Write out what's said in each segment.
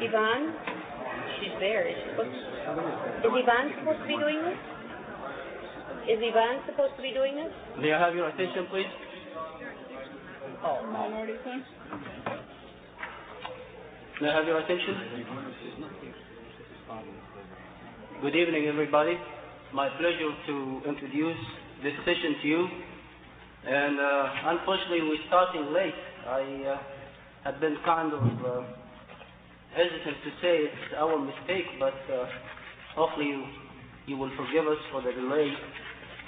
Yvonne? She's there. Is Yvonne supposed to be doing this? Is Yvonne supposed to be doing this? May I have your attention, please? May I have your attention? Good evening, everybody. My pleasure to introduce this session to you. And unfortunately, we're starting late. I had been kind of hesitant to say it's our mistake, but hopefully you will forgive us for the delay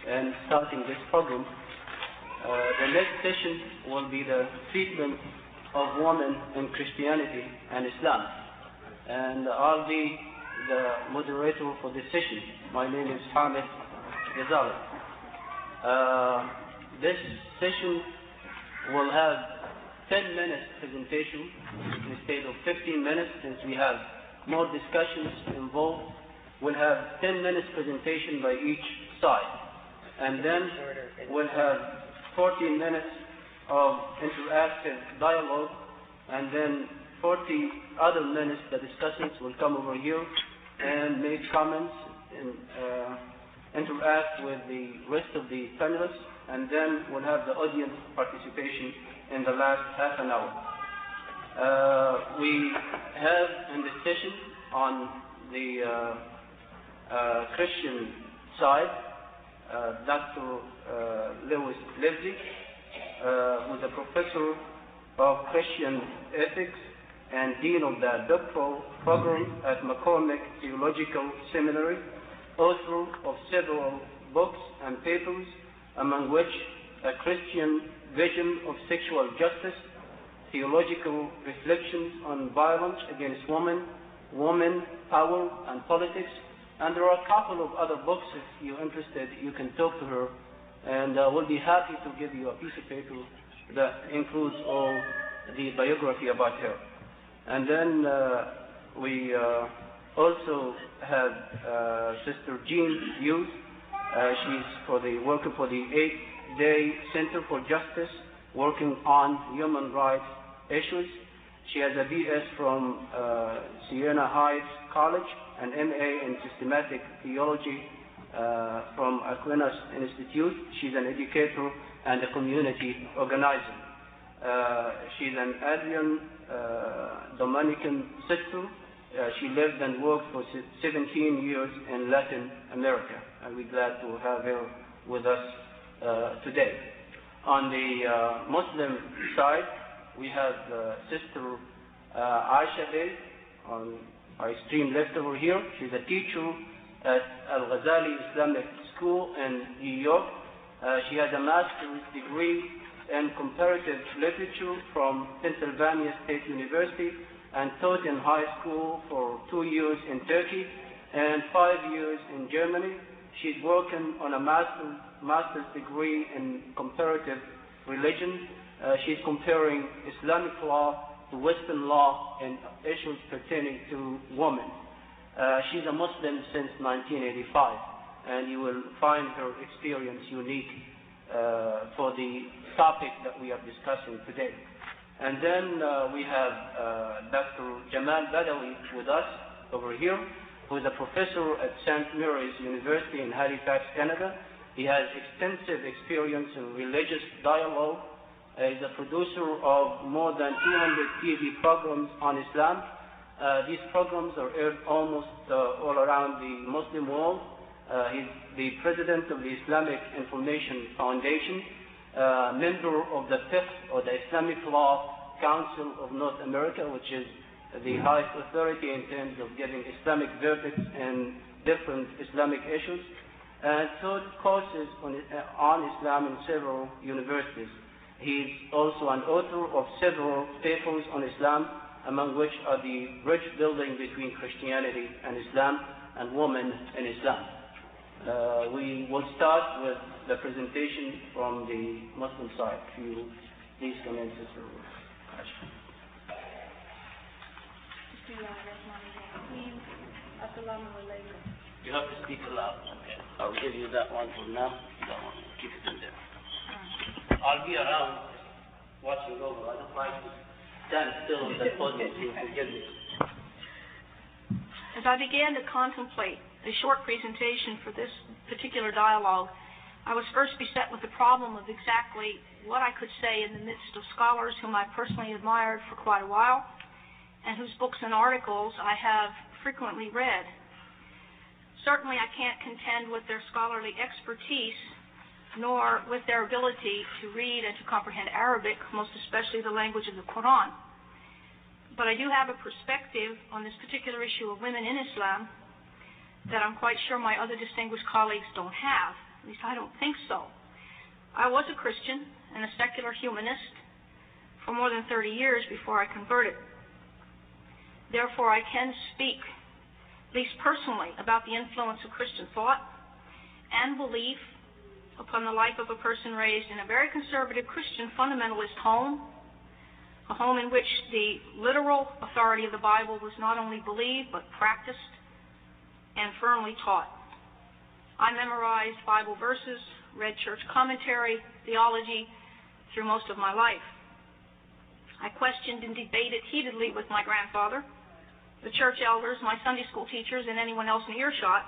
in starting this program. The next session will be the treatment of women in Christianity and Islam. And I'll be the moderator for this session. My name is Hamid Ghazali. This session will have 10 minutes presentation instead of 15 minutes, since we have more discussions involved. We'll have 10 minutes presentation by each side. And then we'll have 14 minutes of interactive dialogue, and then 40 other minutes the discussants will come over here and make comments and interact with the rest of the panelists, and then we'll have the audience participation in the last half an hour. We have in this session on the Christian side Dr. Lewis Livesey, who's a professor of Christian ethics and dean of the doctoral program at McCormick Theological Seminary, author of several books and papers, among which A Christian Vision of Sexual Justice, Theological Reflections on Violence Against Women, Woman, Power, and Politics. And there are a couple of other books. If you're interested, you can talk to her, and we'll be happy to give you a piece of paper that includes all the biography about her. And then we also have Sister Jean Hughes. She's working for the 8-Day Center for Justice, working on human rights issues. She has a BS from Siena Heights College, an MA in Systematic Theology from Aquinas Institute. She's an educator and a community organizer. She's an Adrian Dominican sister. She lived and worked for 17 years in Latin America, and we're glad to have her with us today. On the Muslim side, we have Sister Aisha Bey on our extreme left over here. She's a teacher at Al-Ghazali Islamic School in New York. She has a master's degree in comparative literature from Pennsylvania State University, and taught in high school for 2 years in Turkey and 5 years in Germany. She's working on a master's degree in comparative religion. She's comparing Islamic law to Western law and issues pertaining to women. She's a Muslim since 1985, and you will find her experience unique for the topic that we are discussing today. And then we have Dr. Jamal Badawi with us over here, who is a professor at St. Mary's University in Halifax, Canada. He has extensive experience in religious dialogue. He's a producer of more than 200 TV programs on Islam. These programs are aired almost all around the Muslim world. He's the president of the Islamic Information Foundation, member of the FIqH, or the Islamic Law Council of North America, which is the highest authority in terms of giving Islamic verdicts in different Islamic issues, and taught courses on Islam in several universities. He's also an author of several papers on Islam, among which are the bridge building between Christianity and Islam and women in Islam. We will start with the presentation from the Muslim side. If you please come in, Sister Aisha. You have to speak aloud. Okay. I'll give you that one for now. That one. Keep it in there. I'll be around watching over. I don't like to stand still on the podium, so forgive me. I began to contemplate a short presentation for this particular dialogue, I was first beset with the problem of exactly what I could say in the midst of scholars whom I personally admired for quite a while and whose books and articles I have frequently read. Certainly I can't contend with their scholarly expertise nor with their ability to read and to comprehend Arabic, most especially the language of the Quran. But I do have a perspective on this particular issue of women in Islam that I'm quite sure my other distinguished colleagues don't have. At least I don't think so. I was a Christian and a secular humanist for more than 30 years before I converted. Therefore, I can speak, at least personally, about the influence of Christian thought and belief upon the life of a person raised in a very conservative Christian fundamentalist home, a home in which the literal authority of the Bible was not only believed but practiced and firmly taught. I memorized Bible verses, read church commentary, theology through most of my life. I questioned and debated heatedly with my grandfather, the church elders, my Sunday school teachers, and anyone else in earshot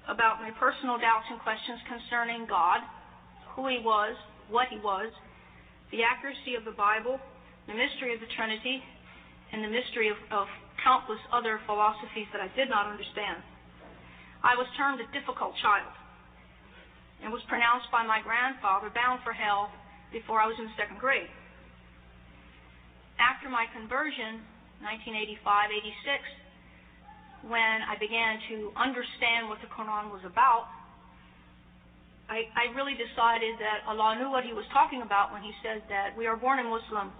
about my personal doubts and questions concerning God, who He was, what He was, the accuracy of the Bible, the mystery of the Trinity, and the mystery of countless other philosophies that I did not understand. I was termed a difficult child and was pronounced by my grandfather bound for hell before I was in the second grade. After my conversion, 1985-86, when I began to understand what the Quran was about, I really decided that Allah knew what He was talking about when He said that we are born a Muslim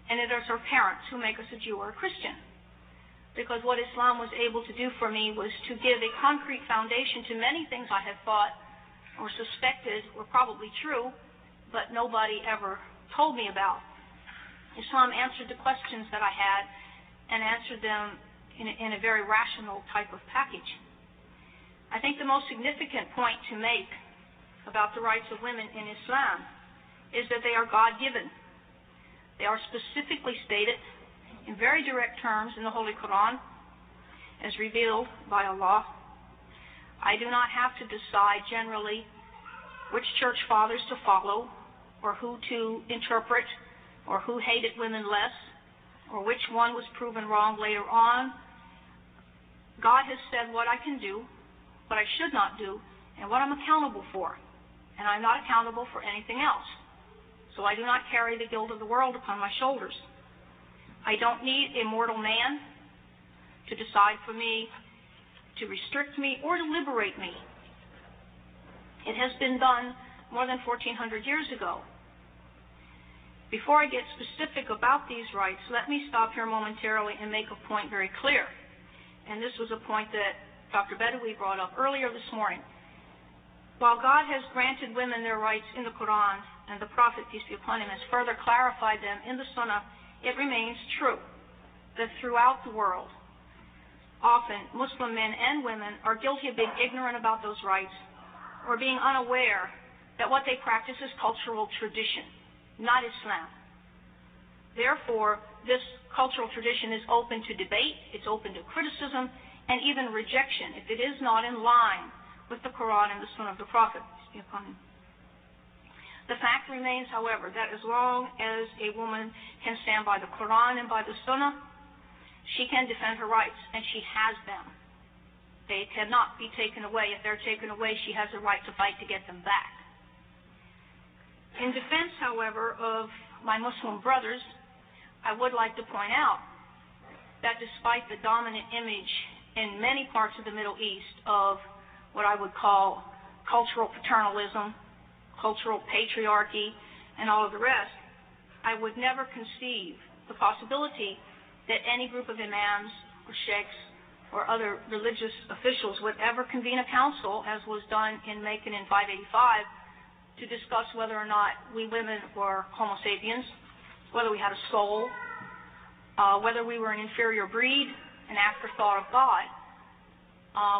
and it is our parents who make us a Jew or a Christian. Because what Islam was able to do for me was to give a concrete foundation to many things I had thought or suspected were probably true, but nobody ever told me about. Islam answered the questions that I had and answered them in a very rational type of package. I think the most significant point to make about the rights of women in Islam is that they are God-given. They are specifically stated in very direct terms in the Holy Quran as revealed by Allah. I do not have to decide generally which church fathers to follow or who to interpret or who hated women less or which one was proven wrong later on. God has said what I can do, what I should not do, and what I'm accountable for. And I'm not accountable for anything else. So I do not carry the guilt of the world upon my shoulders. I don't need a mortal man to decide for me, to restrict me, or to liberate me. It has been done more than 1,400 years ago. Before I get specific about these rights, let me stop here momentarily and make a point very clear. And this was a point that Dr. Badawi brought up earlier this morning. While God has granted women their rights in the Quran, and the Prophet, peace be upon him, has further clarified them in the Sunnah, it remains true that throughout the world, often Muslim men and women are guilty of being ignorant about those rights or being unaware that what they practice is cultural tradition, not Islam. Therefore, this cultural tradition is open to debate, it's open to criticism, and even rejection if it is not in line with the Quran and the Sunnah of the Prophet, peace be upon him. The fact remains, however, that as long as a woman can stand by the Quran and by the Sunnah, she can defend her rights, and she has them. They cannot be taken away. If they're taken away, she has a right to fight to get them back. In defense, however, of my Muslim brothers, I would like to point out that despite the dominant image in many parts of the Middle East of what I would call cultural paternalism, cultural patriarchy, and all of the rest, I would never conceive the possibility that any group of imams or sheikhs or other religious officials would ever convene a council, as was done in Macon in 585, to discuss whether or not we women were Homo sapiens, whether we had a soul, whether we were an inferior breed, an afterthought of God.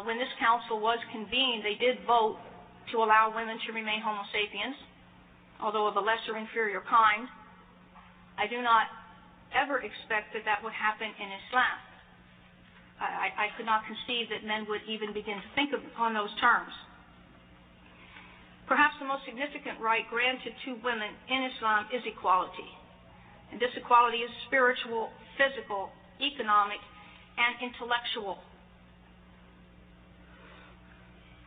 When this council was convened, they did vote to allow women to remain Homo sapiens, although of a lesser inferior kind. I do not ever expect that that would happen in Islam. I could not conceive that men would even begin to think on those terms. Perhaps the most significant right granted to women in Islam is equality. And this equality is spiritual, physical, economic, and intellectual.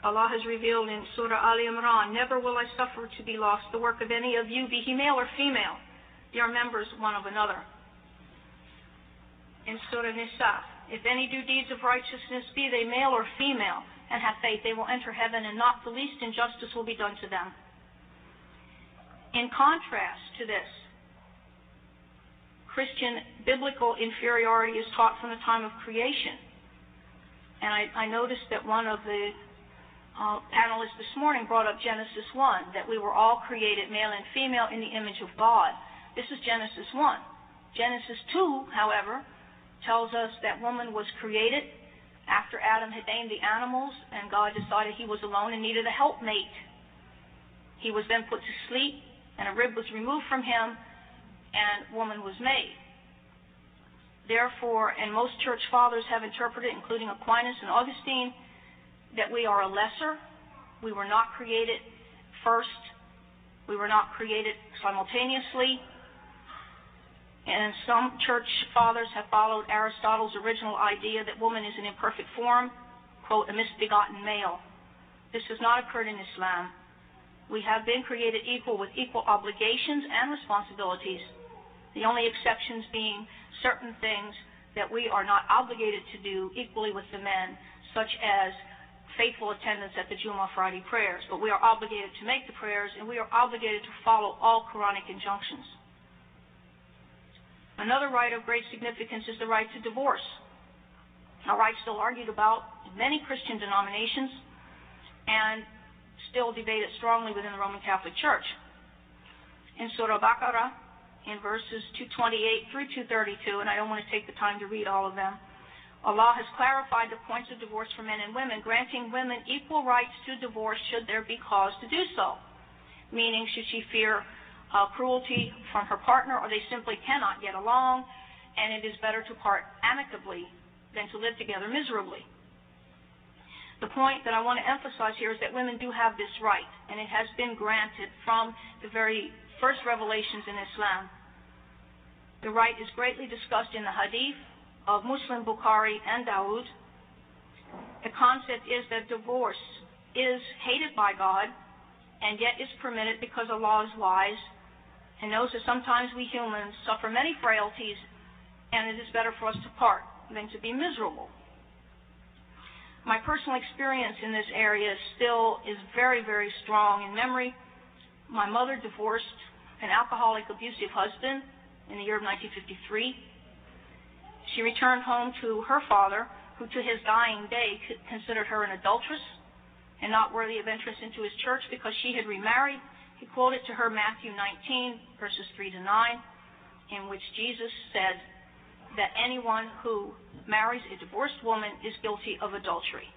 Allah has revealed in Surah Ali Imran, "Never will I suffer to be lost the work of any of you, be he male or female. They are members one of another." In Surah Nisa, "If any do deeds of righteousness, be they male or female, and have faith, they will enter heaven, and not the least injustice will be done to them." In contrast to this, Christian biblical inferiority is taught from the time of creation. And I noticed that one of the panelists this morning brought up Genesis 1, that we were all created male and female in the image of God. This is Genesis 1. Genesis 2, however, tells us that woman was created after Adam had named the animals, and God decided he was alone and needed a helpmate. He was then put to sleep, and a rib was removed from him, and woman was made. Therefore, and most church fathers have interpreted, including Aquinas and Augustine, that we are a lesser. We were not created first. We were not created simultaneously. And some church fathers have followed Aristotle's original idea that woman is an imperfect form, quote, "a misbegotten male." This has not occurred in Islam. We have been created equal with equal obligations and responsibilities, the only exceptions being certain things that we are not obligated to do equally with the men, such as faithful attendance at the Jummah Friday prayers. But we are obligated to make the prayers, and we are obligated to follow all Quranic injunctions. Another right of great significance is the right to divorce. A right still argued about in many Christian denominations and still debated strongly within the Roman Catholic Church. In Surah Baqarah, in verses 228 through 232, and I don't want to take the time to read all of them, Allah has clarified the points of divorce for men and women, granting women equal rights to divorce should there be cause to do so. Meaning, should she fear cruelty from her partner, or they simply cannot get along, and it is better to part amicably than to live together miserably. The point that I want to emphasize here is that women do have this right, and it has been granted from the very first revelations in Islam. The right is greatly discussed in the hadith of Muslim, Bukhari, and Dawood. The concept is that divorce is hated by God, and yet is permitted because Allah is wise and knows that sometimes we humans suffer many frailties, and it is better for us to part than to be miserable. My personal experience in this area still is very, very strong in memory. My mother divorced an alcoholic, abusive husband in the year of 1953. She returned home to her father, who to his dying day considered her an adulteress and not worthy of entrance into his church because she had remarried. He quoted to her Matthew 19, verses 3 to 9, in which Jesus said that anyone who marries a divorced woman is guilty of adultery.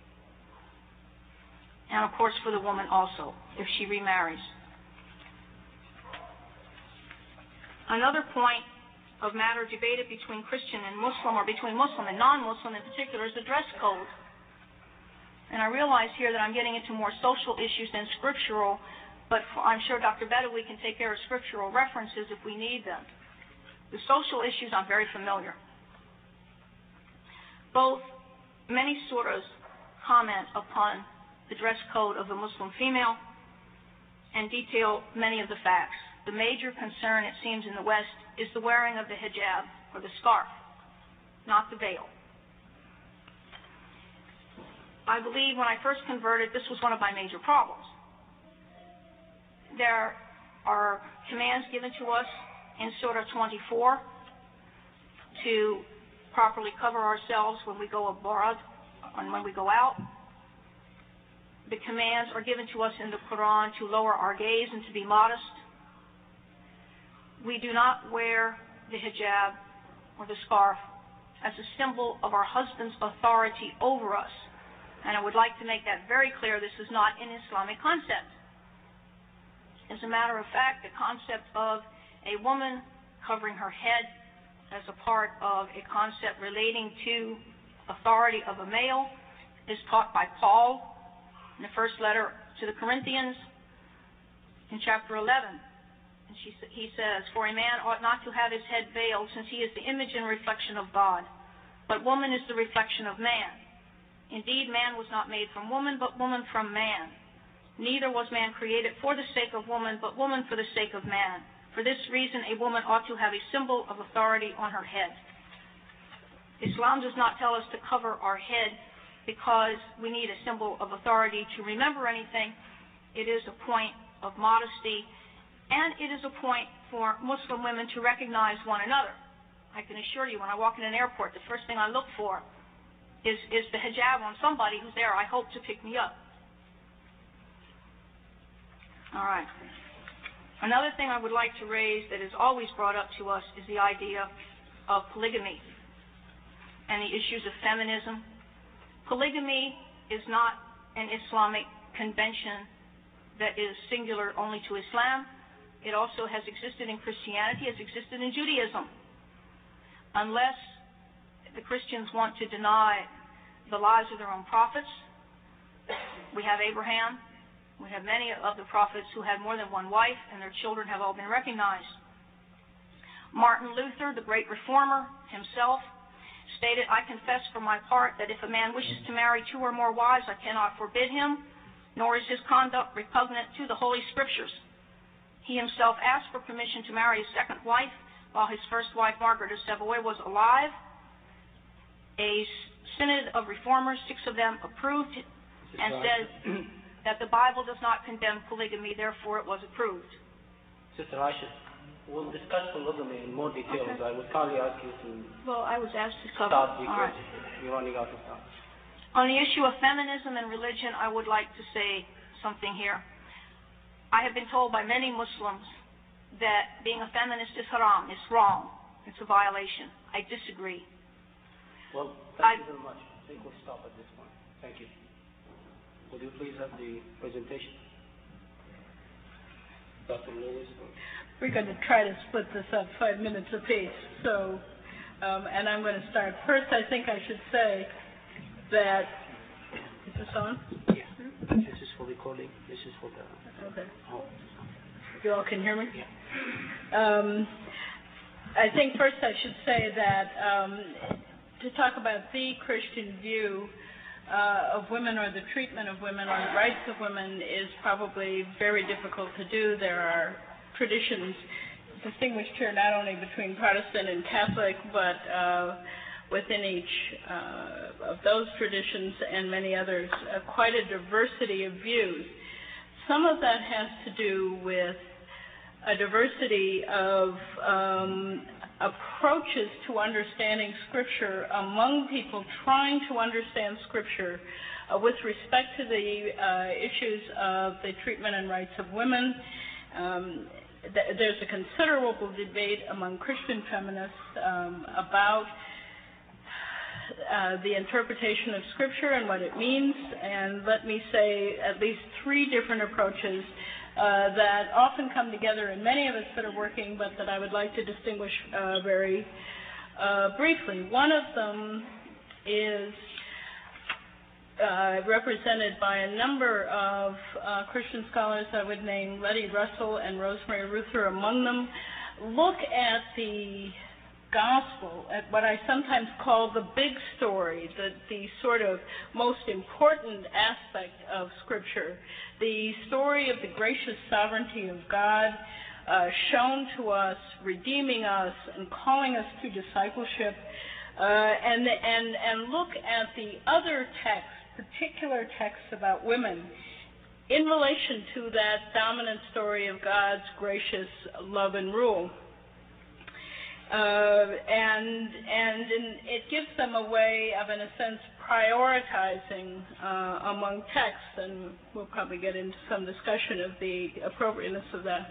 And of course for the woman also, if she remarries. Another point of matter debated between Christian and Muslim, or between Muslim and non-Muslim in particular, is the dress code. And I realize here that I'm getting into more social issues than scriptural, but I'm sure Dr. Badawi can take care of scriptural references if we need them. The social issues I'm very familiar. Both many surahs comment upon the dress code of the Muslim female and detail many of the facts. The major concern, it seems, in the West is the wearing of the hijab, or the scarf, not the veil. I believe when I first converted, this was one of my major problems. There are commands given to us in Surah 24 to properly cover ourselves when we go abroad and when we go out. The commands are given to us in the Quran to lower our gaze and to be modest. We do not wear the hijab or the scarf as a symbol of our husband's authority over us. And I would like to make that very clear. This is not an Islamic concept. As a matter of fact, the concept of a woman covering her head as a part of a concept relating to authority of a male is taught by Paul in the first letter to the Corinthians in chapter 11. And he says, "For a man ought not to have his head veiled, since he is the image and reflection of God. But woman is the reflection of man. Indeed, man was not made from woman, but woman from man. Neither was man created for the sake of woman, but woman for the sake of man. For this reason, a woman ought to have a symbol of authority on her head." Islam does not tell us to cover our head because we need a symbol of authority to remember anything. It is a point of modesty, and it is a point for Muslim women to recognize one another. I can assure you, when I walk in an airport, the first thing I look for is the hijab on somebody who's there, I hope, to pick me up. All right. Another thing I would like to raise that is always brought up to us is the idea of polygamy and the issues of feminism. Polygamy is not an Islamic convention that is singular only to Islam. It also has existed in Christianity, has existed in Judaism. Unless the Christians want to deny the lives of their own prophets, we have Abraham, we have many of the prophets who had more than one wife, and their children have all been recognized. Martin Luther, the great reformer himself, stated, "I confess for my part that if a man wishes to marry 2 or more wives, I cannot forbid him, nor is his conduct repugnant to the Holy Scriptures." He himself asked for permission to marry a second wife while his first wife, Margaret of Savoy, was alive. A synod of reformers, 6 of them, approved and said that the Bible does not condemn polygamy, therefore it was approved. Sister Aisha, we'll discuss polygamy in more details. Okay. I would kindly ask you to I was asked to cover. Start because we're running out of time. On the issue of feminism and religion, I would like to say something here. I have been told by many Muslims that being a feminist is haram, it's wrong, it's a violation. I disagree. Well, thank you very much. I think we'll stop at this point. Thank you. Would you please have the presentation? Dr. Lewis? We're going to try to split this up 5 minutes apiece. So, and I'm going to start. First, I think I should say that, is this on? Yeah. This is for recording. This is for the... Okay. Oh. You all can hear me? Yeah. I think first I should say that to talk about the Christian view of women or the treatment of women or the rights of women is probably very difficult to do. There are traditions distinguished here not only between Protestant and Catholic, but within each of those traditions and many others, quite a diversity of views. Some of that has to do with a diversity of approaches to understanding Scripture among people trying to understand Scripture with respect to the issues of the treatment and rights of women. There's a considerable debate among Christian feminists about the interpretation of Scripture and what it means, and let me say at least 3 different approaches that often come together in many of us that are working, but that I would like to distinguish very briefly. One of them is represented by a number of Christian scholars. I would name Letty Russell and Rosemary Ruther among them. Look at the gospel, at what I sometimes call the big story, the sort of most important aspect of Scripture, the story of the gracious sovereignty of God shown to us, redeeming us and calling us to discipleship, and look at the other texts, particular texts about women, in relation to that dominant story of God's gracious love and rule. It gives them a way of, in a sense, prioritizing among texts, and we'll probably get into some discussion of the appropriateness of that.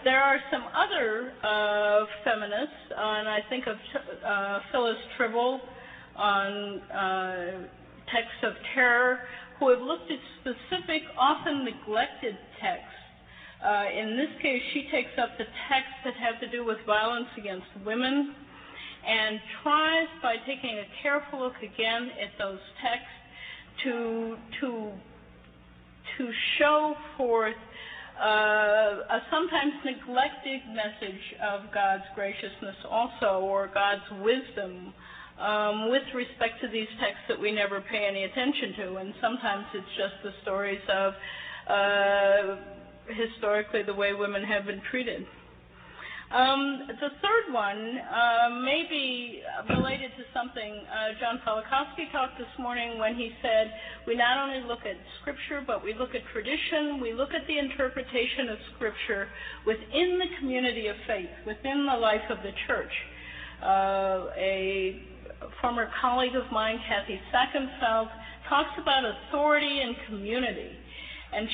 There are some other feminists, and I think of Phyllis Tribble on texts of terror, who have looked at specific, often neglected texts. In this case, she takes up the texts that have to do with violence against women and tries, by taking a careful look again at those texts, to show forth a sometimes neglected message of God's graciousness also, or God's wisdom, with respect to these texts that we never pay any attention to. And sometimes it's just the stories of historically the way women have been treated. The third one may be related to something John Pawlikowski talked this morning when he said we not only look at Scripture, but we look at tradition, we look at the interpretation of Scripture within the community of faith, within the life of the church. A former colleague of mine, Kathy Sackenfeld, talks about authority and community. And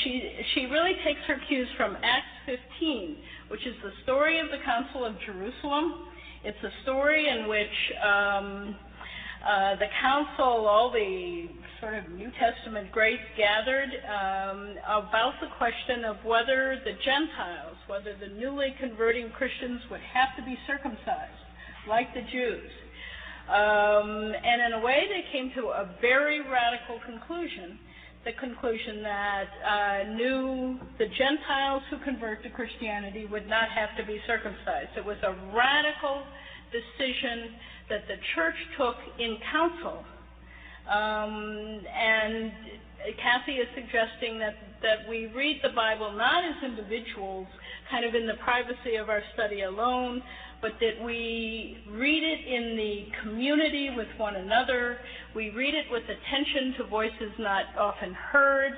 she really takes her cues from Acts 15, which is the story of the Council of Jerusalem. It's a story in which the council, all the sort of New Testament greats gathered about the question of whether the Gentiles, whether the newly converting Christians would have to be circumcised, like the Jews. And in a way, they came to a very radical conclusion. The conclusion that the Gentiles who convert to Christianity would not have to be circumcised. It was a radical decision that the church took in council. And Kathy is suggesting that we read the Bible not as individuals, kind of in the privacy of our study alone, but that we read it in the community with one another. We read it with attention to voices not often heard,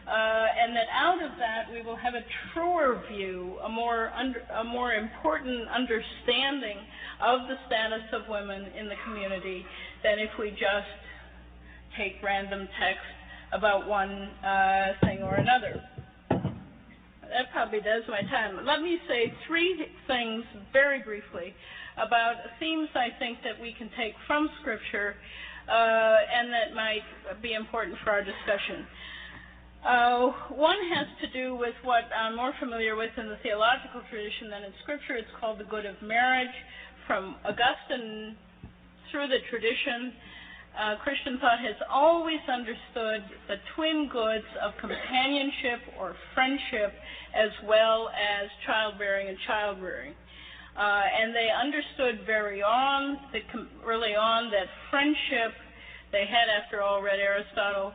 and that out of that we will have a truer view, a more important understanding of the status of women in the community than if we just take random text about one thing or another. That probably does my time. Let me say three things very briefly about themes I think that we can take from Scripture and that might be important for our discussion. One has to do with what I'm more familiar with in the theological tradition than in Scripture. It's called the good of marriage. From Augustine through the tradition, Christian thought has always understood the twin goods of companionship or friendship as well as childbearing and childrearing. And they understood early on that friendship, they had after all read Aristotle,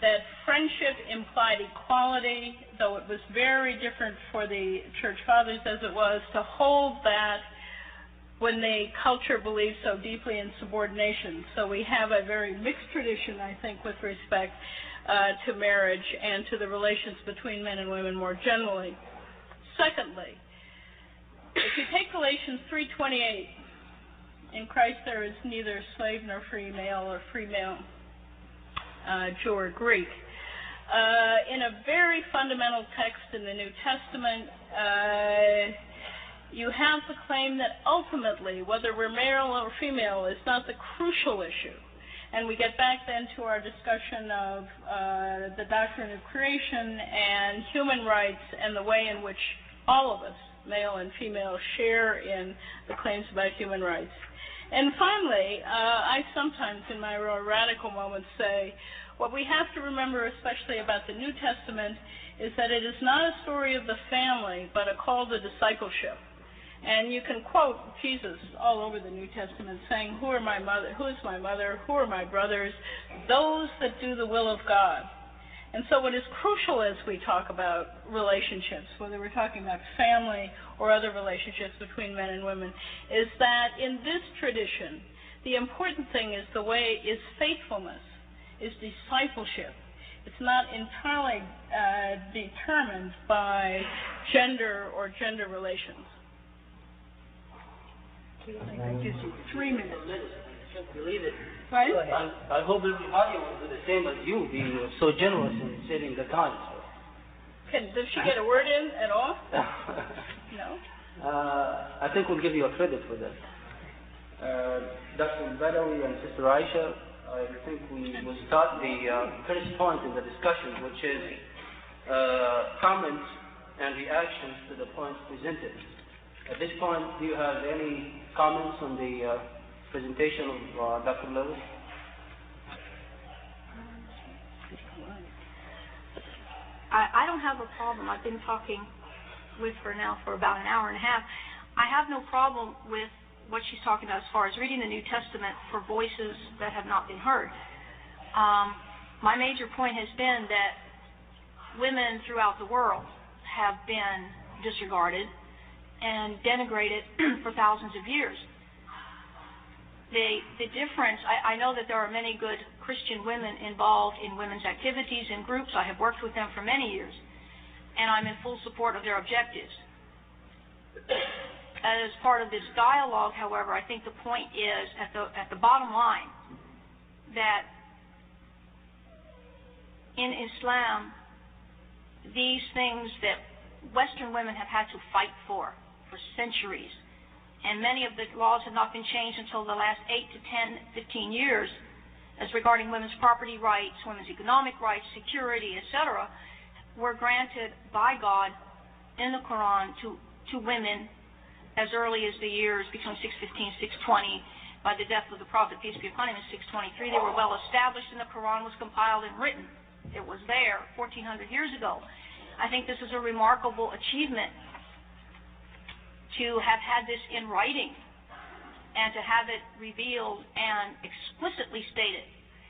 that friendship implied equality, though it was very different for the church fathers as it was to hold that when the culture believed so deeply in subordination. So we have a very mixed tradition, I think, with respect to marriage and to the relations between men and women more generally. Secondly, if you take Galatians 3:28, in Christ there is neither slave nor free, male or female, Jew or Greek. In a very fundamental text in the New Testament, you have the claim that ultimately, whether we're male or female, is not the crucial issue. And we get back then to our discussion of the doctrine of creation and human rights and the way in which all of us, male and female, share in the claims about human rights. And finally, I sometimes in my more radical moments say, what we have to remember, especially about the New Testament, is that it is not a story of the family, but a call to discipleship. And you can quote Jesus all over the New Testament saying, who is my mother, who are my brothers? Those that do the will of God. And so what is crucial as we talk about relationships, whether we're talking about family or other relationships between men and women, is that in this tradition, the important thing is faithfulness, is discipleship. It's not entirely determined by gender or gender relations. That gives you 3 minutes. I can't believe it. Right? I hope everybody will do the same as you, being so generous in saving the time. Does she get a word in at all? No? I think we'll give you a credit for that. Dr. Badawi and Sister Aisha, I think we will start the first point in the discussion, which is comments and reactions to the points presented. At this point, do you have any comments on the presentation of Dr. Lewis? I don't have a problem. I've been talking with her now for about an hour and a half. I have no problem with what she's talking about as far as reading the New Testament for voices that have not been heard. My major point has been that women throughout the world have been disregarded and denigrated for thousands of years. The difference, I know that there are many good Christian women involved in women's activities and groups. I have worked with them for many years, and I'm in full support of their objectives. As part of this dialogue, however, I think the point is, at the bottom line, that in Islam, these things that Western women have had to fight for centuries, and many of the laws have not been changed until the last 8 to 10, 15 years, as regarding women's property rights, women's economic rights, security, etc., were granted by God in the Quran to women as early as the years between 615 620. By the death of the Prophet, peace be upon him, in 623, they were well established, and the Quran was compiled and written. It was there 1,400 years ago. I think this is a remarkable achievement to have had this in writing and to have it revealed and explicitly stated.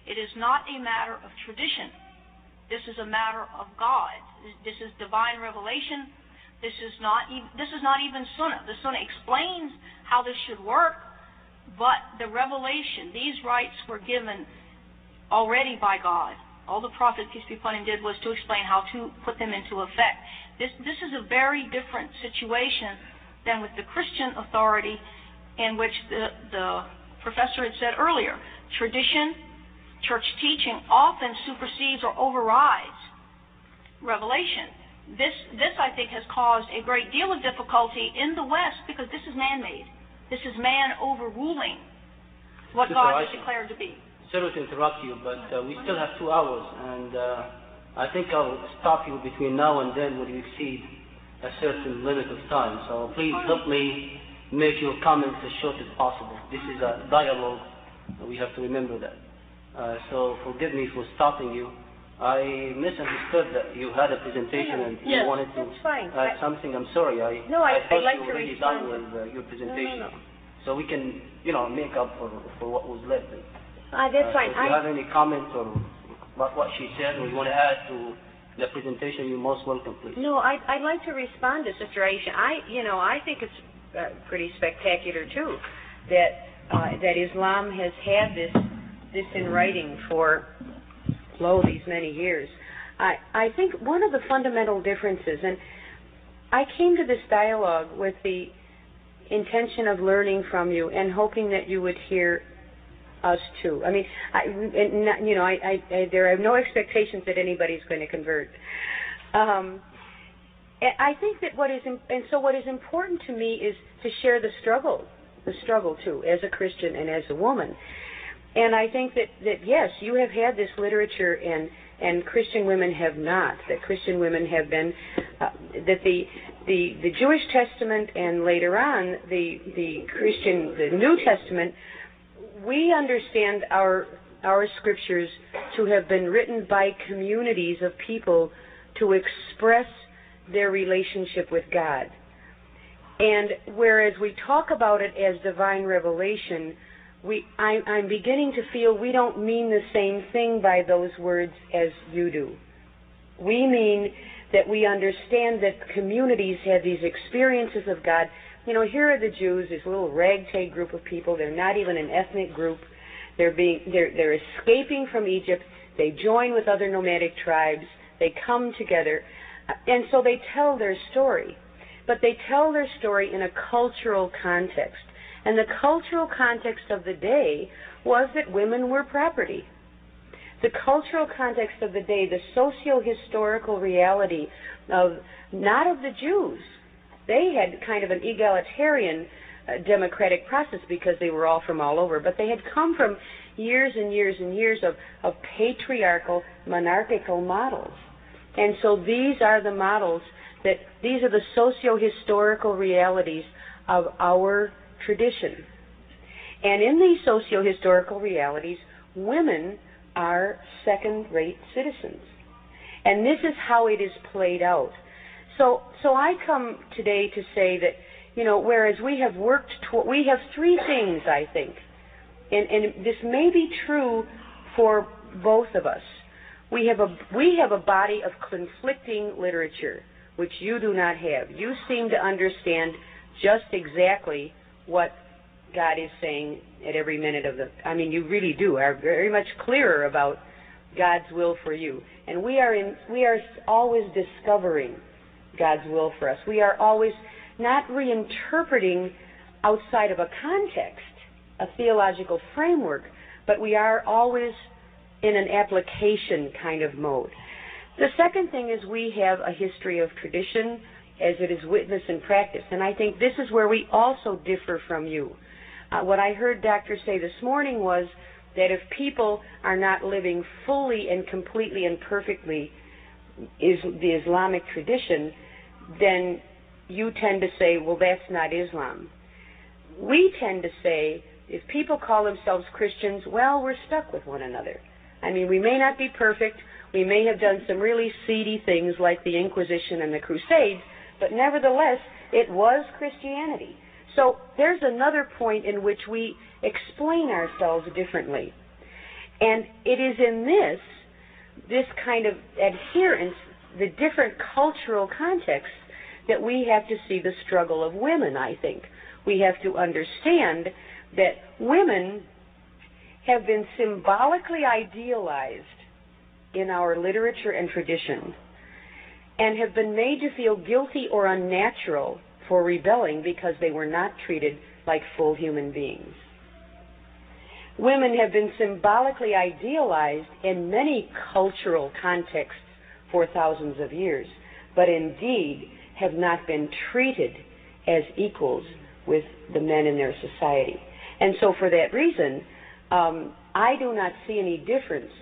It is not a matter of tradition. This is a matter of God. This is divine revelation. This is not even Sunnah. The Sunnah explains how this should work, but the revelation, these rights were given already by God. All the Prophet, peace be upon him, did was to explain how to put them into effect. This is a very different situation than with the Christian authority, in which the professor had said earlier, tradition, church teaching often supersedes or overrides revelation. This I think has caused a great deal of difficulty in the West, because this is man-made. This is man overruling what God has declared to be. Sorry to interrupt you, but we still have 2 hours, and I think I'll stop you between now and then when you exceed a certain limit of time. So please help me make your comments as short as possible. This is a dialogue, and we have to remember that. So forgive me for stopping you. I misunderstood that you had a presentation and you wanted to add something. I'm sorry. I thought like you to were already respond. done with your presentation. No. So we can, make up for what was left. That's fine. So if you have any comments or what she said, or you want to add to the presentation, you're most welcome, please. No, I'd like to respond to Sister Aisha. I think it's pretty spectacular too that Islam has had this in writing for these many years. I think one of the fundamental differences, and I came to this dialogue with the intention of learning from you and hoping that you would hear us too. I mean, there are no expectations that anybody's going to convert. I think that what is important to me is to share the struggle too, as a Christian and as a woman. And I think that yes, you have had this literature, and Christian women have not. That Christian women have been that the Jewish Testament and later on the New Testament. We understand our scriptures to have been written by communities of people to express their relationship with God. And whereas we talk about it as divine revelation, I'm beginning to feel we don't mean the same thing by those words as you do. We mean that we understand that communities have these experiences of God. Here are the Jews, this little ragtag group of people. They're not even an ethnic group. They're escaping from Egypt. They join with other nomadic tribes. They come together, and so they tell their story. But they tell their story in a cultural context. And the cultural context of the day was that women were property. The cultural context of the day, the socio-historical reality of, not of the Jews. They had kind of an egalitarian democratic process because they were all from all over, but they had come from years and years and years of patriarchal, monarchical models. And so these are the models these are the socio-historical realities of our tradition. And in these socio-historical realities, women are second-rate citizens. And this is how it is played out. So I come today to say that, whereas we have we have three things, I think, and this may be true for both of us. We have a body of conflicting literature, which you do not have. You seem to understand just exactly what God is saying at every minute of you really do, are very much clearer about God's will for you. And we are always discovering God's will for us. We are always not reinterpreting outside of a context, a theological framework, but we are always in an application kind of mode. The second thing is we have a history of tradition as it is witness and practice. And I think this is where we also differ from you. What I heard Doctor say this morning was that if people are not living fully and completely and perfectly the Islamic tradition, then you tend to say, well, that's not Islam. We tend to say, if people call themselves Christians, well, we're stuck with one another. We may not be perfect. We may have done some really seedy things like the Inquisition and the Crusades, but nevertheless, it was Christianity. So there's another point in which we explain ourselves differently. And it is in this kind of adherence, the different cultural contexts, that we have to see the struggle of women, I think. We have to understand that women have been symbolically idealized in our literature and tradition and have been made to feel guilty or unnatural for rebelling because they were not treated like full human beings. Women have been symbolically idealized in many cultural contexts for thousands of years, but indeed have not been treated as equals with the men in their society. And so for that reason, I do not see any difference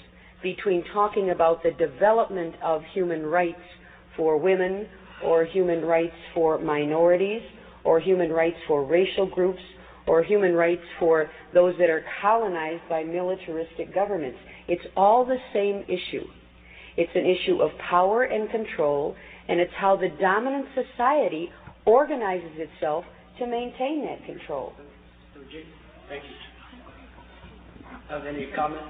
between talking about the development of human rights for women or human rights for minorities or human rights for racial groups or human rights for those that are colonized by militaristic governments. It's all the same issue. It's an issue of power and control, and it's how the dominant society organizes itself to maintain that control. Thank you. Have any comments?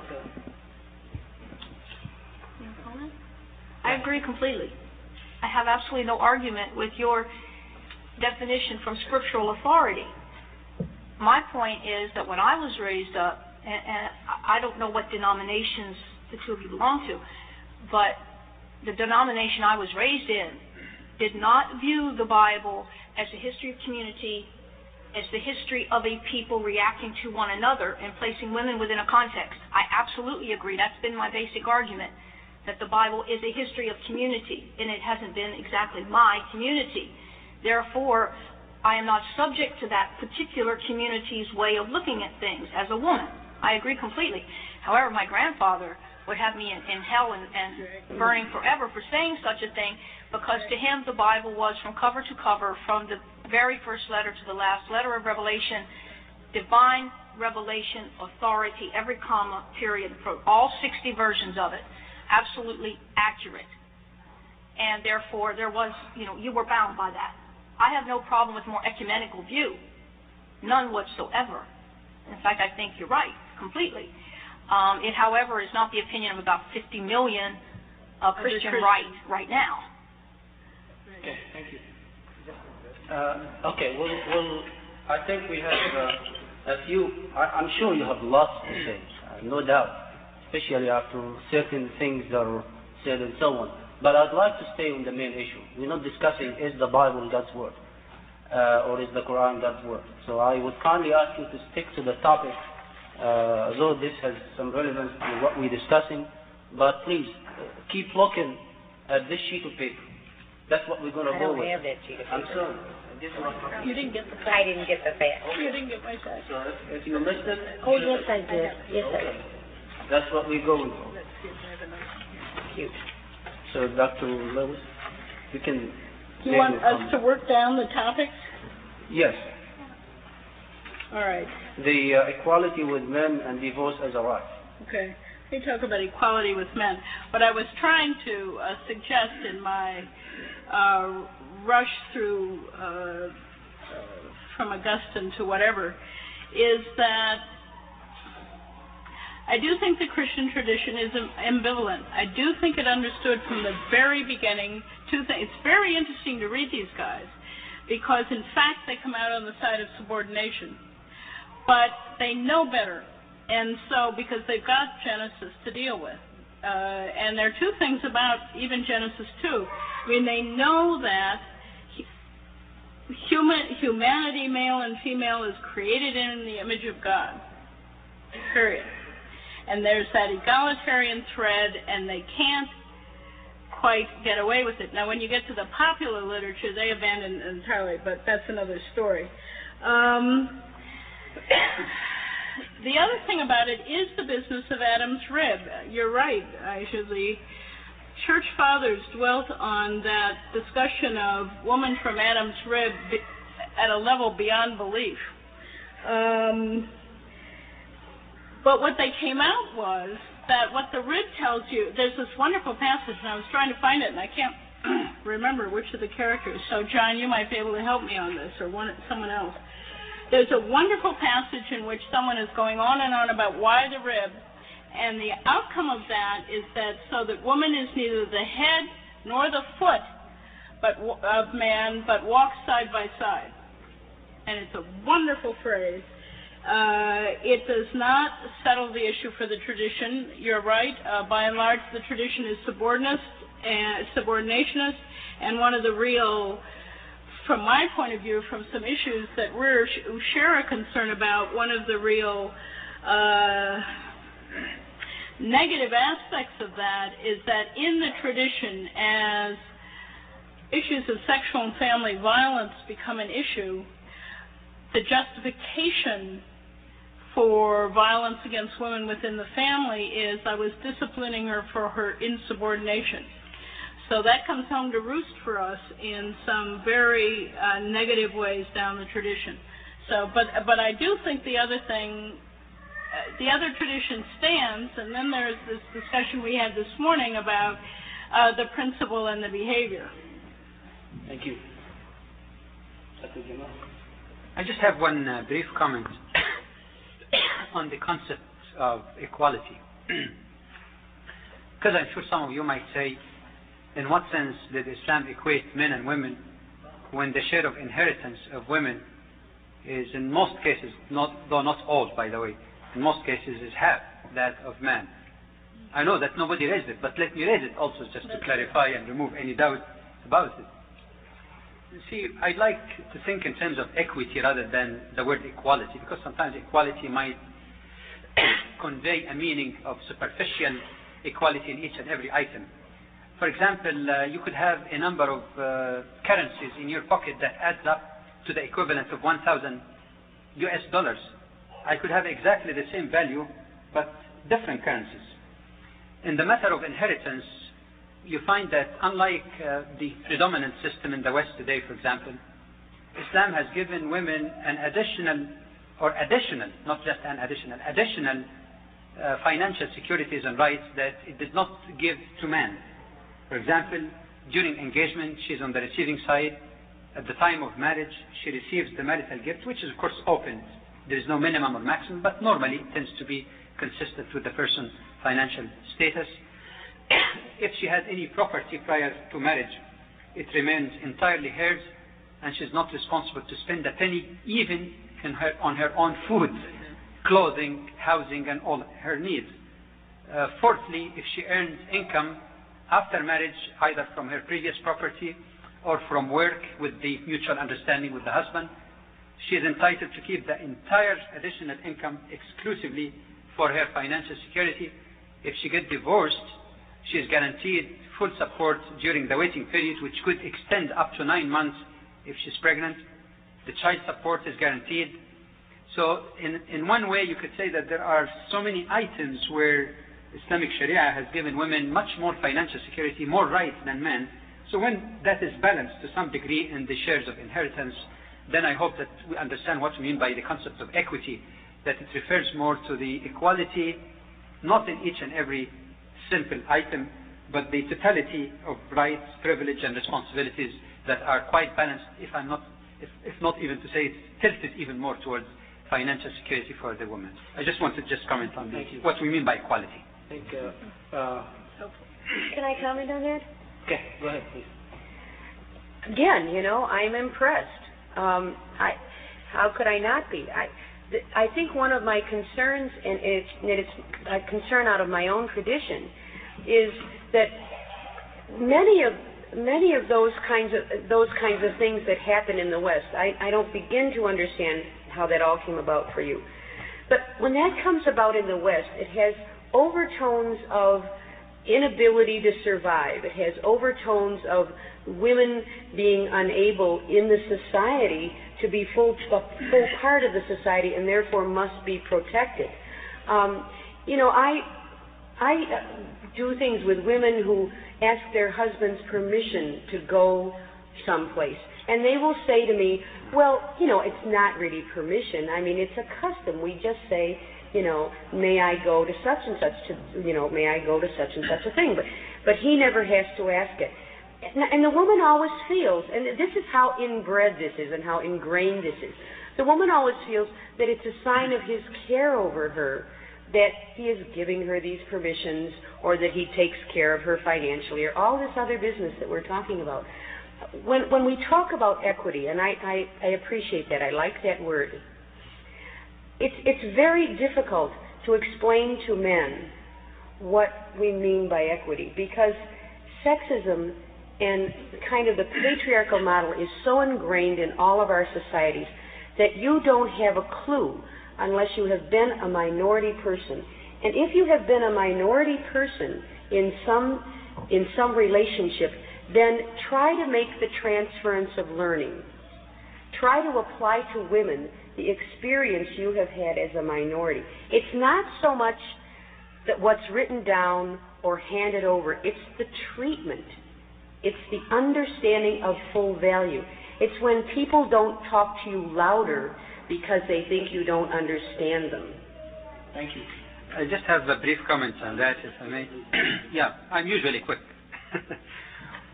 I agree completely. I have absolutely no argument with your definition from scriptural authority. My point is that when I was raised up, and I don't know what denominations the two of you belong to, but the denomination I was raised in did not view the Bible as a history of community, as the history of a people reacting to one another and placing women within a context. I absolutely agree. That's been my basic argument, that the Bible is a history of community, and it hasn't been exactly my community. Therefore, I am not subject to that particular community's way of looking at things as a woman. I agree completely. However, my grandfather would have me in hell and burning forever for saying such a thing, because to him the Bible was from cover to cover, from the very first letter to the last letter of Revelation, divine revelation, authority, every comma, period, for all 60 versions of it, absolutely accurate. And therefore there was, you were bound by that. I have no problem with more ecumenical view, none whatsoever. In fact, I think you're right, completely. It, however, is not the opinion of about 50 million Christian right now. Okay, thank you. Okay, well, I think we have a few. I'm sure you have lots to say, no doubt, especially after certain things that are said and so on. But I'd like to stay on the main issue. We're not discussing is the Bible God's word or is the Quran God's word. So I would kindly ask you to stick to the topic, though this has some relevance to what we're discussing. But please keep looking at this sheet of paper. That's what we're going to go with. I don't have that sheet of paper. I'm sorry. You didn't get the fax. I didn't get the fax. You didn't get my fax. So if you missed it, Oh, yes, I did. Yes, I did. that's what we're going for. Cute. So Dr. Lewis, you can. You want us to work down the topics? Yes. All right. the equality with men and divorce as a right. Okay. Let me talk about equality with men. What I was trying to suggest in my rush through from Augustine to whatever is that I do think the Christian tradition is ambivalent. I do think it understood from the very beginning two things. It's very interesting to read these guys because, in fact, they come out on the side of subordination. But they know better. And so, because they've got Genesis to deal with. And there are two things about even Genesis 2. I mean, they know that humanity, male and female, is created in the image of God. Period. And there's that egalitarian thread, and they can't quite get away with it. Now, when you get to the popular literature, they abandon it entirely, but that's another story. The other thing about it is the business of Adam's rib. You're right, Aisha. The Church Fathers dwelt on that discussion of woman from Adam's rib at a level beyond belief. But what they came out was that what the rib tells you, there's this wonderful passage, and I was trying to find it, and I can't remember which of the characters. So, John, you might be able to help me on this, or someone else. There's a wonderful passage in which someone is going on and on about why the rib, and the outcome of that is that so that woman is neither the head nor the foot of man, but walks side by side. And it's a wonderful phrase. It does not settle the issue for the tradition. You're right. By and large, the tradition is subordinationist, and one of the real, from my point of view, from some issues that we share a concern about, one of the real negative aspects of that is that in the tradition, as issues of sexual and family violence become an issue, the justification for violence against women within the family is I was disciplining her for her insubordination. So that comes home to roost for us in some very negative ways down the tradition. So, but I do think the other thing, the other tradition stands, and then there's this discussion we had this morning about the principle and the behavior. Thank you. Dr. Jamal. I just have one brief comment on the concept of equality. Because I'm sure some of you might say, in what sense did Islam equate men and women when the share of inheritance of women is in most cases, though not all, by the way, in most cases is half that of man? I know that nobody raised it, but let me raise it also just to clarify and remove any doubt about it. See, I'd like to think in terms of equity rather than the word equality, because sometimes equality might convey a meaning of superficial equality in each and every item. For example, you could have a number of currencies in your pocket that adds up to the equivalent of 1,000 US dollars. I could have exactly the same value, but different currencies. In the matter of inheritance, you find that unlike the predominant system in the West today, for example, Islam has given women an additional financial securities and rights that it did not give to men. For example, during engagement, she's on the receiving side. At the time of marriage, she receives the marital gift, which is of course open. There is no minimum or maximum, but normally it tends to be consistent with the person's financial status. If she had any property prior to marriage, it remains entirely hers, and she's not responsible to spend a penny, even on her own food, clothing, housing, and all her needs. Fourthly, if she earns income after marriage, either from her previous property or from work with the mutual understanding with the husband, she is entitled to keep the entire additional income exclusively for her financial security. If she gets divorced, she is guaranteed full support during the waiting period, which could extend up to 9 months if she's pregnant. The child support is guaranteed. So in one way, you could say that there are so many items where Islamic Sharia has given women much more financial security, more rights than men. So when that is balanced to some degree in the shares of inheritance, then I hope that we understand what we mean by the concept of equity, that it refers more to the equality, not in each and every simple item, but the totality of rights, privilege, and responsibilities that are quite balanced, if not even to say it's tilted even more towards financial security for the woman. I just wanted to just comment on what we mean by equality. Thank you. Can I comment on that? Okay, go ahead, please. Again, I'm impressed. How could I not be? I think one of my concerns, and it's a concern out of my own tradition, is that many of those kinds of things that happen in the West, I don't begin to understand how that all came about for you. But when that comes about in the West, it has overtones of inability to survive. It has overtones of women being unable in the society to be full part of the society and therefore must be protected. I do things with women who ask their husbands permission to go someplace. And they will say to me, well, it's not really permission. I mean, it's a custom. We just say, may I go to such and such may I go to such and such a thing. But he never has to ask it. And the woman always feels, and this is how inbred this is and how ingrained this is, the woman always feels that it's a sign of his care over her that he is giving her these permissions, or that he takes care of her financially, or all this other business that we're talking about. When we talk about equity, and I appreciate that, I like that word, it's very difficult to explain to men what we mean by equity, because sexism and kind of the patriarchal model is so ingrained in all of our societies that you don't have a clue unless you have been a minority person. And if you have been a minority person in some relationship, then try to make the transference of learning. Try to apply to women the experience you have had as a minority. It's not so much that what's written down or handed over, it's the treatment. It's the understanding of full value. It's when people don't talk to you louder because they think you don't understand them. Thank you. I just have a brief comment on that, if I may. Yeah, I'm usually quick.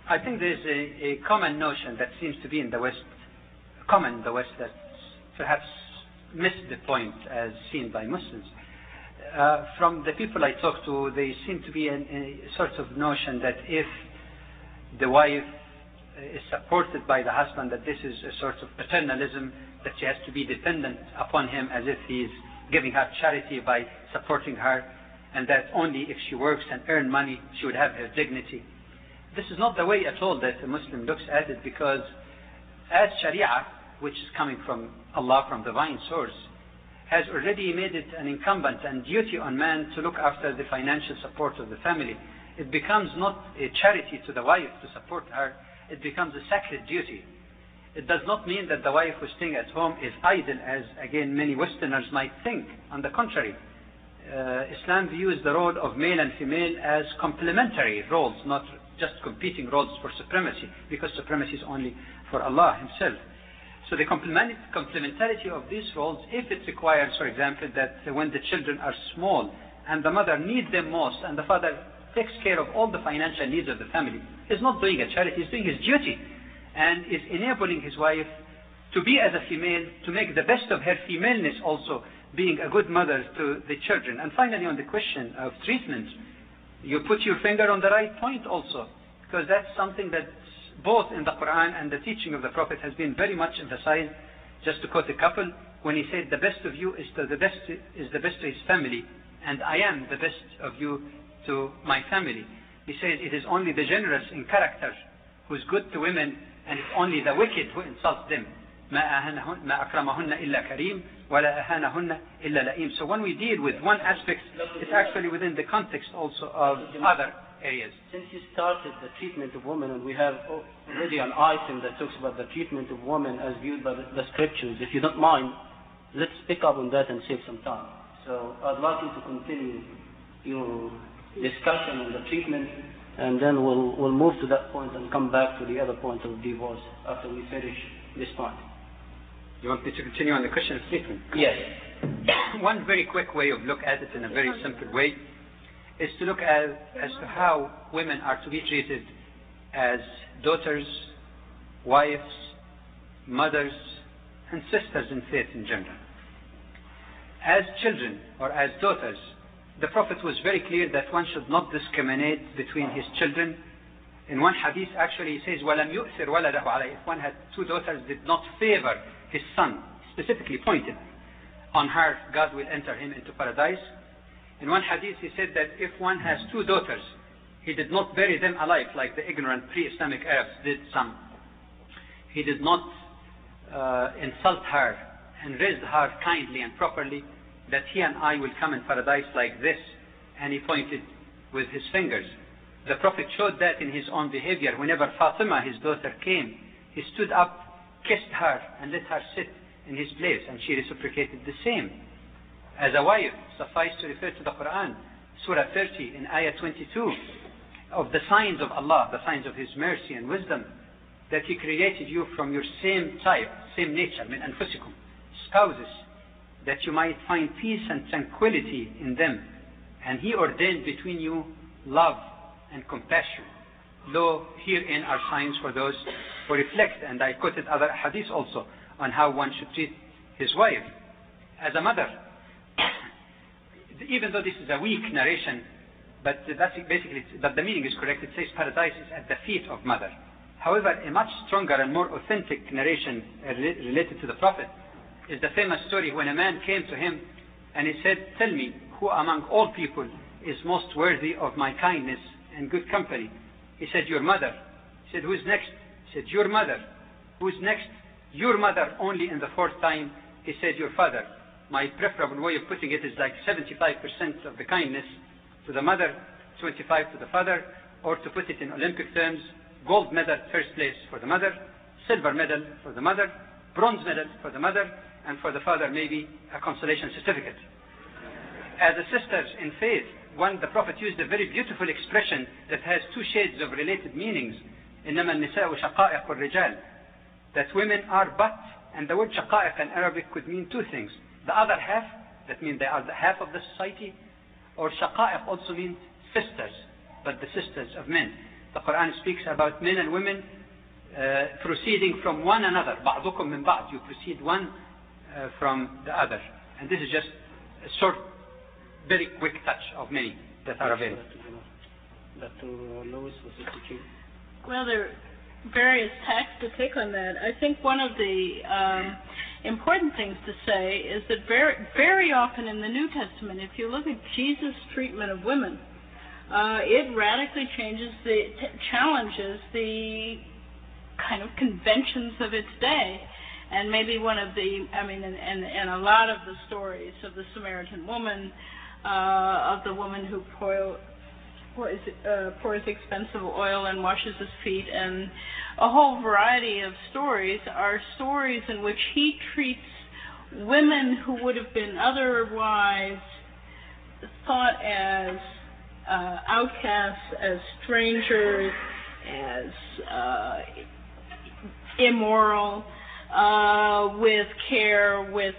I think there's a common notion that seems to be in the West, that perhaps missed the point as seen by Muslims. From the people I talk to, they seem to be a sort of notion that if the wife is supported by the husband, that this is a sort of paternalism, that she has to be dependent upon him as if he's giving her charity by supporting her, and that only if she works and earns money she would have her dignity. This is not the way at all that a Muslim looks at it, because as Sharia, which is coming from Allah, from divine source, has already made it an incumbent and duty on man to look after the financial support of the family. It becomes not a charity to the wife to support her, it becomes a sacred duty. It does not mean that the wife who's staying at home is idle, as again many Westerners might think. On the contrary, Islam views the role of male and female as complementary roles, not just competing roles for supremacy, because supremacy is only for Allah Himself. So the complementarity of these roles, if it requires, for example, that when the children are small and the mother needs them most and the father takes care of all the financial needs of the family, is not doing a charity, he's doing his duty, and is enabling his wife to be as a female, to make the best of her femaleness also, being a good mother to the children. And finally, on the question of treatment, you put your finger on the right point also, because that's something that both in the Quran and the teaching of the Prophet has been very much emphasized. Just to quote a couple, when he said, the best of you is the best to his family, and I am the best of you to my family. He says, it is only the generous in character who is good to women, and it's only the wicked who insults them. ما أكرمهن إلا كريم ولا أهانهن إلا لئيم. So when we deal with one aspect, it's actually within the context also of other areas. Since you started the treatment of women, and we have already an item that talks about the treatment of women as viewed by the scriptures, if you don't mind, let's pick up on that and save some time. So I'd like you to continue your discussion on the treatment, and then we'll move to that point and come back to the other point of divorce after we finish this point. You want me to continue on the question of treatment? Yes. One very quick way of look at it in a very simple way is to look at as to how women are to be treated as daughters, wives, mothers, and sisters in faith in general. As children or as daughters, the Prophet was very clear that one should not discriminate between his children. In one hadith actually he says, وَلَمْ يُؤْثِرْ وَلَدَهُ عَلَيْهِ. If one had two daughters, did not favor his son, specifically pointed on her, God will enter him into paradise. In one hadith he said that if one has two daughters, he did not bury them alive like the ignorant pre-Islamic Arabs did some. He did not insult her and raised her kindly and properly, that he and I will come in paradise like this. And he pointed with his fingers. The Prophet showed that in his own behavior. Whenever Fatima, his daughter, came, he stood up, kissed her, and let her sit in his place, and she reciprocated the same. As a wife, suffice to refer to the Quran, Surah 30 in Ayah 22, of the signs of Allah, the signs of His mercy and wisdom, that He created you from your same type, same nature, min anfusikum, spouses, that you might find peace and tranquility in them. And He ordained between you love and compassion. Lo, herein are signs for those who reflect. And I quoted other hadiths also on how one should treat his wife. As a mother, even though this is a weak narration, but that's basically, but the meaning is correct. It says paradise is at the feet of mother. However, a much stronger and more authentic narration related to the Prophet is the famous story when a man came to him and he said, tell me, who among all people is most worthy of my kindness and good company? He said, your mother. He said, who's next? He said, your mother. Who's next? Your mother, only in the fourth time. He said, your father. My preferable way of putting it is like 75% of the kindness to the mother, 25% to the father, or to put it in Olympic terms, gold medal, first place for the mother, silver medal for the mother, bronze medal for the mother, and for the father maybe a consolation certificate. As a sisters in faith, the Prophet used a very beautiful expression that has two shades of related meanings. إنما النساء شقائق الرجال, that women are but, and the word shaqaiq in Arabic could mean two things. The other half, that means they are the half of the society, or shaqaiq also means sisters, but the sisters of men. The Quran speaks about men and women proceeding from one another. بعضكم من بعض, you proceed one from the other. And this is just a short, very quick touch of many that are available. Dr. Lewis, was it you? Well, there are various tacks to take on that. I think one of the important things to say is that very often in the New Testament, if you look at Jesus' treatment of women, it radically challenges the kind of conventions of its day. And maybe one of the, and a lot of the stories of the Samaritan woman, of the woman who pours expensive oil and washes his feet, and a whole variety of stories are stories in which he treats women who would have been otherwise thought as outcasts, as strangers, as immoral, with care, with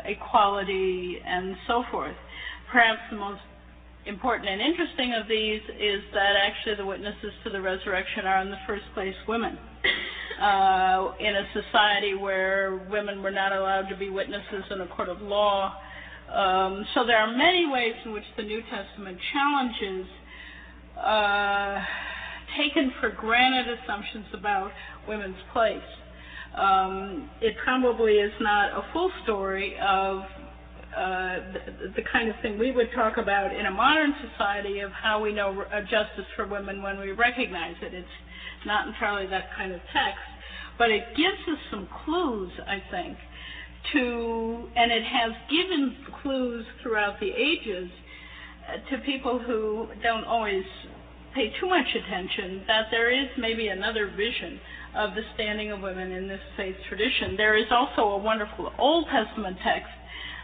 equality, and so forth. Perhaps the most important and interesting of these is that actually the witnesses to the resurrection are in the first place women. In a society where women were not allowed to be witnesses in a court of law. So there are many ways in which the New Testament challenges taken for granted assumptions about women's place. It probably is not a full story of the kind of thing we would talk about in a modern society of how we know justice for women when we recognize it. It's not entirely that kind of text, but it gives us some clues, I think, and it has given clues throughout the ages to people who don't always pay too much attention, that there is maybe another vision of the standing of women in this faith tradition. There is also a wonderful Old Testament text.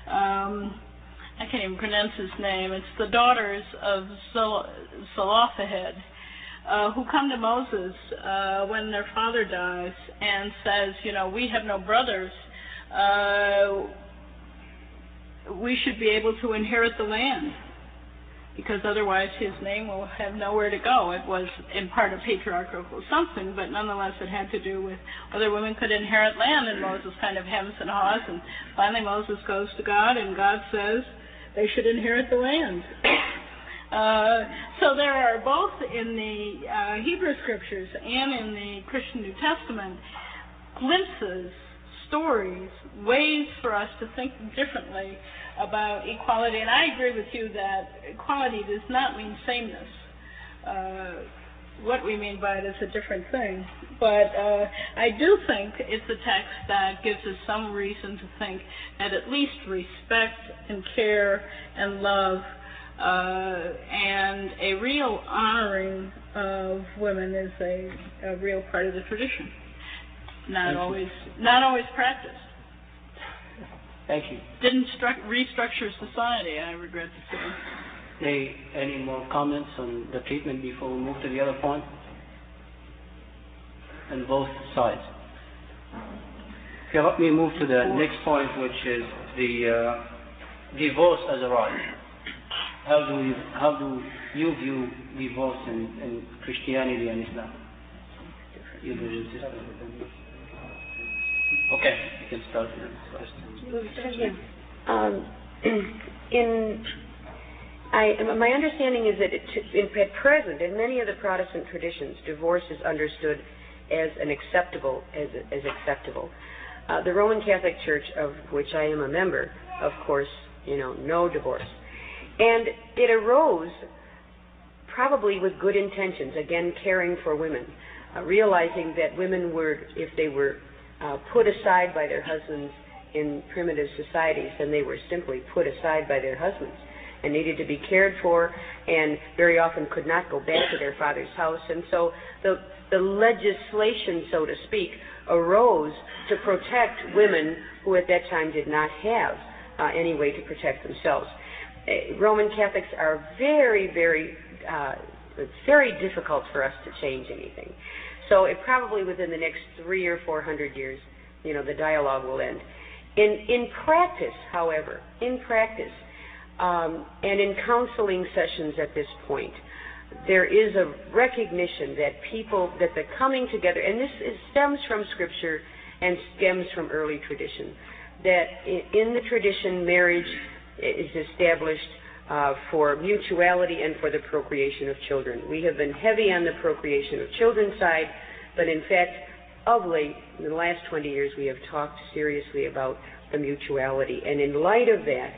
I can't even pronounce his name. It's the daughters of Zelophehad, who come to Moses when their father dies and says, we have no brothers. We should be able to inherit the land, because otherwise his name will have nowhere to go. It was in part a patriarchal assumption, but nonetheless it had to do with whether women could inherit land, and Moses kind of hems and haws, and finally Moses goes to God, and God says they should inherit the land. So there are both in the Hebrew Scriptures and in the Christian New Testament glimpses, stories, ways for us to think differently about equality. And I agree with you that equality does not mean sameness. What we mean by it is a different thing. But I do think it's a text that gives us some reason to think that at least respect and care and love and a real honoring of women is a real part of the tradition. Not always practiced. Thank you. Didn't restructure society, I regret to say. Any more comments on the treatment before we move to the other point? On both sides. Okay, let me move to the next point, which is the divorce as a right. How do you view divorce in Christianity and Islam? You believe this? Okay, you can start. My understanding is that at present, in many of the Protestant traditions, divorce is understood as acceptable. The Roman Catholic Church, of which I am a member, of course, no divorce. And it arose probably with good intentions, again, caring for women, realizing that women were, if they were put aside by their husbands in primitive societies, then they were simply put aside by their husbands and needed to be cared for, and very often could not go back to their father's house. And so the legislation, so to speak, arose to protect women who at that time did not have any way to protect themselves. Roman Catholics are very, very, very difficult for us to change anything. So it probably within the next 300 or 400 years, the dialogue will end. In practice, however, and in counseling sessions at this point, there is a recognition that the coming together, and this stems from Scripture and stems from early tradition, that in the tradition, marriage is established for mutuality and for the procreation of children. We have been heavy on the procreation of children side, but in fact, of late, in the last 20 years, we have talked seriously about the mutuality. And in light of that,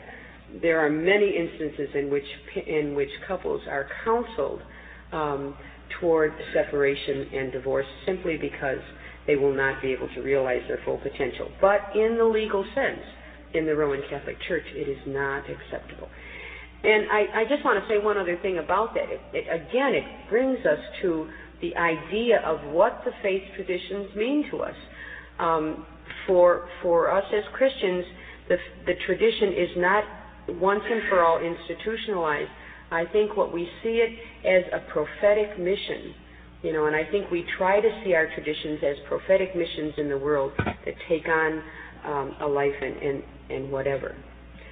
there are many instances in which couples are counseled toward separation and divorce simply because they will not be able to realize their full potential. But in the legal sense, in the Roman Catholic Church, it is not acceptable. And I just want to say one other thing about that. It brings us to the idea of what the faith traditions mean to us. For us as Christians, the tradition is not once and for all institutionalized. I think what we see it as a prophetic mission, and I think we try to see our traditions as prophetic missions in the world that take on a life and whatever.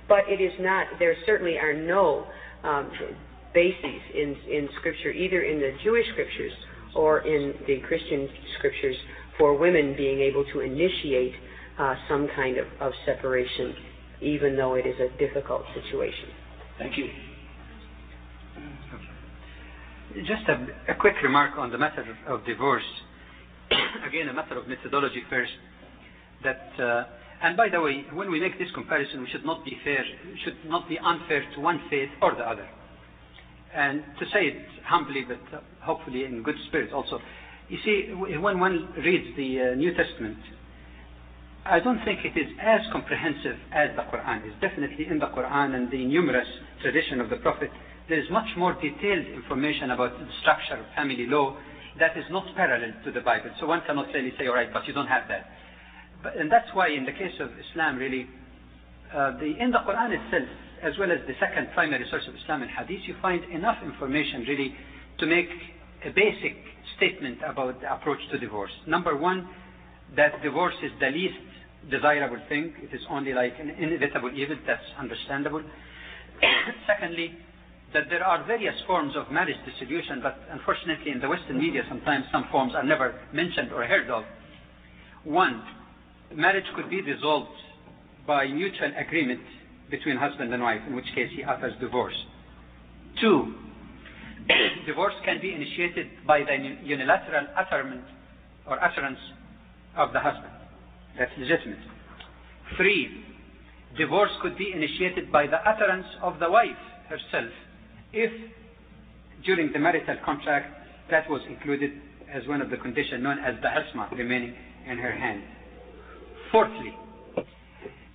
But it is not, there certainly are no bases in Scripture, either in the Jewish Scriptures or in the Christian Scriptures, for women being able to initiate some kind of separation, even though it is a difficult situation. Thank you. Just a quick remark on the matter of divorce. Again, a matter of methodology first. And by the way, when we make this comparison, we should not be unfair to one faith or the other. And to say it humbly, but hopefully in good spirit also. You see, when one reads the New Testament, I don't think it is as comprehensive as the Quran. It's definitely in the Quran and the numerous tradition of the Prophet. There is much more detailed information about the structure of family law that is not parallel to the Bible. So one cannot really say, all right, but you don't have that. And that's why in the case of Islam, really, in the Quran itself, as well as the second primary source of Islam and Hadith, you find enough information really to make a basic statement about the approach to divorce. Number one, that divorce is the least desirable thing. It is only like an inevitable evil. That's understandable. Secondly, that there are various forms of marriage dissolution, but unfortunately in the Western media sometimes some forms are never mentioned or heard of. One, marriage could be dissolved by mutual agreement between husband and wife, in which case he offers divorce. Two, divorce can be initiated by the unilateral utterance of the husband. That's legitimate. Three, divorce could be initiated by the utterance of the wife herself, if during the marital contract that was included as one of the conditions known as the asma remaining in her hand. Fourthly,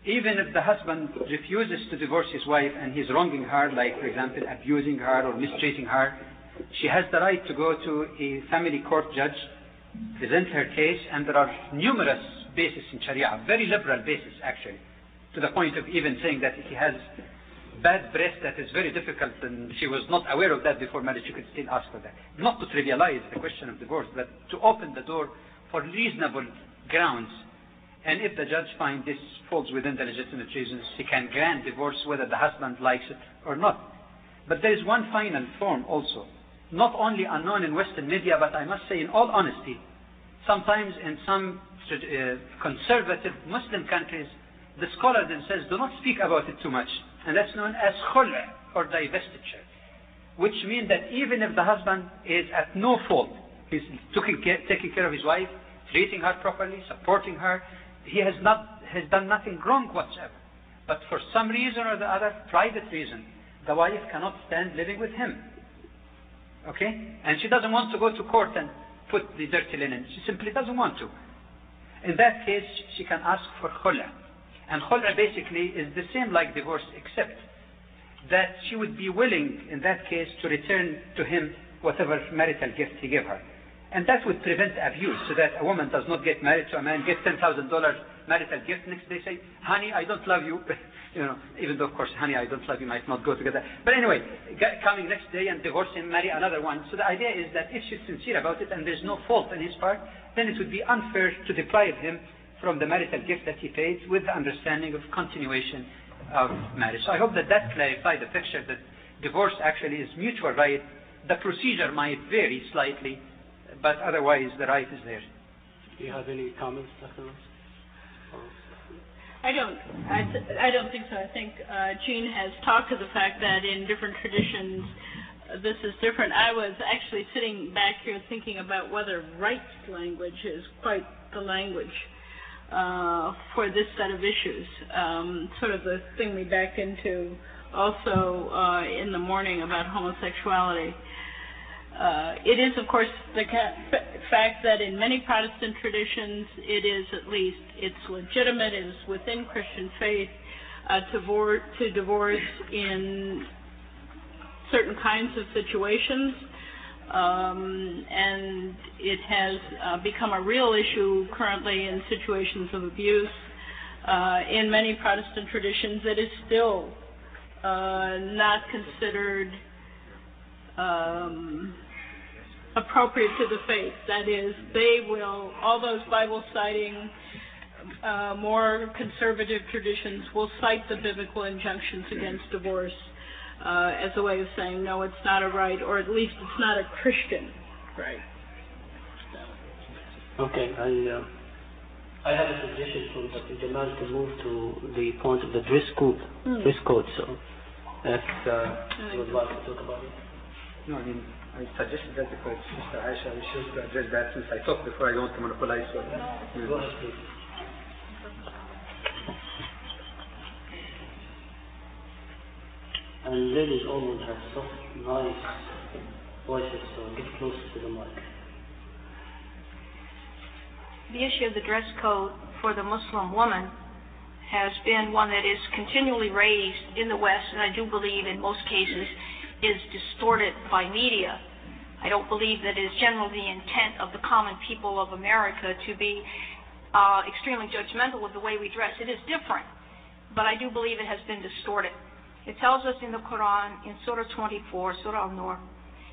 even if the husband refuses to divorce his wife and he's wronging her, like for example abusing her or mistreating her, she has the right to go to a family court judge, present her case, and there are numerous bases in Sharia, very liberal bases actually, to the point of even saying that if he has bad breath that is very difficult and she was not aware of that before marriage, she could still ask for that. Not to trivialize the question of divorce, but to open the door for reasonable grounds. And if the judge finds this falls within the legitimate reasons, he can grant divorce whether the husband likes it or not. But there is one final form also, not only unknown in Western media, but I must say in all honesty, sometimes in some conservative Muslim countries, the scholars themselves do not speak about it too much. And that's known as khul' or divestiture, which means that even if the husband is at no fault, he's taking care of his wife, treating her properly, supporting her, he has done nothing wrong whatsoever. But for some reason or the other, private reason, the wife cannot stand living with him. Okay? And she doesn't want to go to court and put the dirty linen. She simply doesn't want to. In that case, she can ask for khul'. And khul' basically is the same like divorce, except that she would be willing in that case to return to him whatever marital gift he gave her. And that would prevent abuse, so that a woman does not get married to a man, get $10,000 marital gift, next day say, honey, I don't love you. Even though of course, honey, I don't love you might not go together. But anyway, coming next day and divorce him, marry another one. So the idea is that if she's sincere about it and there's no fault on his part, then it would be unfair to deprive him from the marital gift that he paid, with the understanding of continuation of marriage. So I hope that clarified the picture that divorce actually is mutual right. The procedure might vary slightly, but otherwise the right is there. Do you have any comments, Dr. Ross? I don't think so. I think Jean has talked to the fact that in different traditions this is different. I was actually sitting back here thinking about whether rights language is quite the language for this set of issues. Sort of the thing we back into also in the morning about homosexuality. It is, of course, the fact that in many Protestant traditions, it is at least, it's legitimate, it is within Christian faith to divorce in certain kinds of situations. And it has become a real issue currently in situations of abuse. In many Protestant traditions, it is still not considered appropriate to the faith. That is, they will, all those Bible-citing, more conservative traditions will cite the biblical injunctions against divorce as a way of saying, no, it's not a right, or at least it's not a Christian right. So. Okay, I have a suggestion from Dr. Jamal to move to the point of the dress code. So, if you would like to talk about it. No, I mean, I suggested that because Sister Aisha wishes to address that since I talked before. I don't want to monopolize. So, go ahead, please. And ladies always have soft, nice voices, so get closer to the mic. The issue of the dress code for the Muslim woman has been one that is continually raised in the West, and I do believe in most cases is distorted by media. I don't believe that it is generally the intent of the common people of America to be extremely judgmental of the way we dress. It is different, but I do believe it has been distorted. It tells us in the Quran, in Surah 24, Surah Al-Nur,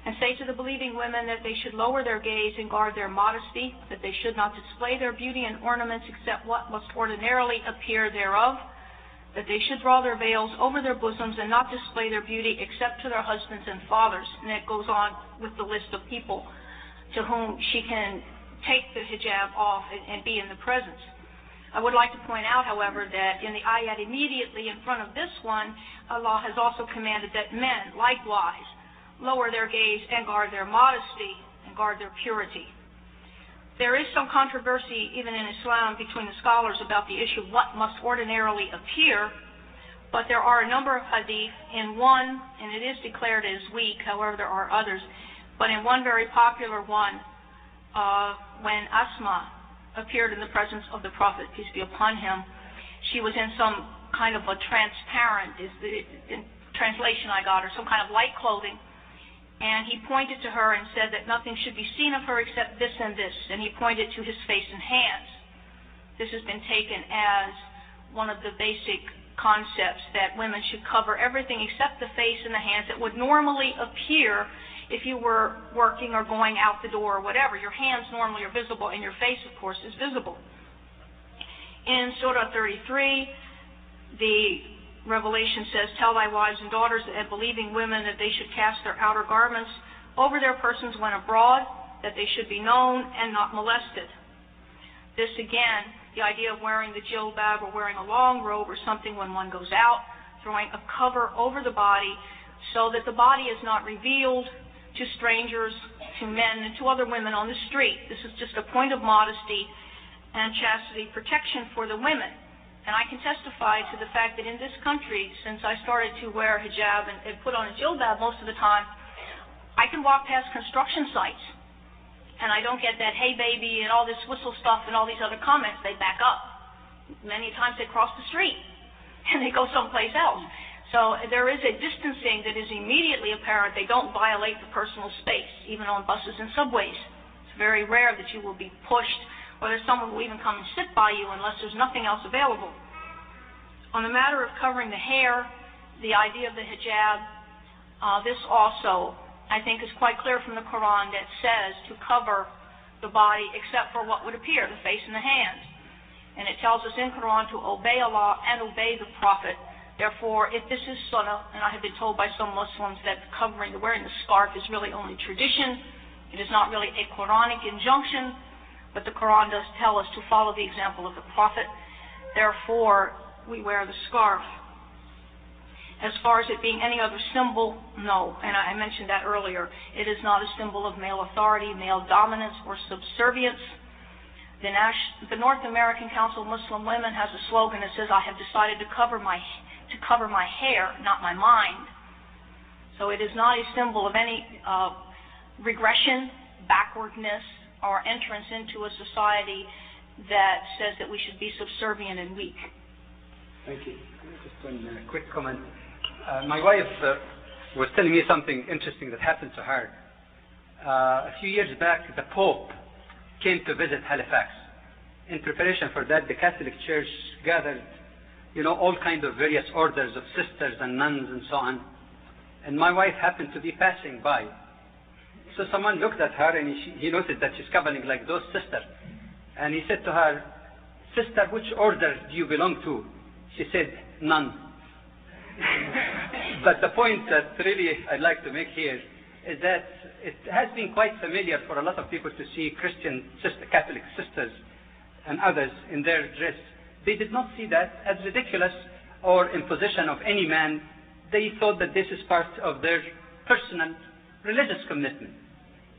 and say to the believing women that they should lower their gaze and guard their modesty, that they should not display their beauty and ornaments except what must ordinarily appear thereof, that they should draw their veils over their bosoms and not display their beauty except to their husbands and fathers. And it goes on with the list of people to whom she can take the hijab off and be in the presence. I would like to point out, however, that in the ayat immediately in front of this one, Allah has also commanded that men, likewise, lower their gaze and guard their modesty and guard their purity. There is some controversy, even in Islam, between the scholars about the issue of what must ordinarily appear, but there are a number of hadith. In one, and it is declared as weak, however there are others, but in one very popular one, when Asma appeared in the presence of the Prophet, peace be upon him, she was in some kind of a transparent, is the translation I got, or some kind of light clothing, and he pointed to her and said that nothing should be seen of her except this and this, and he pointed to his face and hands. This has been taken as one of the basic concepts, that women should cover everything except the face and the hands that would normally appear if you were working or going out the door or whatever. Your hands normally are visible, and your face, of course, is visible. In Surah 33, the Revelation says, "Tell thy wives and daughters and believing women that they should cast their outer garments over their persons when abroad, that they should be known and not molested." This again, the idea of wearing the jilbab or wearing a long robe or something when one goes out, throwing a cover over the body so that the body is not revealed to strangers, to men, and to other women on the street. This is just a point of modesty and chastity protection for the women. And I can testify to the fact that in this country, since I started to wear hijab and put on a jilbab most of the time, I can walk past construction sites and I don't get that "hey baby" and all this whistle stuff and all these other comments. They back up. Many times they cross the street and they go someplace else. So there is a distancing that is immediately apparent. They don't violate the personal space, even on buses and subways. It's very rare that you will be pushed or that someone will even come and sit by you unless there's nothing else available. On the matter of covering the hair, the idea of the hijab, this also, I think, is quite clear from the Quran, that says to cover the body except for what would appear, the face and the hands. And it tells us in Quran to obey Allah and obey the Prophet. Therefore, if this is sunnah, and I have been told by some Muslims that wearing the scarf is really only tradition, it is not really a Quranic injunction, but the Quran does tell us to follow the example of the Prophet. Therefore, we wear the scarf. As far as it being any other symbol, no, and I mentioned that earlier. It is not a symbol of male authority, male dominance, or subservience. The North American Council of Muslim Women has a slogan that says, "I have decided to cover my hair, not my mind." So it is not a symbol of any regression, backwardness, or entrance into a society that says that we should be subservient and weak. Thank you. Just one quick comment. My wife was telling me something interesting that happened to her. A few years back, the Pope came to visit Halifax. In preparation for that, the Catholic Church gathered, all kinds of various orders of sisters and nuns and so on. And my wife happened to be passing by. So someone looked at her and he noted that she's covering like those sisters. And he said to her, "Sister, which order do you belong to?" She said, "None." But the point that really I'd like to make here is that it has been quite familiar for a lot of people to see Catholic sisters and others in their dress. They did not see that as ridiculous or imposition of any man. They thought that this is part of their personal religious commitment.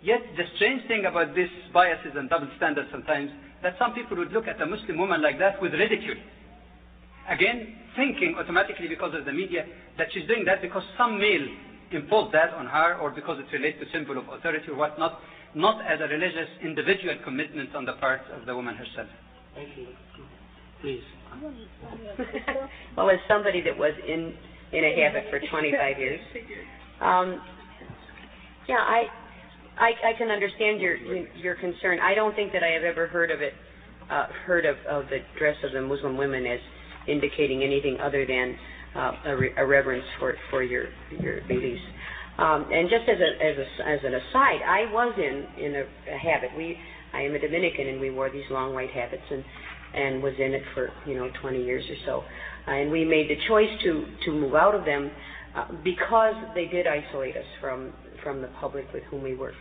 Yet the strange thing about these biases and double standards sometimes, that some people would look at a Muslim woman like that with ridicule. Again, thinking automatically because of the media that she's doing that because some male imposed that on her or because it relates to symbol of authority or whatnot, not as a religious individual commitment on the part of the woman herself. Thank you. Please. Well, as somebody that was in a habit for 25 years, I can understand your concern. I don't think that I have ever heard of the dress of the Muslim women as indicating anything other than a reverence for your beliefs. And just as an aside, I was in a habit. I am a Dominican, and we wore these long white habits, and was in it for 20 years or so. And we made the choice to move out of them because they did isolate us from the public with whom we worked.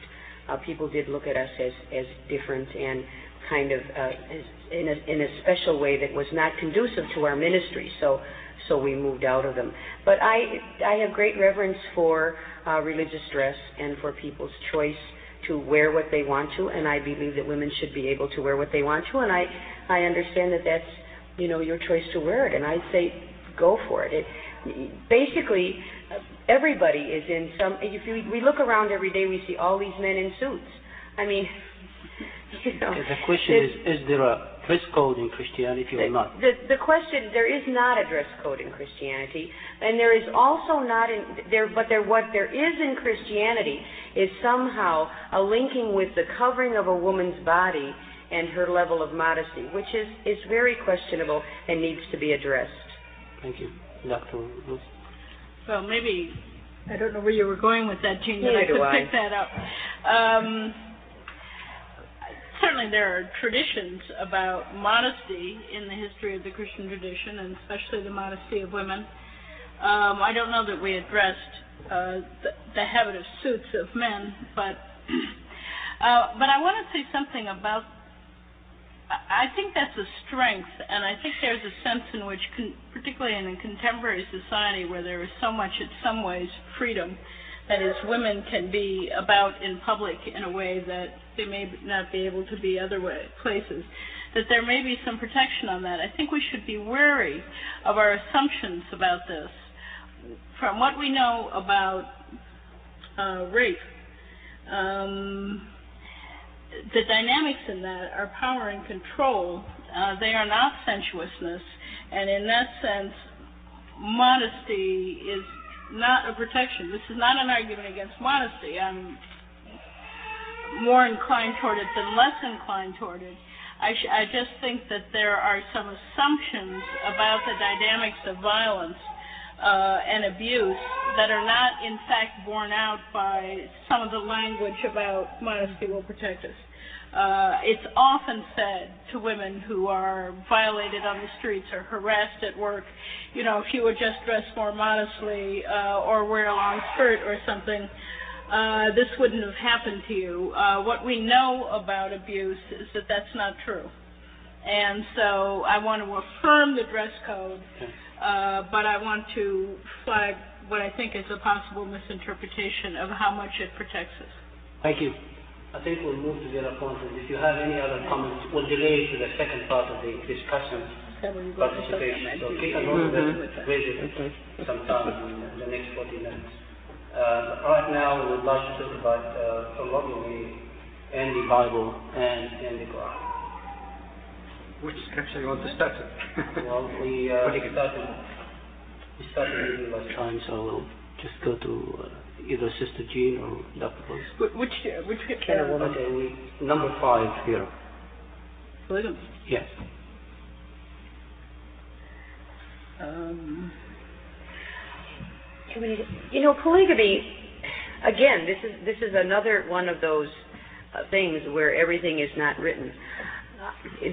People did look at us as different and kind of in a special way that was not conducive to our ministry. So we moved out of them. But I have great reverence for religious dress and for people's choice to wear what they want to, and I believe that women should be able to wear what they want to, and I understand that that's your choice to wear it, and I say go for it. Basically, everybody is in some. If we look around every day, we see all these men in suits. I mean, the question is there a dress code in Christianity or not? The question, there is not a dress code in Christianity, and there is also not what there is in Christianity is somehow a linking with the covering of a woman's body and her level of modesty, which is very questionable and needs to be addressed. Thank you. Dr. Ruth? Well, maybe, I don't know where you were going with that, Jean, but I could pick that up. Certainly there are traditions about modesty in the history of the Christian tradition, and especially the modesty of women. I don't know that we addressed the habit of suits of men, but I want to say something about, I think that's a strength, and I think there's a sense in which, particularly in a contemporary society where there is so much, in some ways, freedom, that is, women can be about in public in a way that they may not be able to be other places, that there may be some protection on that. I think we should be wary of our assumptions about this. From what we know about rape, the dynamics in that are power and control. They are not sensuousness, and in that sense, modesty is not a protection. This is not an argument against modesty. I'm more inclined toward it than less inclined toward it. I just think that there are some assumptions about the dynamics of violence and abuse that are not, in fact, borne out by some of the language about modesty will protect us. It's often said to women who are violated on the streets or harassed at work, if you would just dress more modestly or wear a long skirt or something, this wouldn't have happened to you. What we know about abuse is that that's not true. And so I want to affirm the dress code, but I want to flag what I think is a possible misinterpretation of how much it protects us. Thank you. I think we'll move to the other point, and if you have any other comments, we'll delay to the second part of the discussion participation. So take a note of that, raise it sometime in the next 40 minutes. Right now, we would like to talk about polygamy and the Bible and the Quran. Which scripture you want to start with? Well, we started reading last time, so we'll just go to either Sister Jean or Dr. Rose. Which scripture? Okay, number 5 here. Polygamy? Yes. Polygamy, again, this is another one of those things where everything is not written.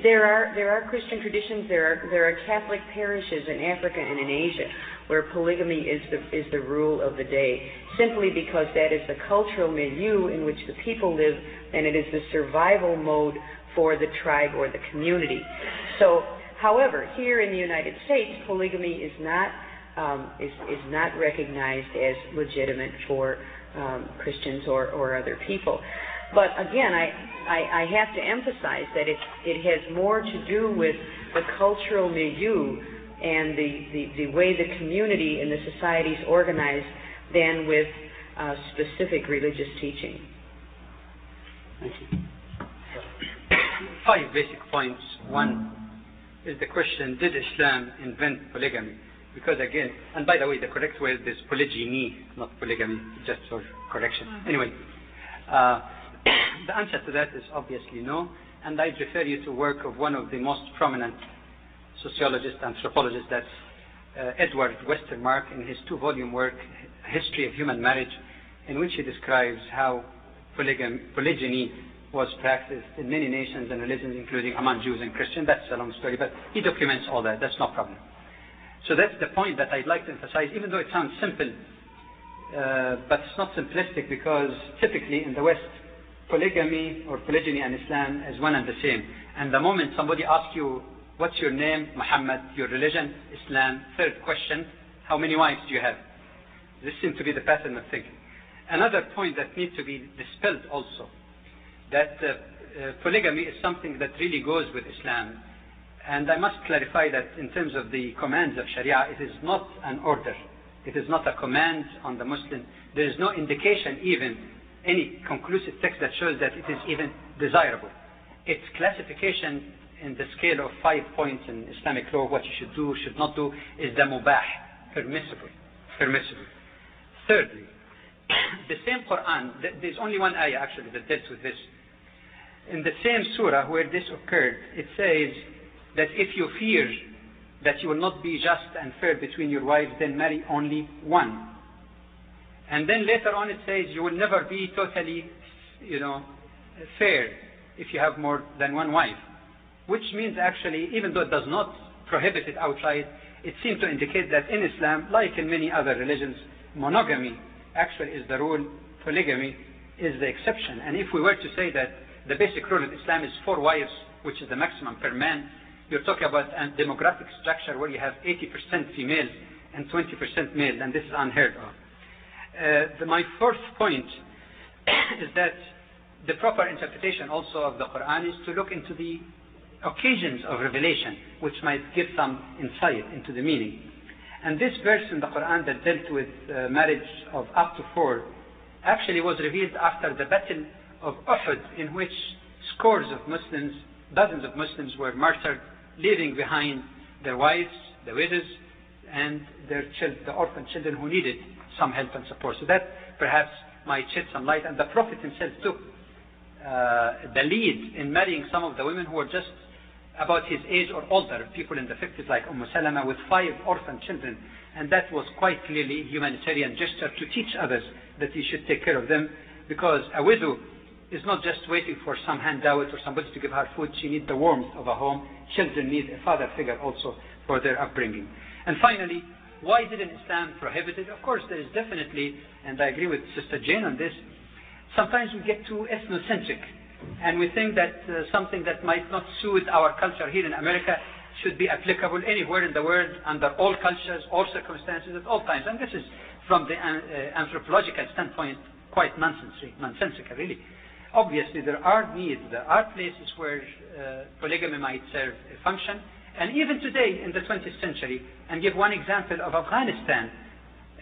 There are Christian traditions, there are Catholic parishes in Africa and in Asia where polygamy is the rule of the day, simply because that is the cultural milieu in which the people live, and it is the survival mode for the tribe or the community. So, however, here in the United States, polygamy is not recognized as legitimate for Christians or other people. But again, I have to emphasize that it has more to do with the cultural milieu and the way the community and the society is organized than with specific religious teaching. Thank you. 5 basic points. 1 is the question, did Islam invent polygamy? Because again, and by the way, the correct word is polygyny, not polygamy, just for correction. Anyway, the answer to that is obviously no, and I refer you to work of one of the most prominent sociologists, anthropologists, that's Edward Westermark, in his 2-volume work, History of Human Marriage. in which he describes how polygyny was practiced in many nations and religions, including among Jews and Christians. That's a long story, but he documents all that. That's no problem. So that's the point that I'd like to emphasize, even though it sounds simple, but it's not simplistic, because typically in the West, polygamy or polygyny and Islam is one and the same. And the moment somebody asks you, what's your name? Muhammad. Your religion? Islam. Third question, how many wives do you have? This seems to be the pattern of thinking. Another point that needs to be dispelled also, that polygamy is something that really goes with Islam. And I must clarify that in terms of the commands of Sharia, it is not an order. It is not a command on the Muslim. There is no indication, even any conclusive text that shows that it is even desirable. Its classification in the scale of 5 points in Islamic law, what you should do, should not do, is the mubah, permissible. Thirdly, the same Quran, there's only one ayah actually that deals with this. In the same surah where this occurred, it says that if you fear that you will not be just and fair between your wives, then marry only one. And then later on it says you will never be totally, fair if you have more than one wife. Which means actually, even though it does not prohibit it outright, it seems to indicate that in Islam, like in many other religions, monogamy actually is the rule, polygamy is the exception. And if we were to say that the basic rule of Islam is 4 wives, which is the maximum per man, you're talking about a demographic structure where you have 80% females and 20% male, and this is unheard of. My fourth point is that the proper interpretation also of the Quran is to look into the occasions of revelation, which might give some insight into the meaning. And this verse in the Quran that dealt with marriage of up to 4 actually was revealed after the battle of Uhud, in which scores of Muslims, dozens of Muslims were martyred, leaving behind their wives, the widows, and their children, the orphan children who needed some help and support. So that perhaps might shed some light. And the Prophet himself took the lead in marrying some of the women who were just about his age or older, people in the 50s like Salama, with 5 orphan children. And that was quite clearly a humanitarian gesture to teach others that he should take care of them, because a widow is not just waiting for some handout or somebody to give her food. She needs the warmth of a home. Children need a father figure also for their upbringing. And finally, why didn't Islam prohibit it? Of course, there is definitely, and I agree with Sister Jane on this, sometimes we get too ethnocentric, and we think that something that might not suit our culture here in America should be applicable anywhere in the world, under all cultures, all circumstances, at all times. And this is, from the anthropological standpoint, quite nonsensical, really. Obviously, there are needs, there are places where polygamy might serve a function. And even today, in the 20th century, and give one example of Afghanistan,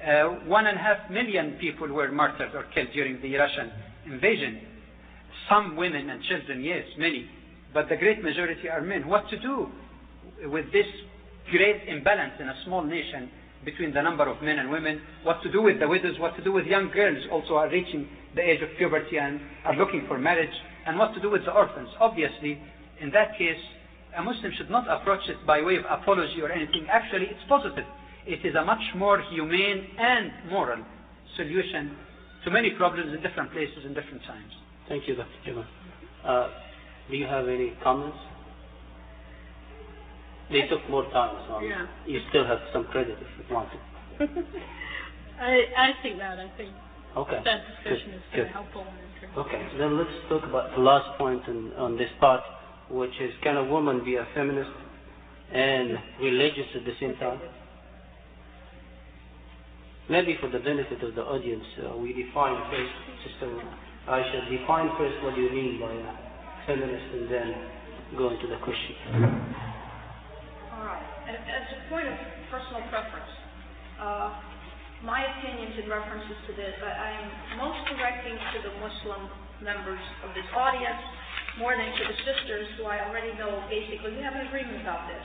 1.5 million people were martyred or killed during the Russian invasion. Some women and children, yes, many, but the great majority are men. What to do with this great imbalance in a small nation between the number of men and women? What to do with the widows? What to do with young girls also are reaching the age of puberty and are looking for marriage? And what to do with the orphans? Obviously, in that case, a Muslim should not approach it by way of apology or anything. Actually, it's positive. It is a much more humane and moral solution to many problems in different places in different times. Thank you, Dr. Jamal. Do you have any comments? They took more time, so yeah. You still have some credit if you want to. I think that. I think okay. That discussion is very helpful. Okay, then let's talk about the last point on this part, which is, can a woman be a feminist and religious at the same time? Maybe for the benefit of the audience, we define first, Sister Aisha, define first what you mean by feminist and then go into the question. All right. As a point of personal preference, my opinions and references to this, I am most directing to the Muslim members of this audience more than to the sisters who I already know basically we have an agreement about this.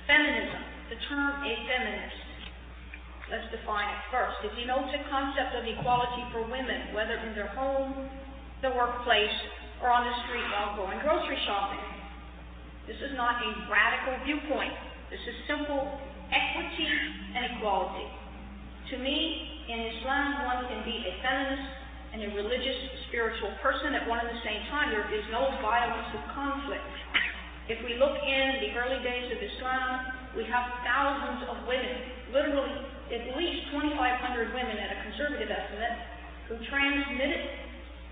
Feminism, the term a feminist, let's define it first. It denotes a concept of equality for women, whether in their home, the workplace, or on the street while going grocery shopping. This is not a radical viewpoint. This is simple equity and equality. To me, In Islam, one can be a feminist and a religious, spiritual person at one and the same time. There is no violence of conflict. If we look in the early days of Islam, we have thousands of women, literally at least 2,500 women at a conservative estimate, who transmitted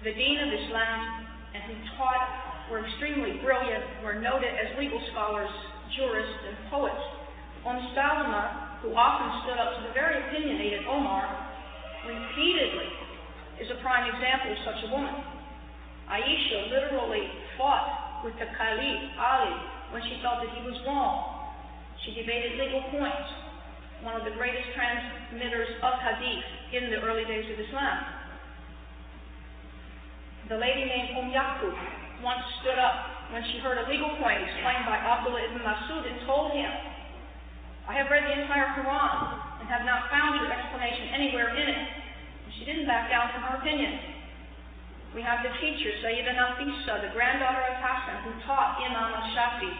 the deen of Islam and who taught, were extremely brilliant, were noted as legal scholars, jurists, and poets. Salama, who often stood up to the very opinionated Omar, repeatedly is a prime example of such a woman. Aisha literally fought with the Caliph, Ali, when she felt that he was wrong. She debated legal points. One of the greatest transmitters of hadith in the early days of Islam. The lady named Yaqub once stood up when she heard a legal point explained by Abdullah ibn Masud and told him, I have read the entire Quran and have not found your explanation anywhere in it. And she didn't back down from her opinion. We have the teacher, Sayyida Nafisa, the granddaughter of Hassan, who taught Imam al-Shafi.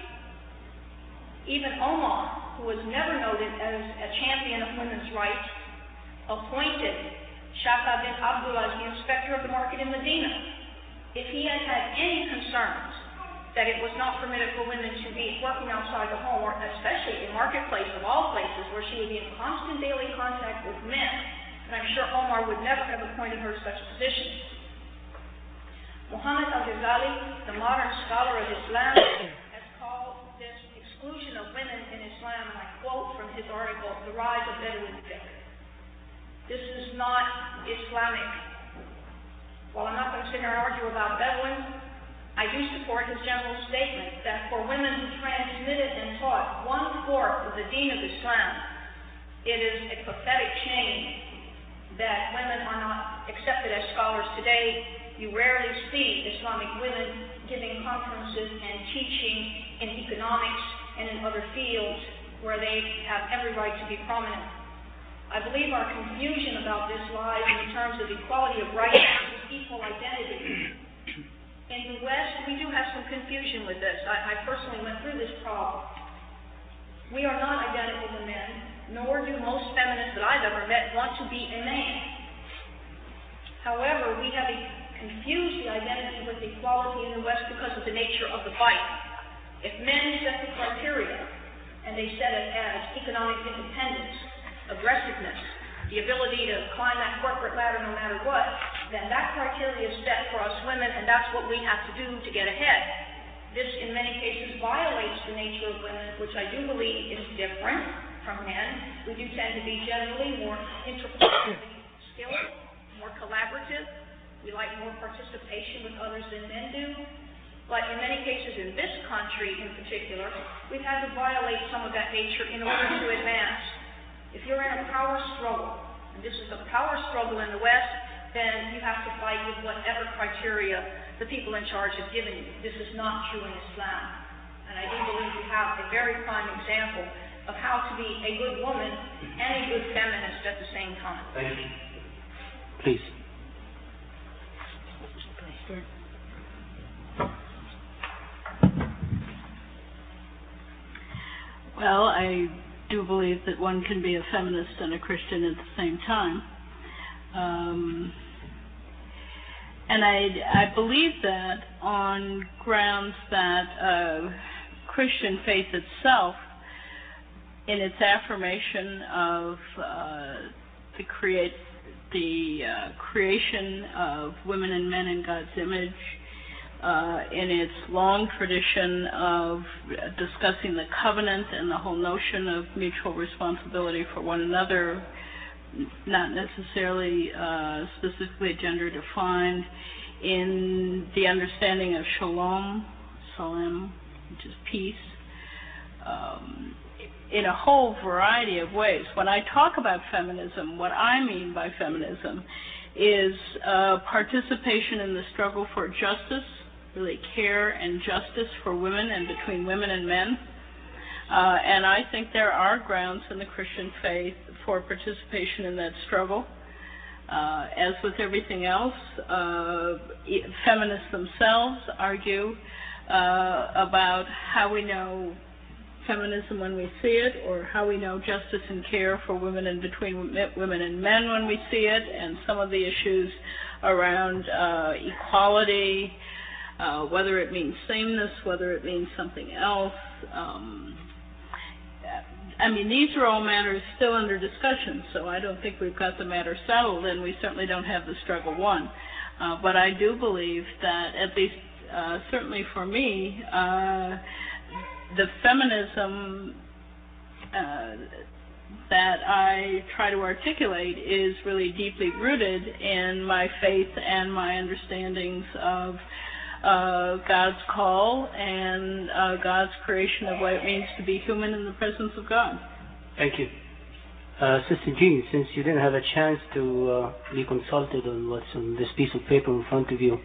Even Omar, who was never noted as a champion of women's rights, appointed Shafa bin Abdullah as the inspector of the market in Medina. If he had had any concerns that it was not permitted for women to be working outside the home, or especially in marketplace of all places where she would be in constant daily contact with men, and I'm sure Omar would never have appointed her to such a position. Muhammad al-Ghazali, the modern scholar of Islam, has called this exclusion of women in Islam, and I quote from his article, the rise of Badawi fiqh. This is not Islamic. While I'm not going to sit here and argue about Bedouins, I do support his general statement that for women who transmitted and taught 1/4 of the deen of Islam, it is a pathetic shame that women are not accepted as scholars today. You rarely see Islamic women giving conferences and teaching in economics and in other fields where they have every right to be prominent. I believe our confusion about this lies in terms of equality of rights and equal identity. In the West, we do have some confusion with this. I personally went through this problem. We are not identical to men, nor do most feminists that I've ever met want to be a man. However, we have confused the identity with equality in the West because of the nature of the fight. If men set the criteria, and they set it as economic independence, aggressiveness, the ability to climb that corporate ladder no matter what, then that criteria is set for us women, and that's what we have to do to get ahead. This, in many cases, violates the nature of women, which I do believe is different from men. We do tend to be generally more interpersonally skilled, more collaborative. We like more participation with others than men do. But in many cases, in this country in particular, we've had to violate some of that nature in order to advance. If you're in a power struggle, and this is a power struggle in the West, then you have to fight with whatever criteria the people in charge have given you. This is not true in Islam. And I do believe we have a very prime example of how to be a good woman and a good feminist at the same time. Thank you. Please. Well, I do believe that one can be a feminist and a Christian at the same time. And I believe that on grounds that Christian faith itself, in its affirmation of the creation of women and men in God's image, in its long tradition of discussing the covenant and the whole notion of mutual responsibility for one another, not necessarily specifically gender defined, in the understanding of shalom, which is peace, in a whole variety of ways. When I talk about feminism, what I mean by feminism is participation in the struggle for justice, really care and justice for women and between women and men. And I think there are grounds in the Christian faith for participation in that struggle. As with everything else, feminists themselves argue about how we know feminism when we see it, or how we know justice and care for women and between women and men when we see it, and some of the issues around equality, whether it means sameness, whether it means something else. I mean, these are all matters still under discussion, so I don't think we've got the matter settled, and we certainly don't have the struggle won. But I do believe that, at least certainly for me, the feminism that I try to articulate is really deeply rooted in my faith and my understandings of God's call and God's creation of what it means to be human in the presence of God. Thank you. Sister Jean, since you didn't have a chance to be consulted on what's on this piece of paper in front of you,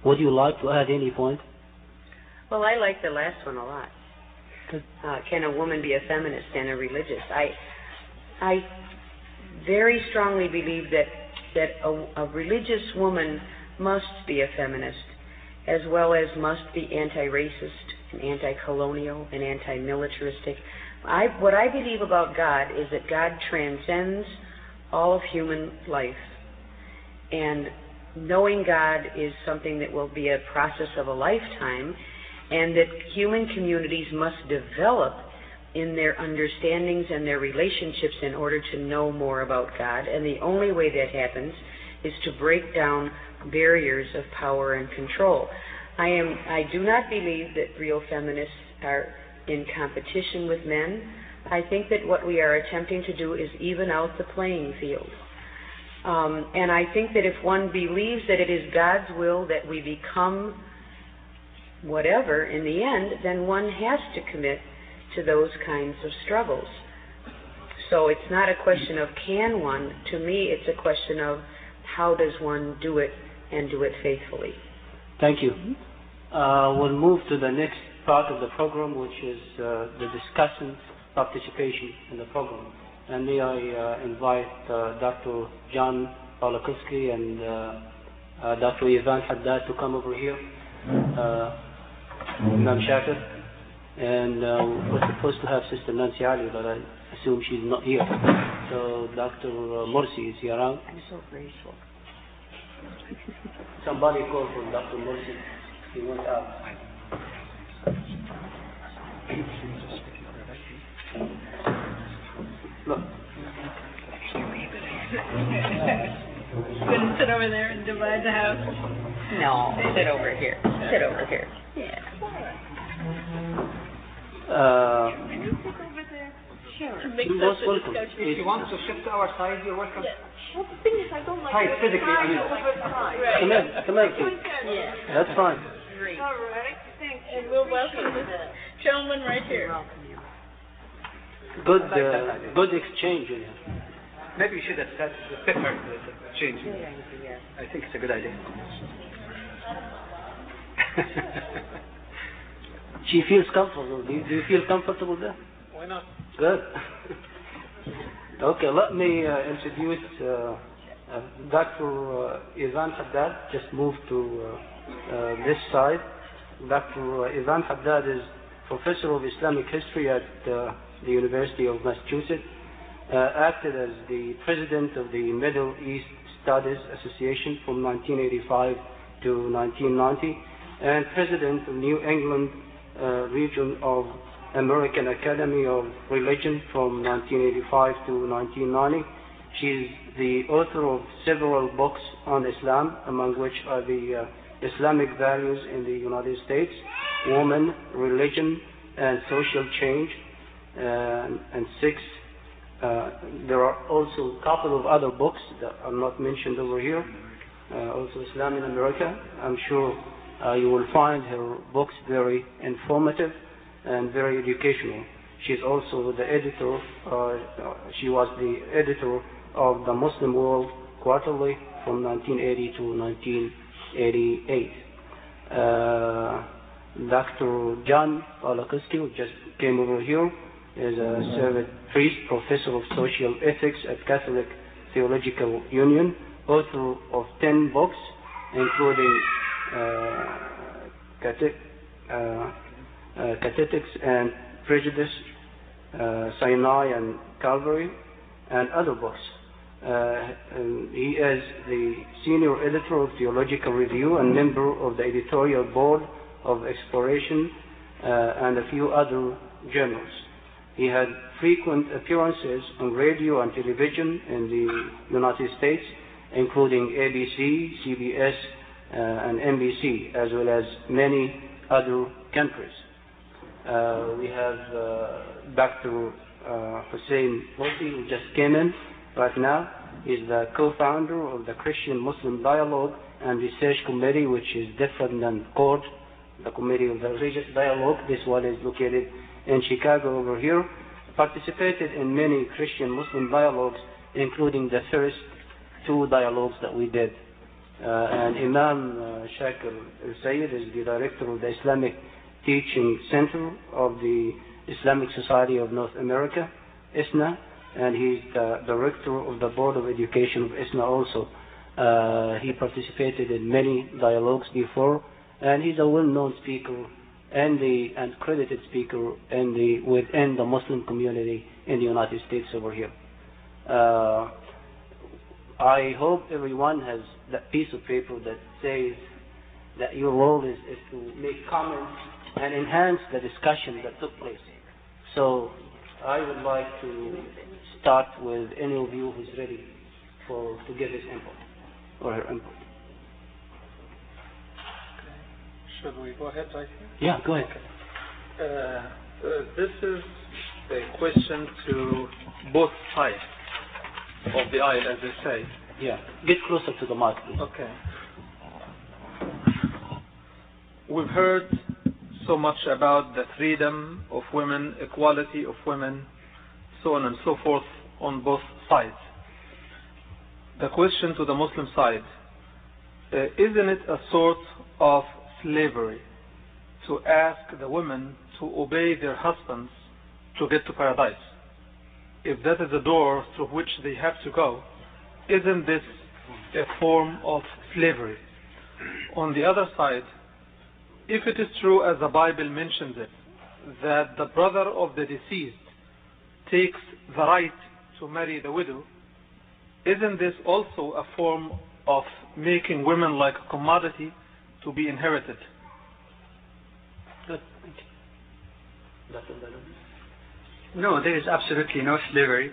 would you like to add any point? Well, I like the last one a lot. Can a woman be a feminist and a religious? I very strongly believe that a religious woman must be a feminist, as well as must be anti-racist and anti-colonial and anti-militaristic. What I believe about God is that God transcends all of human life, and knowing God is something that will be a process of a lifetime, and that human communities must develop in their understandings and their relationships in order to know more about God. And the only way that happens is to break down barriers of power and control. I do not believe that real feminists are in competition with men. I think that what we are attempting to do is even out the playing field. And I think that if one believes that it is God's will that we become whatever in the end, then one has to commit to those kinds of struggles. So it's not a question of can one. To me, it's a question of how does one do it and do it faithfully. Thank you. We'll move to the next part of the program, which is the discussant's participation in the program. And may I invite Dr. John Pawlakowski and Dr. Ivan Haddad to come over here. Imam Shakir. And we're supposed to have Sister Nancy Ali, but I assume she's not here. So Dr. Morsi, is he around? I'm so grateful. Somebody call for Dr. Morsi. He went out. Look. Going to sit over there and divide the house? No, sit over here. Sit over here. Yeah. Most welcome. If you want to shift to our side, you're welcome. Well, the thing is, I don't like Hi, physically, I mean. Come in, please. Yeah. That's fine. Great. All right, thanks. And we'll welcome this gentleman right here. Good exchange in here. Maybe you should have said the pepper change. I think it's a good idea. She feels comfortable. Do you feel comfortable there? Why not? Good. Okay, let me introduce Dr. Ivan Haddad. Just move to this side. Dr. Ivan Haddad is Professor of Islamic History at the University of Massachusetts. Acted as the President of the Middle East Studies Association from 1985 to 1990, and President of New England region of American Academy of Religion from 1985 to 1990. She is the author of several books on Islam, among which are the Islamic Values in the United States, Woman, Religion, and Social Change, and 6. There are also a couple of other books that are not mentioned over here, also Islam in America. I'm sure you will find her books very informative and very educational. She's also the editor, she was the editor of the Muslim World Quarterly from 1980 to 1988. Dr. John Pawlakowski, who just came over here, is a servant priest, professor of social ethics at Catholic Theological Union, author of 10 books, including Catechetics and Prejudice, Sinai and Calvary, and other books. He is the senior editor of Theological Review and member of the editorial board of Exploration and a few other journals. He had frequent appearances on radio and television in the United States, including ABC, CBS, and NBC, as well as many other countries. We have Dr. Hussein Mursi, who just came in right now. He's the co-founder of the Christian-Muslim Dialogue and Research Committee, which is different than CORD, the Committee of the Religious Dialogue. This one is located in Chicago over here. Participated in many Christian-Muslim dialogues, including the first 2 dialogues that we did. And Imam Shakir al-Sayyid is the director of the Islamic Teaching Center of the Islamic Society of North America, ISNA, and he's the director of the Board of Education of ISNA also. He participated in many dialogues before, and he's a well-known speaker and credited speaker within the Muslim community in the United States over here. I hope everyone has that piece of paper that says that your role is to make comments and enhance the discussion that took place. So I would like to start with any of you who's ready to give his input or her input. Should we go ahead right here? Yeah, go ahead. Okay. This is a question to both sides of the aisle, as they say. Yeah, get closer to the mic, please. Okay. We've heard so much about the freedom of women, equality of women, so on and so forth on both sides. The question to the Muslim side, isn't it a sort of slavery to ask the women to obey their husbands to get to paradise? If that is the door through which they have to go, isn't this a form of slavery? On the other side, if it is true, as the Bible mentions it, that the brother of the deceased takes the right to marry the widow, isn't this also a form of making women like a commodity to be inherited? Good. No, there is absolutely no slavery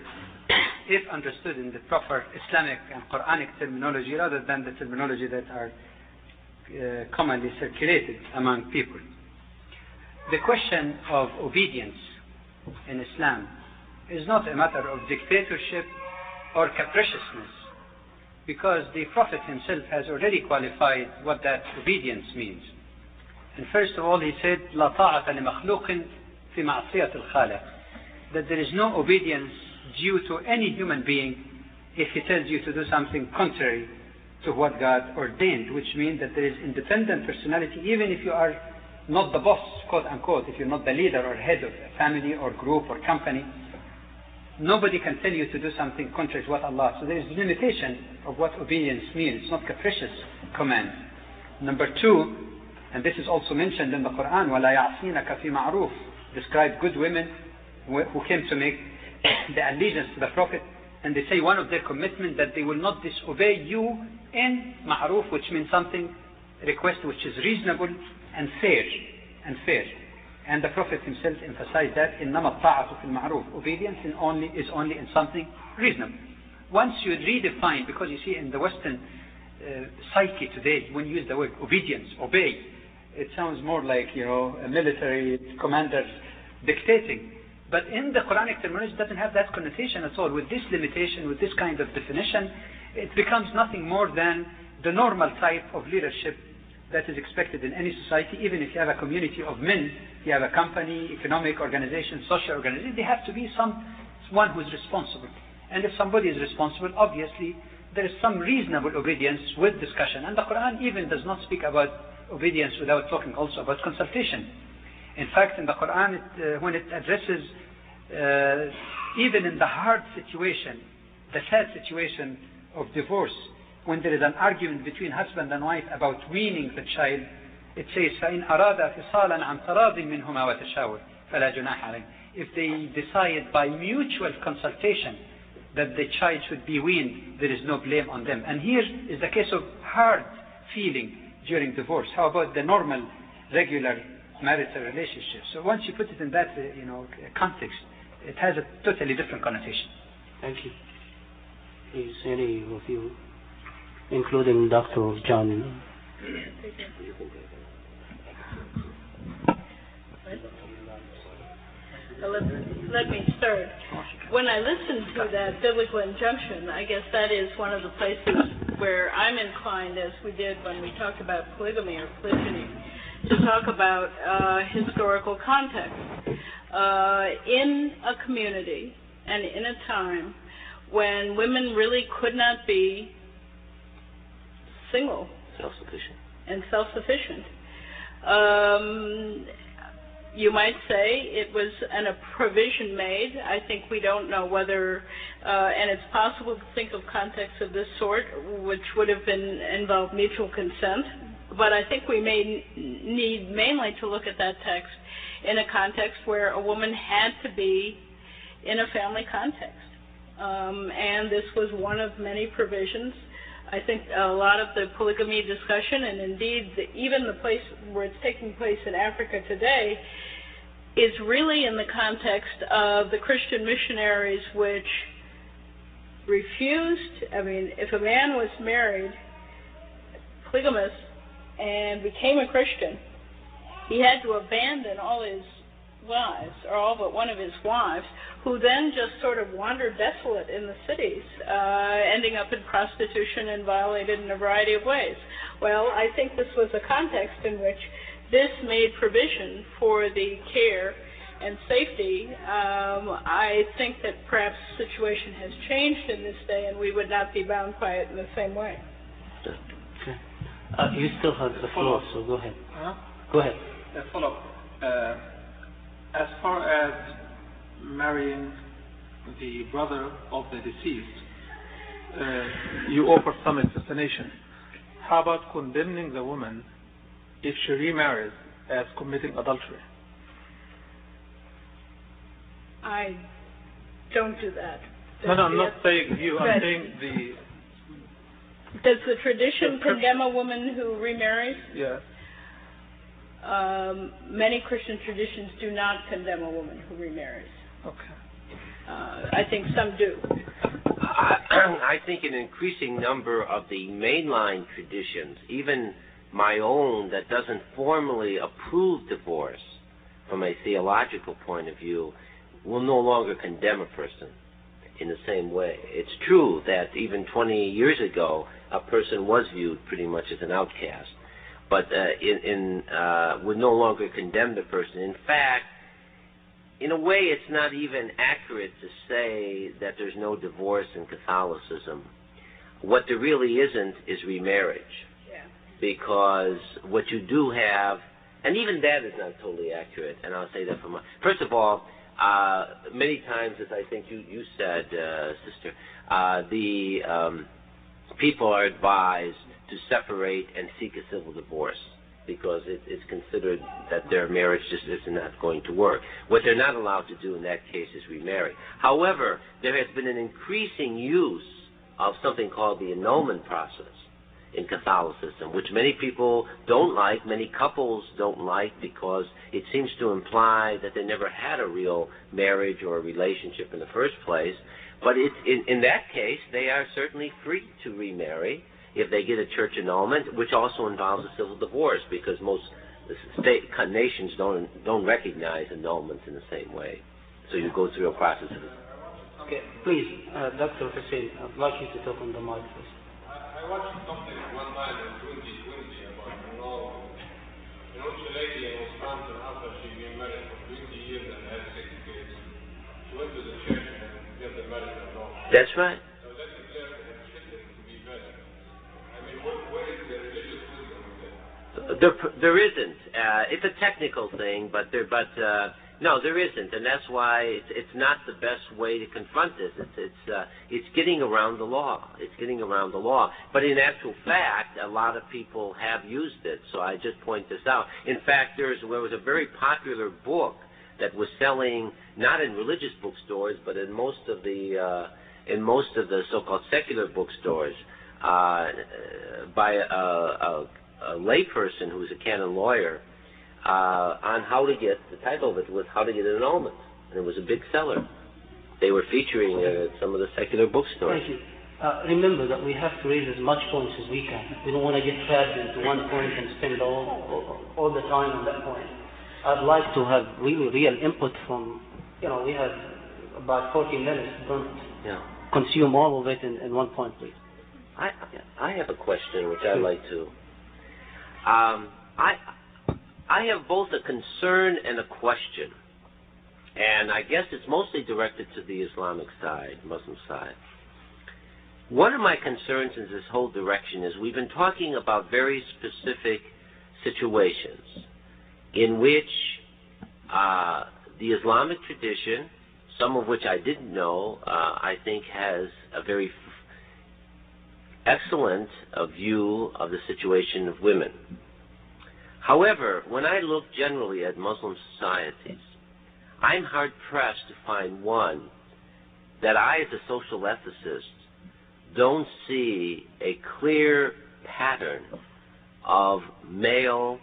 if understood in the proper Islamic and Quranic terminology rather than the terminology that are commonly circulated among people. The question of obedience in Islam is not a matter of dictatorship or capriciousness, because the Prophet himself has already qualified what that obedience means. And first of all, he said, لا طاعة لمخلوق في معصية الخالق, that there is no obedience due to any human being if he tells you to do something contrary to what God ordained, which means that there is independent personality, even if you are not the boss, quote unquote, if you're not the leader or head of a family or group or company, nobody can tell you to do something contrary to what Allah. So there is limitation of what obedience means. It's not capricious command. Number 2, and this is also mentioned in the Quran, وَلَا يَعْصِينَكَ فِي مَعْرُوفٍ, describe good women who came to make the allegiance to the Prophet, and they say one of their commitment that they will not disobey you in ma'ruf, which means something, request which is reasonable and fair. And the Prophet himself emphasized that إِنَّمَا الطَّاعَةُ فِي الْمَعْرُوفِ, obedience is only in something reasonable. Once you redefine, because you see in the Western psyche today, when you use the word obedience, obey, it sounds more like, a military commander dictating. But in the Quranic terminology, it doesn't have that connotation at all. With this limitation, with this kind of definition, it becomes nothing more than the normal type of leadership that is expected in any society. Even if you have a community of men, you have a company, economic organization, social organization, they have to be someone who is responsible. And if somebody is responsible, obviously there is some reasonable obedience with discussion. And the Quran even does not speak about obedience without talking also about consultation. In fact, in the Quran, when it addresses even in the hard situation, the sad situation of divorce, when there is an argument between husband and wife about weaning the child, it says, فَإِنْ أَرَادَ فِصَالًا عَنْ تَرَاضٍ مِّنْهُمَا وَتَشَاوُرٍ فلا جناح عليهم. If they decide by mutual consultation that the child should be weaned, there is no blame on them. And here is the case of hard feeling during divorce. How about the normal, regular marital relationship? So once you put it in that context, it has a totally different connotation. Thank you. Please, any of you, including Dr. John. Let me start. When I listen to that biblical injunction, I guess that is one of the places where I'm inclined, as we did when we talked about polygamy or polygyny, to talk about historical context. In a community and in a time when women really could not be single and self-sufficient, you might say it was a provision made. I think we don't know whether, and it's possible to think of contexts of this sort, which would have involved mutual consent. But I think we may need mainly to look at that text in a context where a woman had to be in a family context. And this was one of many provisions. I think a lot of the polygamy discussion, and indeed even the place where it's taking place in Africa today, is really in the context of the Christian missionaries which refused. I mean, if a man was married, polygamous, and became a Christian, he had to abandon all his wives, or all but one of his wives, who then just sort of wandered desolate in the cities, ending up in prostitution and violated in a variety of ways. Well, I think this was a context in which this made provision for the care and safety. I think that perhaps the situation has changed in this day, and we would not be bound by it in the same way. Okay. You still have the floor, so go ahead. Go ahead. Follow up. As far as marrying the brother of the deceased, you offer some explanation. How about condemning the woman if she remarries as committing adultery? I don't do that. No, I'm not saying you. I'm saying the... Does the tradition condemn a woman who remarries? Yes. Many Christian traditions do not condemn a woman who remarries. Okay. I think some do. I think an increasing number of the mainline traditions, even my own that doesn't formally approve divorce from a theological point of view, will no longer condemn a person in the same way. It's true that even 20 years ago, a person was viewed pretty much as an outcast, but would no longer condemn the person. In fact, in a way, it's not even accurate to say that there's no divorce in Catholicism. What there really isn't is remarriage. Yeah. Because what you do have, and even that is not totally accurate, and I'll say that from first of all, many times, as I think you said, sister, the people are advised to separate and seek a civil divorce because it's considered that their marriage just is not going to work. What they're not allowed to do in that case is remarry. However, there has been an increasing use of something called the annulment process in Catholicism, which many people don't like, many couples don't like, because it seems to imply that they never had a real marriage or a relationship in the first place. But in that case, they are certainly free to remarry if they get a church annulment, which also involves a civil divorce, because most nations don't recognize annulments in the same way. So you go through a process of it. Okay, please, Dr. Hussein, I'd like you to talk on the mic first. I watched something one time in 2020 about a lady in Wisconsin, after she'd been married for 20 years and had 6 kids. She went to the church and got the marriage annulled. That's right. So that declared her Christian to be better. I mean, where is the religious wisdom in that? There isn't. It's a technical thing, but no, there isn't, and that's why it's not the best way to confront this. It's getting around the law. It's getting around the law. But in actual fact, a lot of people have used it. So I just point this out. In fact, there was a very popular book that was selling not in religious bookstores, but in most of the so-called secular bookstores by a layperson who was a canon lawyer on how to get, the title of it was How to Get an Annulment, and it was a big seller. They were featuring at some of the secular bookstores. Thank you. Remember that we have to raise as much points as we can. We don't want to get trapped into one point and spend all the time on that point. I'd like to have really real input from, we have about 40 minutes. Don't consume all of it in one point, please. I have a question which I'd like to. I have both a concern and a question, and I guess it's mostly directed to the Islamic side, Muslim side. One of my concerns in this whole direction is we've been talking about very specific situations in which the Islamic tradition, some of which I didn't know, I think has a very excellent view of the situation of women. However, when I look generally at Muslim societies, I'm hard-pressed to find one that I, as a social ethicist, don't see a clear pattern of male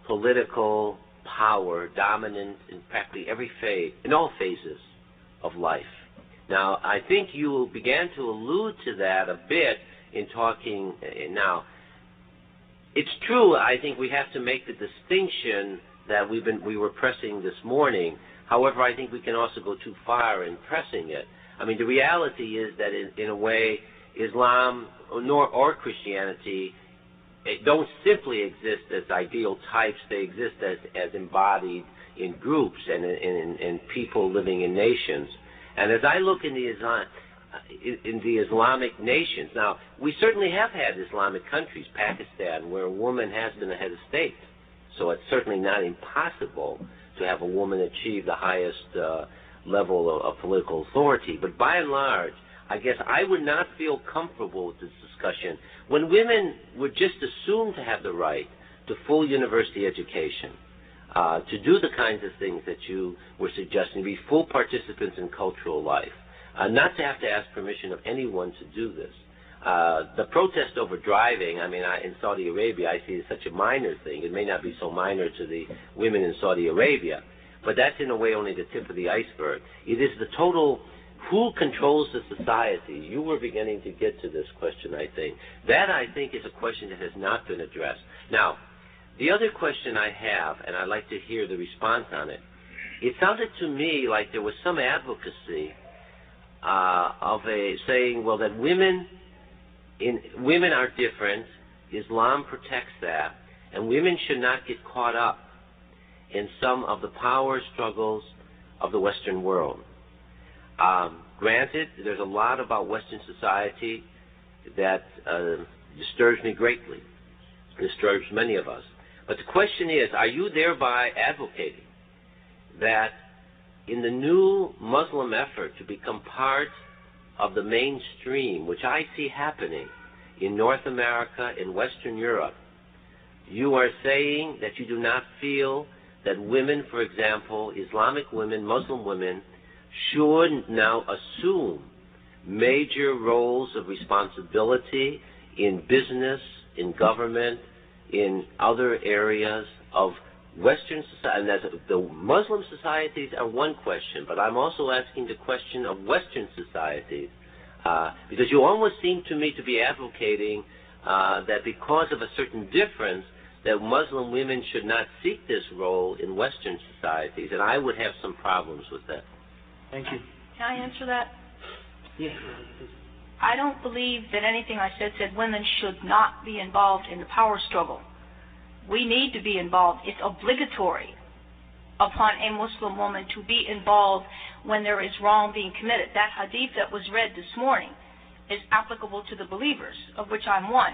political power dominant in practically every phase, in all phases of life. Now, I think you began to allude to that a bit in talking now. It's true, I think we have to make the distinction that we were pressing this morning. However, I think we can also go too far in pressing it. I mean, the reality is that in a way, Islam or Christianity don't simply exist as ideal types. They exist as embodied in groups and in people living in nations. And as I look in the Islamic nations, now, we certainly have had Islamic countries, Pakistan, where a woman has been the head of state. So it's certainly not impossible to have a woman achieve the highest level of political authority. But by and large, I guess I would not feel comfortable with this discussion when women were just assumed to have the right to full university education, to do the kinds of things that you were suggesting, be full participants in cultural life, not to have to ask permission of anyone to do this. The protest over driving, I mean, in Saudi Arabia, I see it as such a minor thing. It may not be so minor to the women in Saudi Arabia, but that's in a way only the tip of the iceberg. It is the total, who controls the society? You were beginning to get to this question, I think. That, I think, is a question that has not been addressed. Now, the other question I have, and I'd like to hear the response on it, it sounded to me like there was some advocacy of saying, well, that women are different, Islam protects that, and women should not get caught up in some of the power struggles of the Western world. Granted, there's a lot about Western society that disturbs me greatly, disturbs many of us. But the question is, are you thereby advocating that in the new Muslim effort to become part of the mainstream, which I see happening in North America, in Western Europe, you are saying that you do not feel that women, for example, Islamic women, Muslim women, should now assume major roles of responsibility in business, in government, in other areas of Western society. And the Muslim societies are one question, but I'm also asking the question of Western societies, because you almost seem to me to be advocating that because of a certain difference, that Muslim women should not seek this role in Western societies, and I would have some problems with that. Thank you. Can I answer that? Yes, please. I don't believe that anything I said women should not be involved in the power struggle. We need to be involved. It's obligatory upon a Muslim woman to be involved when there is wrong being committed. That hadith that was read this morning is applicable to the believers, of which I'm one.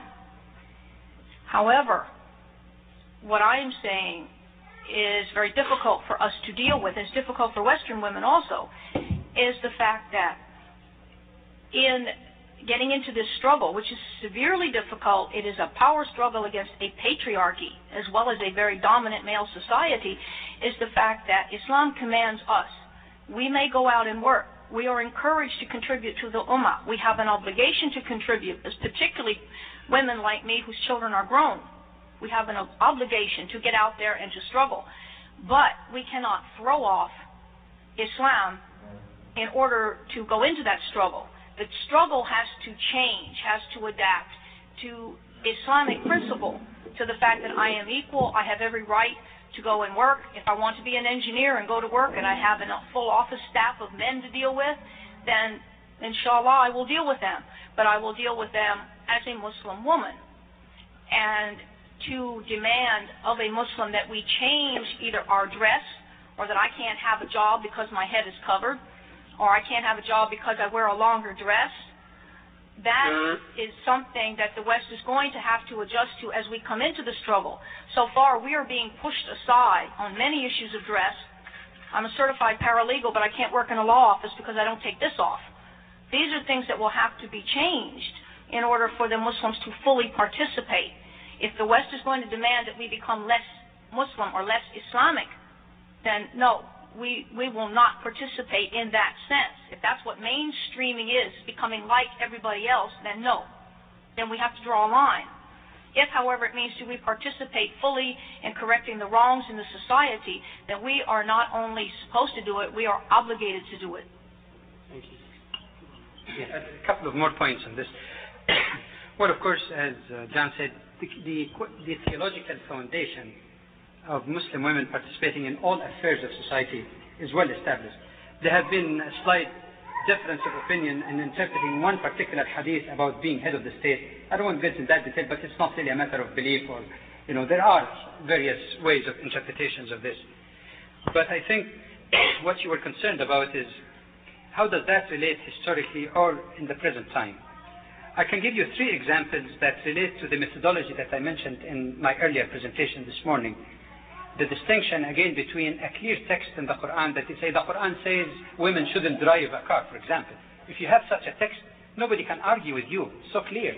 However, what I am saying is very difficult for us to deal with, it's difficult for Western women also, is the fact that in getting into this struggle, which is severely difficult. It is a power struggle against a patriarchy as well as a very dominant male society, is the fact that Islam commands us. We may go out and work. We are encouraged to contribute to the ummah. We have an obligation to contribute, as particularly women like me whose children are grown. We have an obligation to get out there and to struggle. But we cannot throw off Islam in order to go into that struggle. The struggle has to change, has to adapt to Islamic principle, to the fact that I am equal, I have every right to go and work. If I want to be an engineer and go to work and I have a full office staff of men to deal with, then inshallah I will deal with them. But I will deal with them as a Muslim woman. And to demand of a Muslim that we change either our dress, or that I can't have a job because my head is covered, or I can't have a job because I wear a longer dress, that is something that the West is going to have to adjust to as we come into the struggle. So far, we are being pushed aside on many issues of dress. I'm a certified paralegal, but I can't work in a law office because I don't take this off. These are things that will have to be changed in order for the Muslims to fully participate. If the West is going to demand that we become less Muslim or less Islamic, then no, we will not participate in that sense. If that's what mainstreaming is, becoming like everybody else, then no. Then we have to draw a line. If, however, it means do we participate fully in correcting the wrongs in the society, then we are not only supposed to do it, we are obligated to do it. Thank you. Yeah, a couple of more points on this. Well, of course, as John said, the theological foundation of Muslim women participating in all affairs of society is well established. There have been a slight difference of opinion in interpreting one particular hadith about being head of the state. I don't want to get into that detail, but it's not really a matter of belief, or, there are various ways of interpretations of this. But I think what you were concerned about is how does that relate historically or in the present time? I can give you 3 examples that relate to the methodology that I mentioned in my earlier presentation this morning. The distinction, again, between a clear text in the Quran that they say the Quran says women shouldn't drive a car, for example. If you have such a text, nobody can argue with you. It's so clear.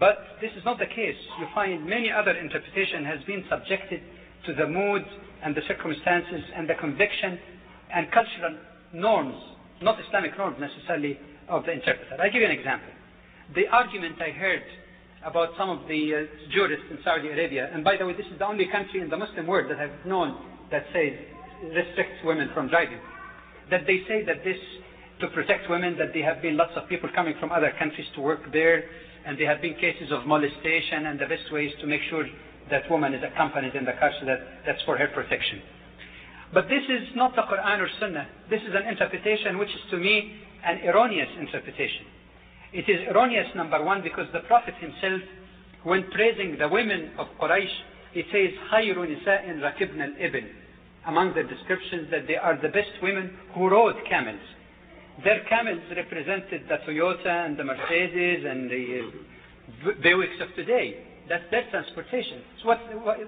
But this is not the case. You find many other interpretation has been subjected to the mood and the circumstances and the conviction and cultural norms, not Islamic norms necessarily, of the interpreter. I'll give you an example. The argument I heard about some of the jurists in Saudi Arabia, and by the way, this is the only country in the Muslim world that I've known that says restricts women from driving, that they say that this, to protect women, that there have been lots of people coming from other countries to work there, and there have been cases of molestation, and the best way is to make sure that woman is accompanied in the car, so that's for her protection. But this is not the Quran or Sunnah. This is an interpretation which is, to me, an erroneous interpretation. It is erroneous, number one, because the Prophet himself, when praising the women of Quraysh, he says, خَيْرُ نِسَاءٍ رَكِبْنَ الْإِبِلِ, among the descriptions that they are the best women who rode camels. Their camels represented the Toyota and the Mercedes and the Buicks of today. That's their transportation. So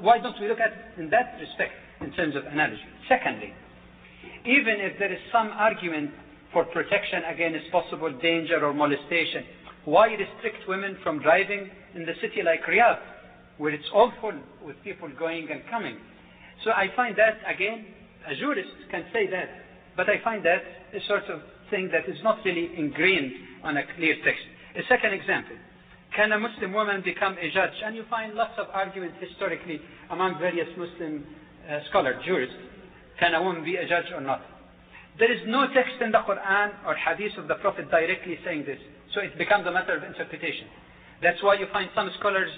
why don't we look at it in that respect in terms of analogy? Secondly, even if there is some argument for protection against possible danger or molestation, why restrict women from driving in the city like Riyadh, where it's all full with people going and coming? So I find that, again, a jurist can say that, but I find that a sort of thing that is not really ingrained on a clear text. A second example, can a Muslim woman become a judge? And you find lots of arguments historically among various Muslim scholars, jurists. Can a woman be a judge or not? There is no text in the Quran or hadith of the Prophet directly saying this. So it becomes a matter of interpretation. That's why you find some scholars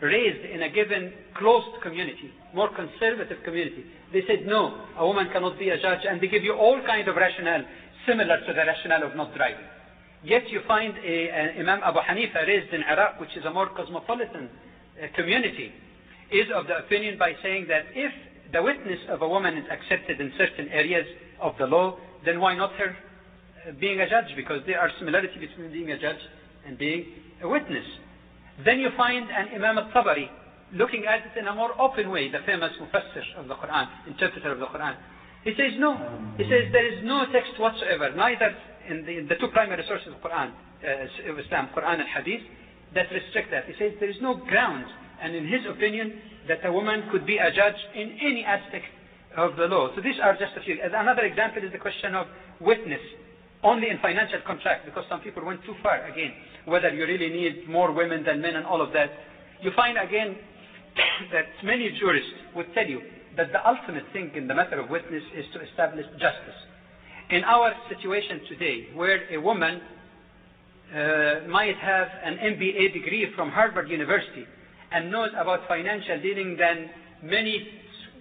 raised in a given closed community, more conservative community. They said, no, a woman cannot be a judge, and they give you all kinds of rationale similar to the rationale of not driving. Yet you find Imam Abu Hanifa raised in Iraq, which is a more cosmopolitan community, is of the opinion by saying that if the witness of a woman is accepted in certain areas of the law, then why not her being a judge? Because there are similarities between being a judge and being a witness. Then you find an Imam al-Tabari looking at it in a more open way, the famous mufassir of the Quran, interpreter of the Quran. He says no. He says there is no text whatsoever, neither in the 2 primary sources of the Quran, of Islam, Quran and Hadith, that restrict that. He says there is no ground, and in his opinion, that a woman could be a judge in any aspect of the law. So these are just a few. As another example is the question of witness, only in financial contract, because some people went too far again, whether you really need more women than men and all of that. You find again that many jurists would tell you that the ultimate thing in the matter of witness is to establish justice. In our situation today, where a woman might have an MBA degree from Harvard University and knows about financial dealing than many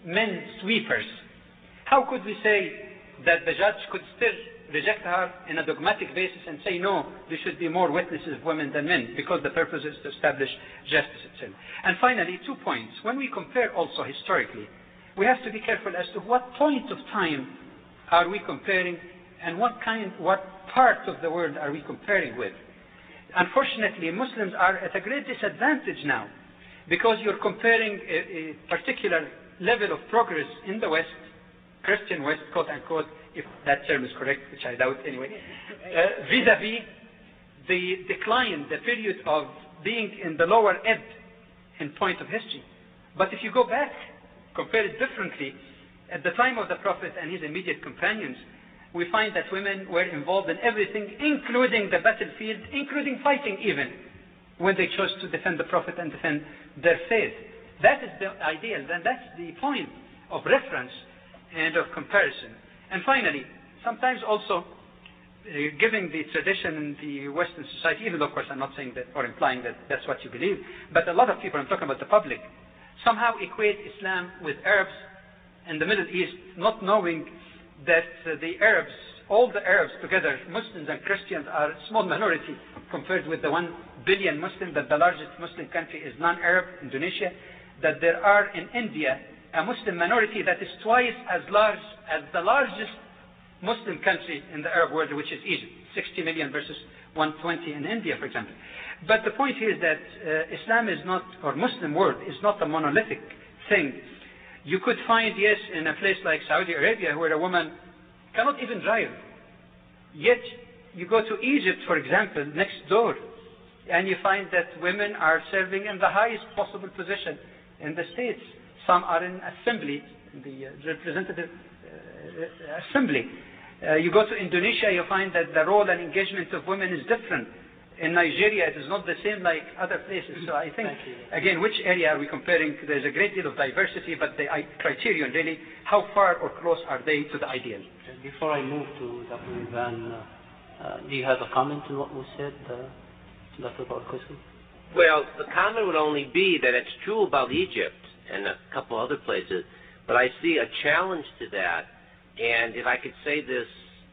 men sweepers, how could we say that the judge could still reject her in a dogmatic basis and say, no, there should be more witnesses of women than men, because the purpose is to establish justice itself. And finally, 2 points. When we compare also historically, we have to be careful as to what point of time are we comparing and what part of the world are we comparing with. Unfortunately, Muslims are at a great disadvantage now, because you're comparing a particular level of progress in the West, Christian West, quote unquote, if that term is correct, which I doubt anyway, vis-a-vis the decline, the period of being in the lower ebb in point of history. But if you go back, compare it differently, at the time of the Prophet and his immediate companions, we find that women were involved in everything, including the battlefield, including fighting even, when they chose to defend the Prophet and defend their faith. That is the ideal, and that's the point of reference and of comparison. And finally, sometimes also, given the tradition in the Western society, even though of course I'm not saying that or implying that that's what you believe, but a lot of people, I'm talking about the public, somehow equate Islam with Arabs in the Middle East, not knowing that the Arabs, all the Arabs together, Muslims and Christians, are a small minority compared with the 1 billion Muslims, that the largest Muslim country is non-Arab, Indonesia, that there are in India a Muslim minority that is twice as large as the largest Muslim country in the Arab world, which is Egypt, 60 million versus 120 in India, for example. But the point here is that Islam is not, or Muslim world is not a monolithic thing. You could find, yes, in a place like Saudi Arabia, where a woman cannot even drive. Yet, you go to Egypt, for example, next door, and you find that women are serving in the highest possible position in the states. Some are in assembly, in the representative assembly. You go to Indonesia, you find that the role and engagement of women is different. In Nigeria, it is not the same like other places. So I think, again, which area are we comparing? There's a great deal of diversity, but the criterion really, how far or close are they to the ideal? Before I move to Dr. Ivan, do you have a comment on what was said, Dr. Barkoski? Well, the comment would only be that it's true about Egypt and a couple other places, but I see a challenge to that. And if I could say this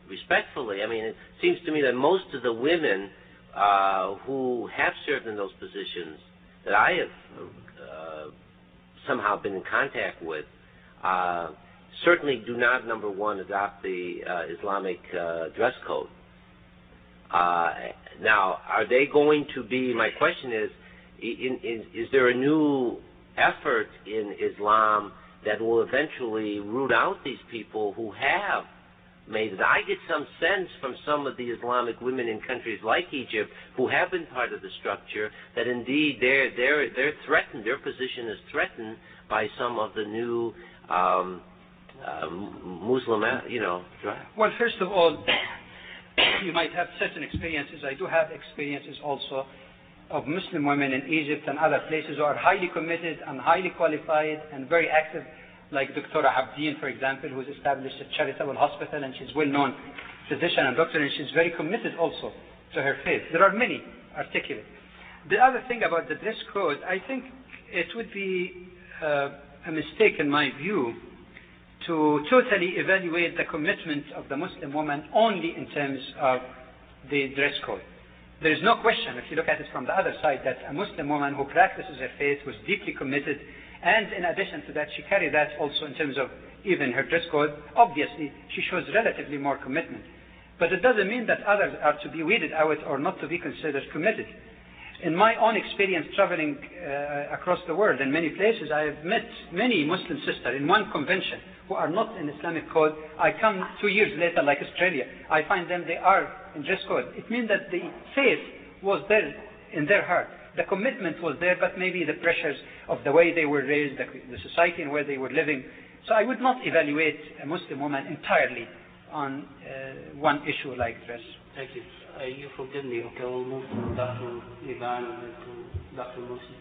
respectfully, I mean, it seems to me that most of the women who have served in those positions that I have somehow been in contact with certainly do not, number one, adopt the Islamic dress code. Now, are they going to be, my question is there a new effort in Islam that will eventually root out these people who have made it? I get some sense from some of the Islamic women in countries like Egypt who have been part of the structure that indeed they're threatened, their position is threatened by some of the new Muslim, draft. Well, first of all, you might have certain experiences. I do have experiences also of Muslim women in Egypt and other places who are highly committed and highly qualified and very active, like Dr. Abdeen, for example, who has established a charitable hospital, and she's well-known physician and doctor, and she's very committed also to her faith. There are many articulate. The other thing about the dress code, I think it would be a mistake in my view to totally evaluate the commitment of the Muslim woman only in terms of the dress code. There is no question, if you look at it from the other side, that a Muslim woman who practices her faith was deeply committed, and in addition to that, she carried that also in terms of even her dress code. Obviously, she shows relatively more commitment. But it doesn't mean that others are to be weeded out or not to be considered committed. In my own experience traveling across the world in many places, I have met many Muslim sisters in one convention who are not in Islamic code. I come 2 years later, like Australia, I find them, they are in dress code. It means that the faith was there in their heart. The commitment was there, but maybe the pressures of the way they were raised, the society and where they were living. So I would not evaluate a Muslim woman entirely on one issue like dress. Thank you. You forgive me. Okay, we'll move to Dr. Ivan and then to Dr. Musi.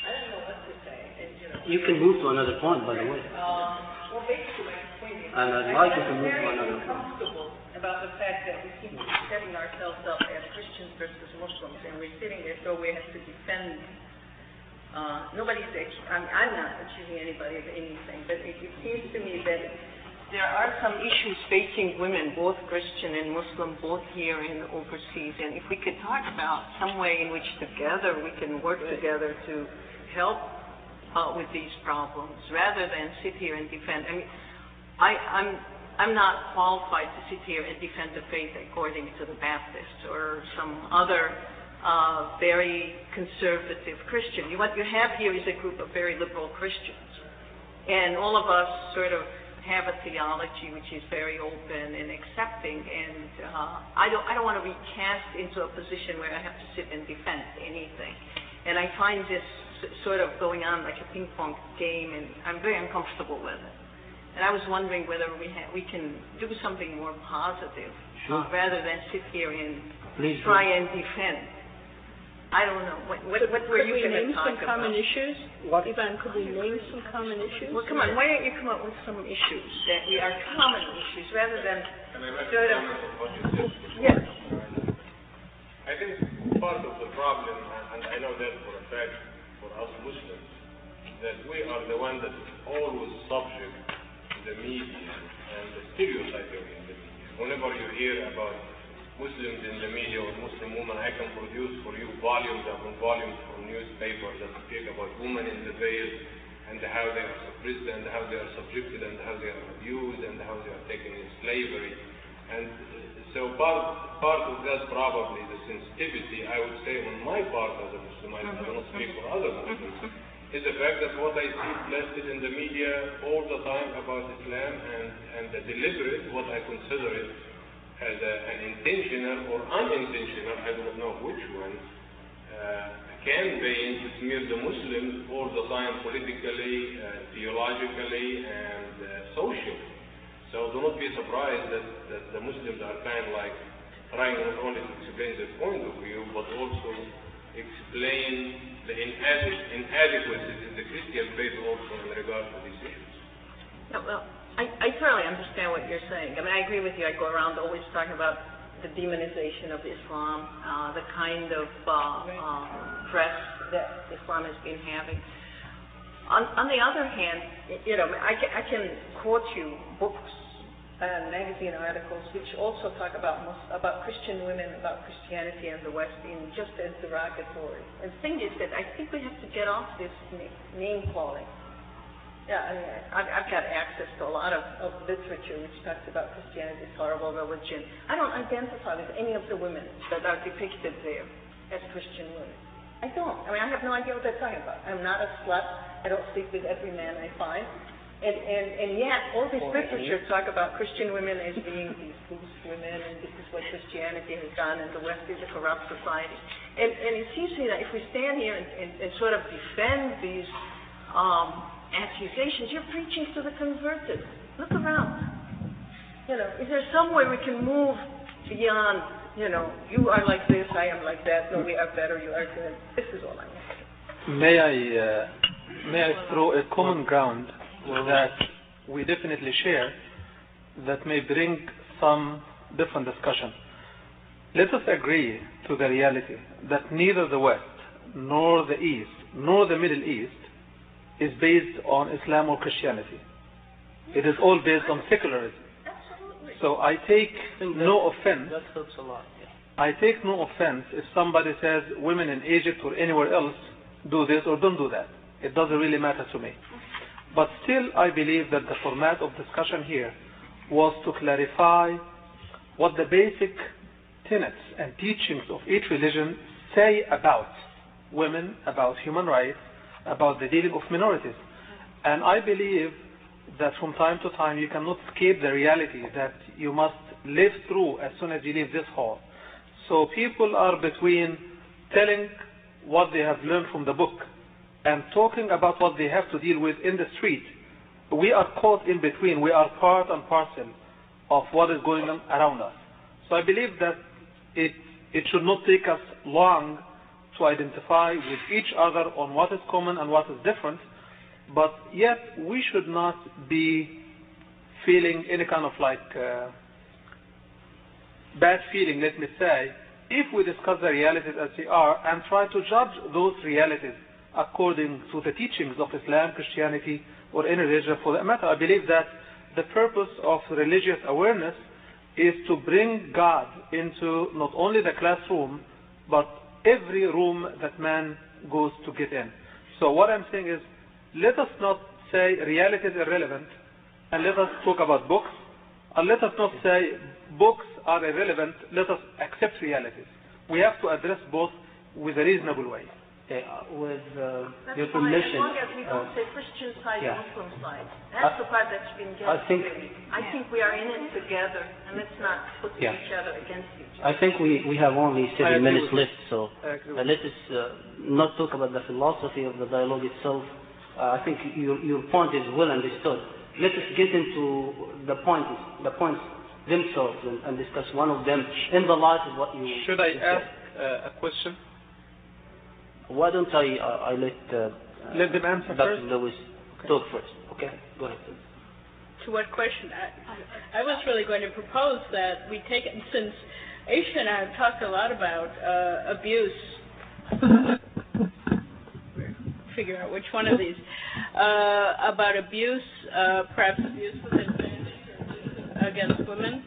I don't know what to say. You can move to another point, by the way. Well, basically, my point is, And I'd like you to move to another point. I'm very uncomfortable about the fact that we keep setting ourselves up as Christians versus Muslims, and we're sitting there so we have to defend. Nobody's I'm not accusing anybody of anything, but it seems to me that there are some issues facing women, both Christian and Muslim, both here and overseas. And if we could talk about some way in which together we can work together to help with these problems, rather than sit here and defend. I mean, I'm not qualified to sit here and defend the faith according to the Baptists or some other very conservative Christian. What you have here is a group of very liberal Christians, and all of us sort of have a theology which is very open and accepting, and I don't want to be cast into a position where I have to sit and defend anything. And I find this sort of going on like a ping pong game, and I'm very uncomfortable with it. And I was wondering whether we can do something more positive, rather than sit here and try and defend. I don't know. What were you going to talk about? Could we name some common issues? Ivan, could we name some common issues? Well, come on. Why don't you come up with some issues that are common issues, rather than sort of... Yes. I think part of the problem, and I know that for a fact for us Muslims, that we are the one that is always subject to the media and the stereotyping in the media. Whenever you hear about Muslims in the media or Muslim women, I can produce for you volumes upon volumes from newspapers that speak about women in the veil and how they are suppressed and how they are subjected and how they are abused and how they are taken in slavery. And so part of that probably the sensitivity, I would say on my part as a Muslim, I do not speak for other Muslims, is the fact that what I see plastered in the media all the time about Islam and the deliberate, what I consider it as an intentional or unintentional, I don't know which one, campaign to smear the Muslims all the time politically, theologically, and socially. So do not be surprised that the Muslims are kind of like trying not only to explain their point of view, but also explain the inadequacies in the Christian faith also in regard to these issues. Yeah, well, I thoroughly understand what you're saying. I mean, I agree with you. I go around always talking about the demonization of Islam, the kind of press that Islam has been having. On the other hand, I can quote you books and magazine articles which also talk about Christian women, about Christianity and the West in just as derogatory. And the thing is that I think we have to get off this name calling. Yeah, I mean, I've got access to a lot of literature which talks about Christianity as horrible religion. I don't identify with any of the women that are depicted there as Christian women. I don't. I mean, I have no idea what they're talking about. I'm not a slut. I don't sleep with every man I find. And yet, all this literature talk about Christian women as being these loose women, and this is what Christianity has done, and the West is a corrupt society. And it seems to me that if we stand here and sort of defend these accusations, you're preaching to the converted. Look around. Is there some way we can move beyond, you are like this, I am like that, no, we are better, you are good. This is all I want. May I throw a common ground that we definitely share that may bring some different discussion. Let us agree to the reality that neither the West, nor the East, nor the Middle East is based on Islam or Christianity. It is all based on secularism. Absolutely. So I take no offense. That helps a lot. Yeah. I take no offense if somebody says women in Egypt or anywhere else do this or don't do that. It doesn't really matter to me. But still, I believe that the format of discussion here was to clarify what the basic tenets and teachings of each religion say about women, about human rights, about the dealing of minorities. And I believe that from time to time you cannot escape the reality that you must live through as soon as you leave this hall. So people are between telling what they have learned from the book and talking about what they have to deal with in the street. We are caught in between. We are part and parcel of what is going on around us. So I believe that it should not take us long to identify with each other on what is common and what is different, but yet we should not be feeling any kind of bad feeling, let me say, if we discuss the realities as they are and try to judge those realities according to the teachings of Islam, Christianity, or any religion for that matter. I believe that the purpose of religious awareness is to bring God into not only the classroom, but every room that man goes to get in. So what I'm saying is, let us not say reality is irrelevant, and let us talk about books, and let us not say books are irrelevant, let us accept realities. We have to address both with a reasonable way. With your fine, permission. as long as we don't say Christian side, yeah. Muslim side. That's the part that's been getting I think we are in it together, and let's not put each other against each other. I think we have only 7 minutes left, so let us not talk about the philosophy of the dialogue itself. I think your point is well understood. Let us get into the points themselves and discuss one of them in the light of what you Should I ask a question? Why don't I let them answer Dr. first? Lewis talk first? Okay, go ahead. To what question? I was really going to propose that we take it, since Aisha and I have talked a lot about abuse. Figure out which one of these. About abuse, perhaps abuse within families or against women,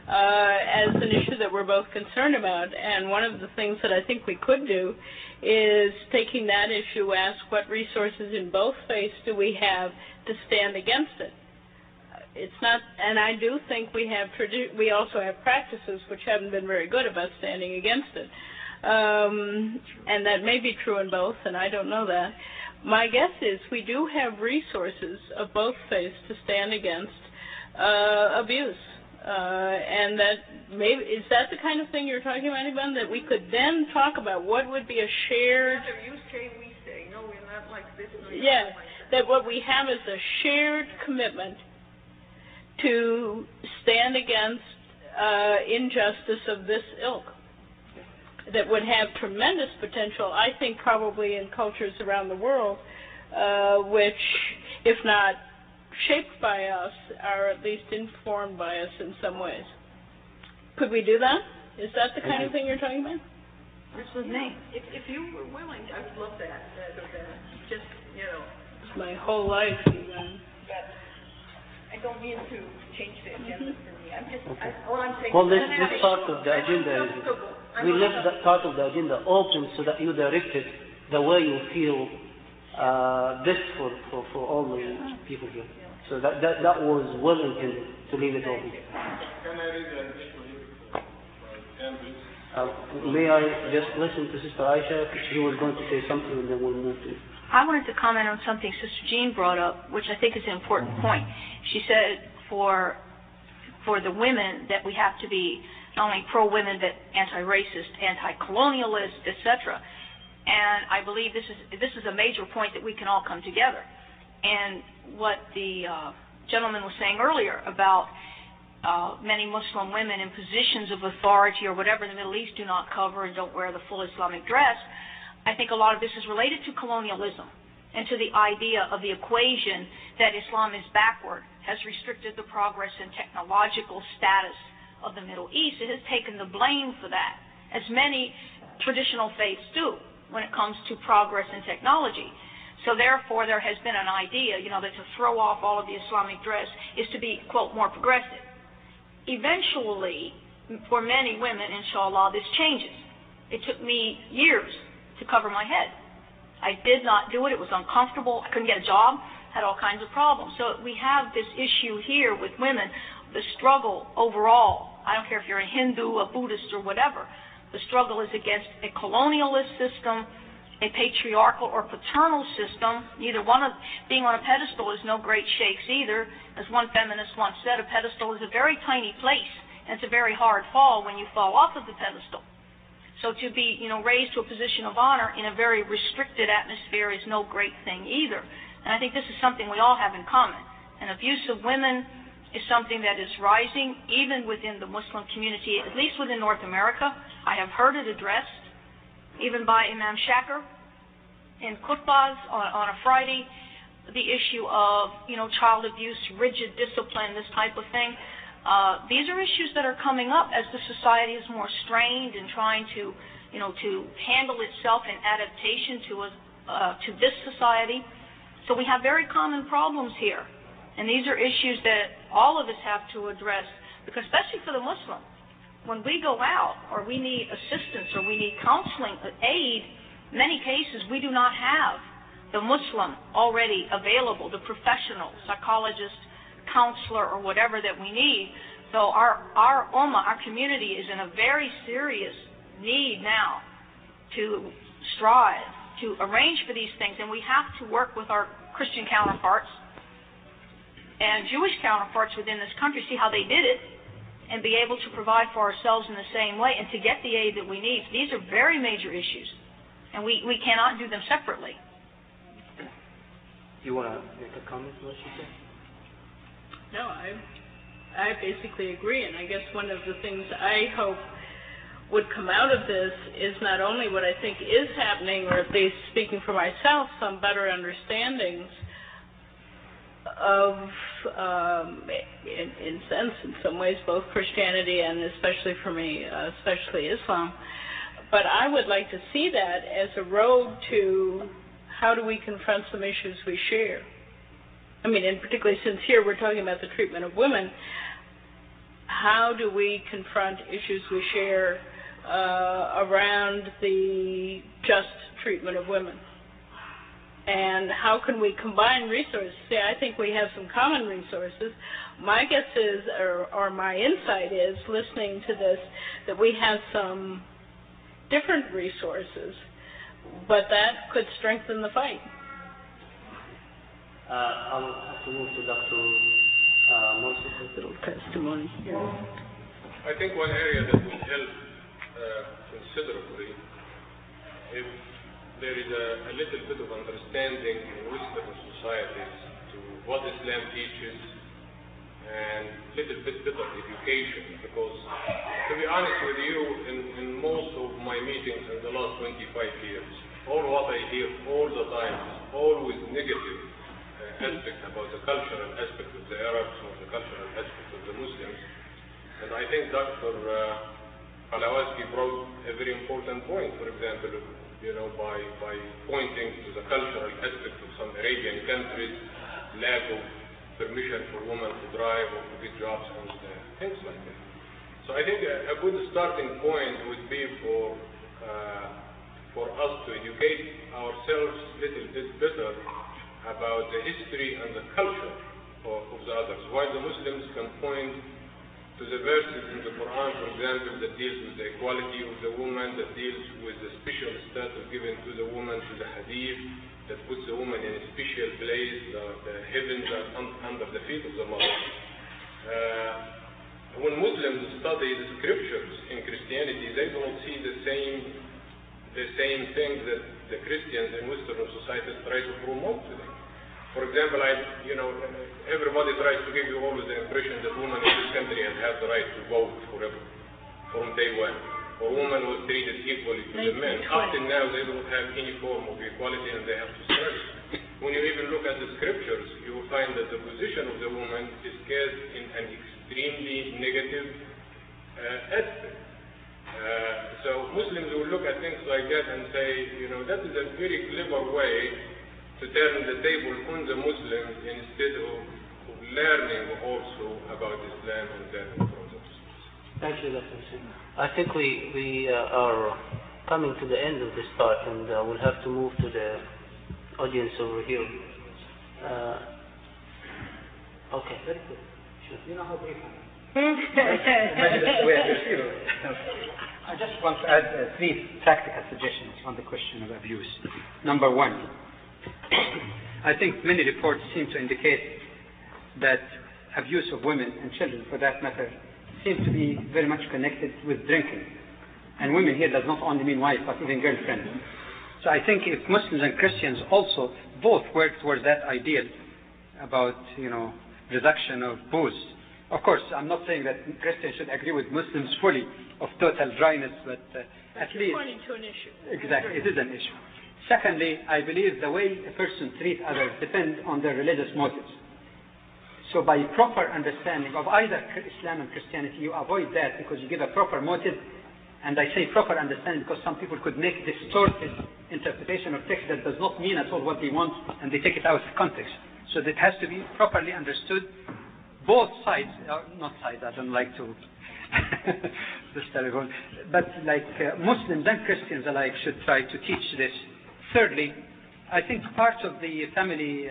as an issue that we're both concerned about. And one of the things that I think we could do is, taking that issue, ask what resources in both faiths do we have to stand against it. It's not, and I do think we also have practices which haven't been very good about standing against it. And that may be true in both, and I don't know that. My guess is we do have resources of both faiths to stand against abuse. And that maybe, is that the kind of thing you're talking about, Ivan? That we could then talk about what would be a shared... Rather you say, we say. No, we're not like this. Yeah, that what we have is a shared commitment to stand against injustice of this ilk that would have tremendous potential, I think, probably in cultures around the world, which, if not shaped by us, are at least informed by us in some ways. Could we do that? Is that the kind of thing you're talking about? This was me. If you were willing, I would love that. Just, It's my whole life, even. I don't mean to change the agenda for me. I'm just, all I'm saying... Well, this part of the agenda is... We left that part of the agenda open so that you direct it the way you feel best for all the people here. So that was well intended to leave it open. Can I read an issue? May I just listen to Sister Aisha? She was going to say something and then we'll move to... I wanted to comment on something Sister Jean brought up, which I think is an important point. She said for the women that we have to be not only pro-women but anti-racist, anti-colonialist, etc. And I believe this is a major point that we can all come together. And what the gentleman was saying earlier about many Muslim women in positions of authority or whatever in the Middle East do not cover and don't wear the full Islamic dress, I think a lot of this is related to colonialism and to the idea of the equation that Islam is backward, has restricted the progress and technological status of the Middle East. It has taken the blame for that, as many traditional faiths do when it comes to progress and technology. So therefore, there has been an idea, that to throw off all of the Islamic dress is to be, quote, more progressive. Eventually, for many women, inshallah, this changes. It took me years to cover my head. I did not do it. It was uncomfortable. I couldn't get a job, had all kinds of problems. So we have this issue here with women, the struggle overall I don't care if you're a Hindu, a Buddhist, or whatever. The struggle is against a colonialist system, a patriarchal or paternal system. Neither one of being on a pedestal is no great shakes either. As one feminist once said, a pedestal is a very tiny place, and it's a very hard fall when you fall off of the pedestal. So to be, raised to a position of honor in a very restricted atmosphere is no great thing either. And I think this is something we all have in common. And abuse of women is something that is rising even within the Muslim community, at least within North America. I have heard it addressed, even by Imam Shaker in khutbahs on a Friday, the issue of, child abuse, rigid discipline, this type of thing. These are issues that are coming up as the society is more strained and trying to, to handle itself in adaptation to this society. So we have very common problems here. And these are issues that all of us have to address, because especially for the Muslim, when we go out or we need assistance or we need counseling, aid, many cases we do not have the Muslim already available, the professional, psychologist, counselor, or whatever that we need. So our ummah, our community, is in a very serious need now to strive, to arrange for these things. And we have to work with our Christian counterparts and Jewish counterparts within this country, see how they did it, and be able to provide for ourselves in the same way and to get the aid that we need. These are very major issues, and we cannot do them separately. You want to make a comment to what she said? No, I basically agree, and I guess one of the things I hope would come out of this is not only what I think is happening, or at least speaking for myself, some better understandings of, in some ways, both Christianity and especially for me, especially Islam. But I would like to see that as a road to how do we confront some issues we share. I mean, and particularly since here we're talking about the treatment of women, how do we confront issues we share around the just treatment of women? And how can we combine resources? See, I think we have some common resources. My guess is, or my insight is, listening to this, that we have some different resources, but that could strengthen the fight. I will have to move to Dr. Morsi's little testimony here. I think one area that will help considerably if there is a little bit of understanding in Western societies to what Islam teaches and little bit better education, because to be honest with you, in most of my meetings in the last 25 years, all what I hear all the time is always negative aspect about the cultural aspect of the Arabs or the cultural aspect of the Muslims. And I think Dr. Alawaski brought a very important point, for example, by pointing to the cultural aspect of some Arabian countries, lack of permission for women to drive or to get jobs and things like that. So I think a good starting point would be for us to educate ourselves a little bit better about the history and the culture of the others. While the Muslims can point to the verses in the Quran, for example, that deals with the equality of the woman, that deals with the special status given to the woman, to the hadith, that puts the woman in a special place, the heavens are under the feet of the mother. When Muslims study the scriptures in Christianity, they don't see the same things that the Christians in Western societies try to promote today. For example, everybody tries to give you always the impression that women in this country have the right to vote forever, from day one. Or women was treated equally to the men. Up till now, they don't have any form of equality and they have to struggle. When you even look at the scriptures, you will find that the position of the woman is cast in an extremely negative aspect. So Muslims will look at things like that and say, that is a very clever way to turn the table on the Muslims instead of learning also about Islam and learning from the Muslims. Thank you, Dr. Hussein. I think we are coming to the end of this part, and we'll have to move to the audience over here. Okay, very good. Sure. You know how brief I am. I just want to add 3 practical suggestions on the question of abuse. Number 1, I think many reports seem to indicate that abuse of women and children, for that matter, seem to be very much connected with drinking. And women here does not only mean wife, but even girlfriend. So I think if Muslims and Christians also both work towards that ideal about, reduction of booze. Of course, I'm not saying that Christians should agree with Muslims fully of total dryness, but at least... pointing to an issue. Exactly, it is an issue. Secondly, I believe the way a person treats others depends on their religious motives. So by proper understanding of either Islam and Christianity, you avoid that because you give a proper motive. And I say proper understanding because some people could make distorted interpretation of text that does not mean at all what they want, and they take it out of context. So that has to be properly understood. Both sides, not sides, I don't like to this telephone, but Muslims and Christians alike should try to teach this. Thirdly, I think part of the family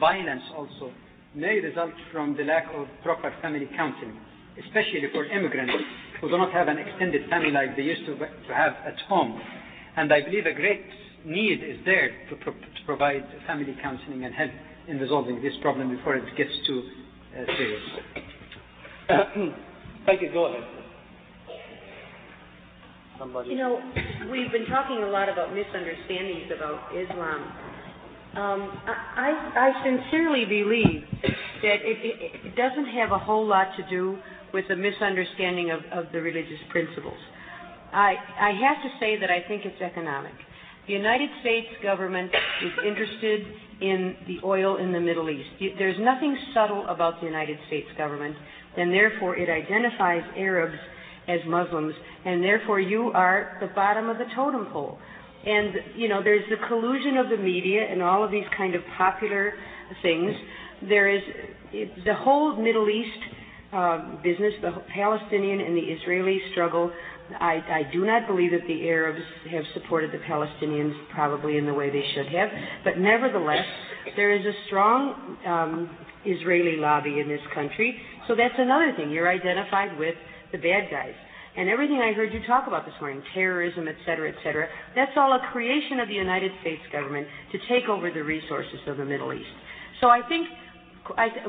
violence also may result from the lack of proper family counseling, especially for immigrants who do not have an extended family like they used to have at home. And I believe a great need is there to provide family counseling and help in resolving this problem before it gets too serious. Thank you. Go ahead. Somebody. We've been talking a lot about misunderstandings about Islam. I sincerely believe that it doesn't have a whole lot to do with the misunderstanding of the religious principles. I have to say that I think it's economic. The United States government is interested in the oil in the Middle East. There's nothing subtle about the United States government, and therefore it identifies Arabs as Muslims, and therefore you are the bottom of the totem pole. And, there's the collusion of the media and all of these kind of popular things. There is the whole Middle East business, the Palestinian and the Israeli struggle. I do not believe that the Arabs have supported the Palestinians probably in the way they should have, but nevertheless, there is a strong Israeli lobby in this country, so that's another thing. You're identified with the bad guys. And everything I heard you talk about this morning, terrorism, et cetera, that's all a creation of the United States government to take over the resources of the Middle East. So I think,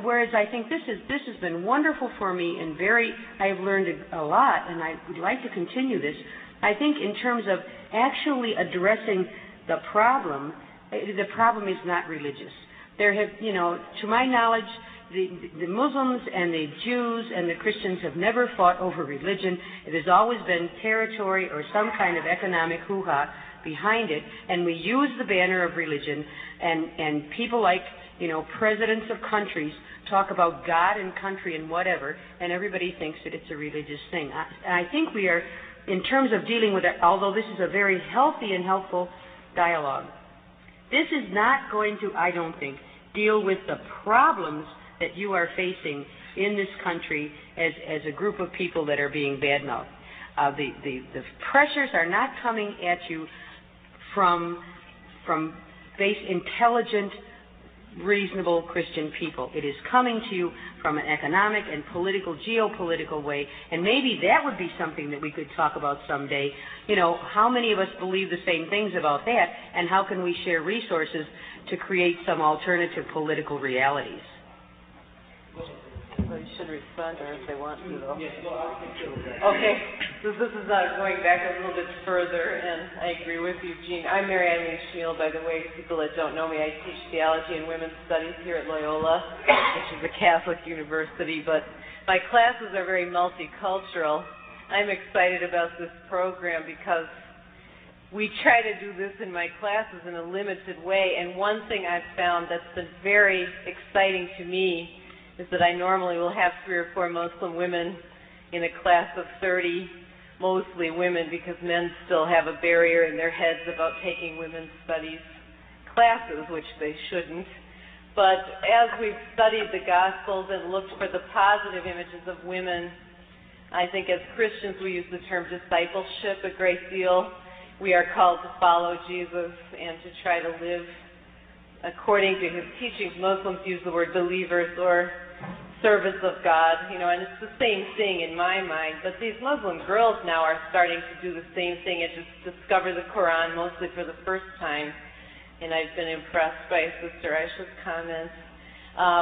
whereas I think this has been wonderful for me and I've learned a lot, and I would like to continue this. I think in terms of actually addressing the problem is not religious. There have, to my knowledge, the Muslims and the Jews and the Christians have never fought over religion. It has always been territory or some kind of economic hoo-ha behind it, and we use the banner of religion, and people like, presidents of countries talk about God and country and whatever, and everybody thinks that it's a religious thing. I think we are, in terms of dealing with it, although this is a very healthy and helpful dialogue, this is not going to, I don't think, deal with the problems that you are facing in this country as a group of people that are being badmouthed. The pressures are not coming at you from intelligent, reasonable Christian people. It is coming to you from an economic and geopolitical way, and maybe that would be something that we could talk about someday. How many of us believe the same things about that, and how can we share resources to create some alternative political realities? Somebody should respond, or if they want to, though. Okay, so this is going back a little bit further, and I agree with you, Jean. I'm Mary Eileen Schmiel, by the way. People that don't know me, I teach theology and women's studies here at Loyola, which is a Catholic university, but my classes are very multicultural. I'm excited about this program because we try to do this in my classes in a limited way, and one thing I've found that's been very exciting to me is that I normally will have 3 or 4 Muslim women in a class of 30, mostly women, because men still have a barrier in their heads about taking women's studies classes, which they shouldn't. But as we've studied the Gospels and looked for the positive images of women, I think as Christians we use the term discipleship a great deal. We are called to follow Jesus and to try to live according to his teachings, Muslims use the word believers or servants of God, and it's the same thing in my mind. But these Muslim girls now are starting to do the same thing and just discover the Quran mostly for the first time. And I've been impressed by Sister Aisha's comments.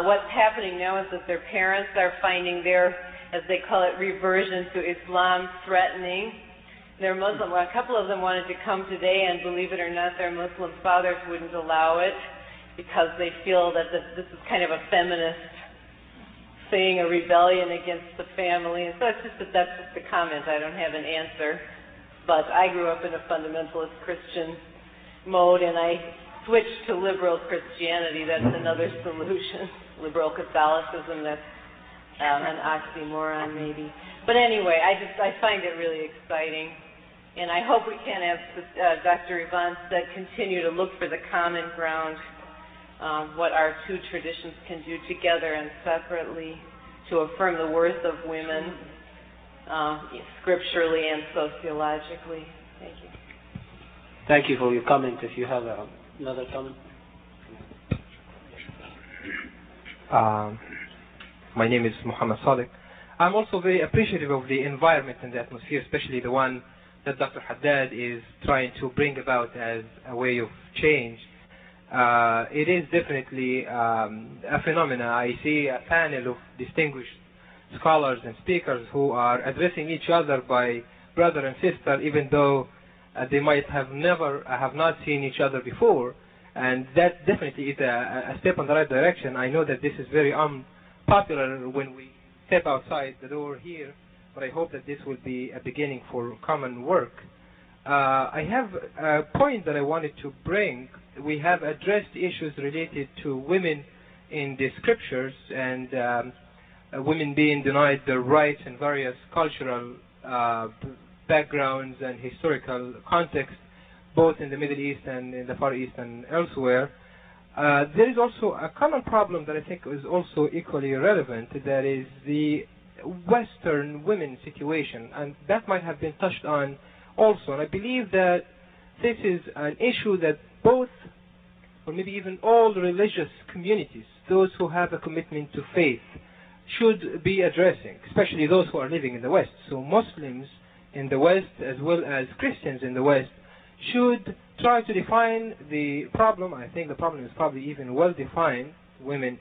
What's happening now is that their parents are finding their, as they call it, reversion to Islam threatening. They're Muslim. Well, a couple of them wanted to come today, and believe it or not, their Muslim fathers wouldn't allow it because they feel that this is kind of a feminist thing, a rebellion against the family. And so that's just a comment. I don't have an answer. But I grew up in a fundamentalist Christian mode, and I switched to liberal Christianity. That's another solution. Liberal Catholicism, that's an oxymoron maybe. But anyway, I find it really exciting. And I hope we can, as Dr. Yvonne said, continue to look for the common ground, what our two traditions can do together and separately to affirm the worth of women scripturally and sociologically. Thank you. Thank you for your comment. If you have another comment. My name is Muhammad Sadiq. I'm also very appreciative of the environment and the atmosphere, especially the one that Dr. Haddad is trying to bring about as a way of change. It is definitely a phenomenon. I see a panel of distinguished scholars and speakers who are addressing each other by brother and sister, even though they might have not seen each other before, and that definitely is a step in the right direction. I know that this is very unpopular when we step outside the door here, but I hope that this will be a beginning for common work. I have a point that I wanted to bring. We have addressed issues related to women in the scriptures and women being denied their rights in various cultural backgrounds and historical contexts, both in the Middle East and in the Far East and elsewhere. There is also a common problem that I think is also equally relevant, that is the Western women situation, and that might have been touched on also. And I believe that this is an issue that both, or maybe even all religious communities, those who have a commitment to faith, should be addressing, especially those who are living in the West. So Muslims in the West, as well as Christians in the West, should try to define the problem. I think the problem is probably even well defined. Women,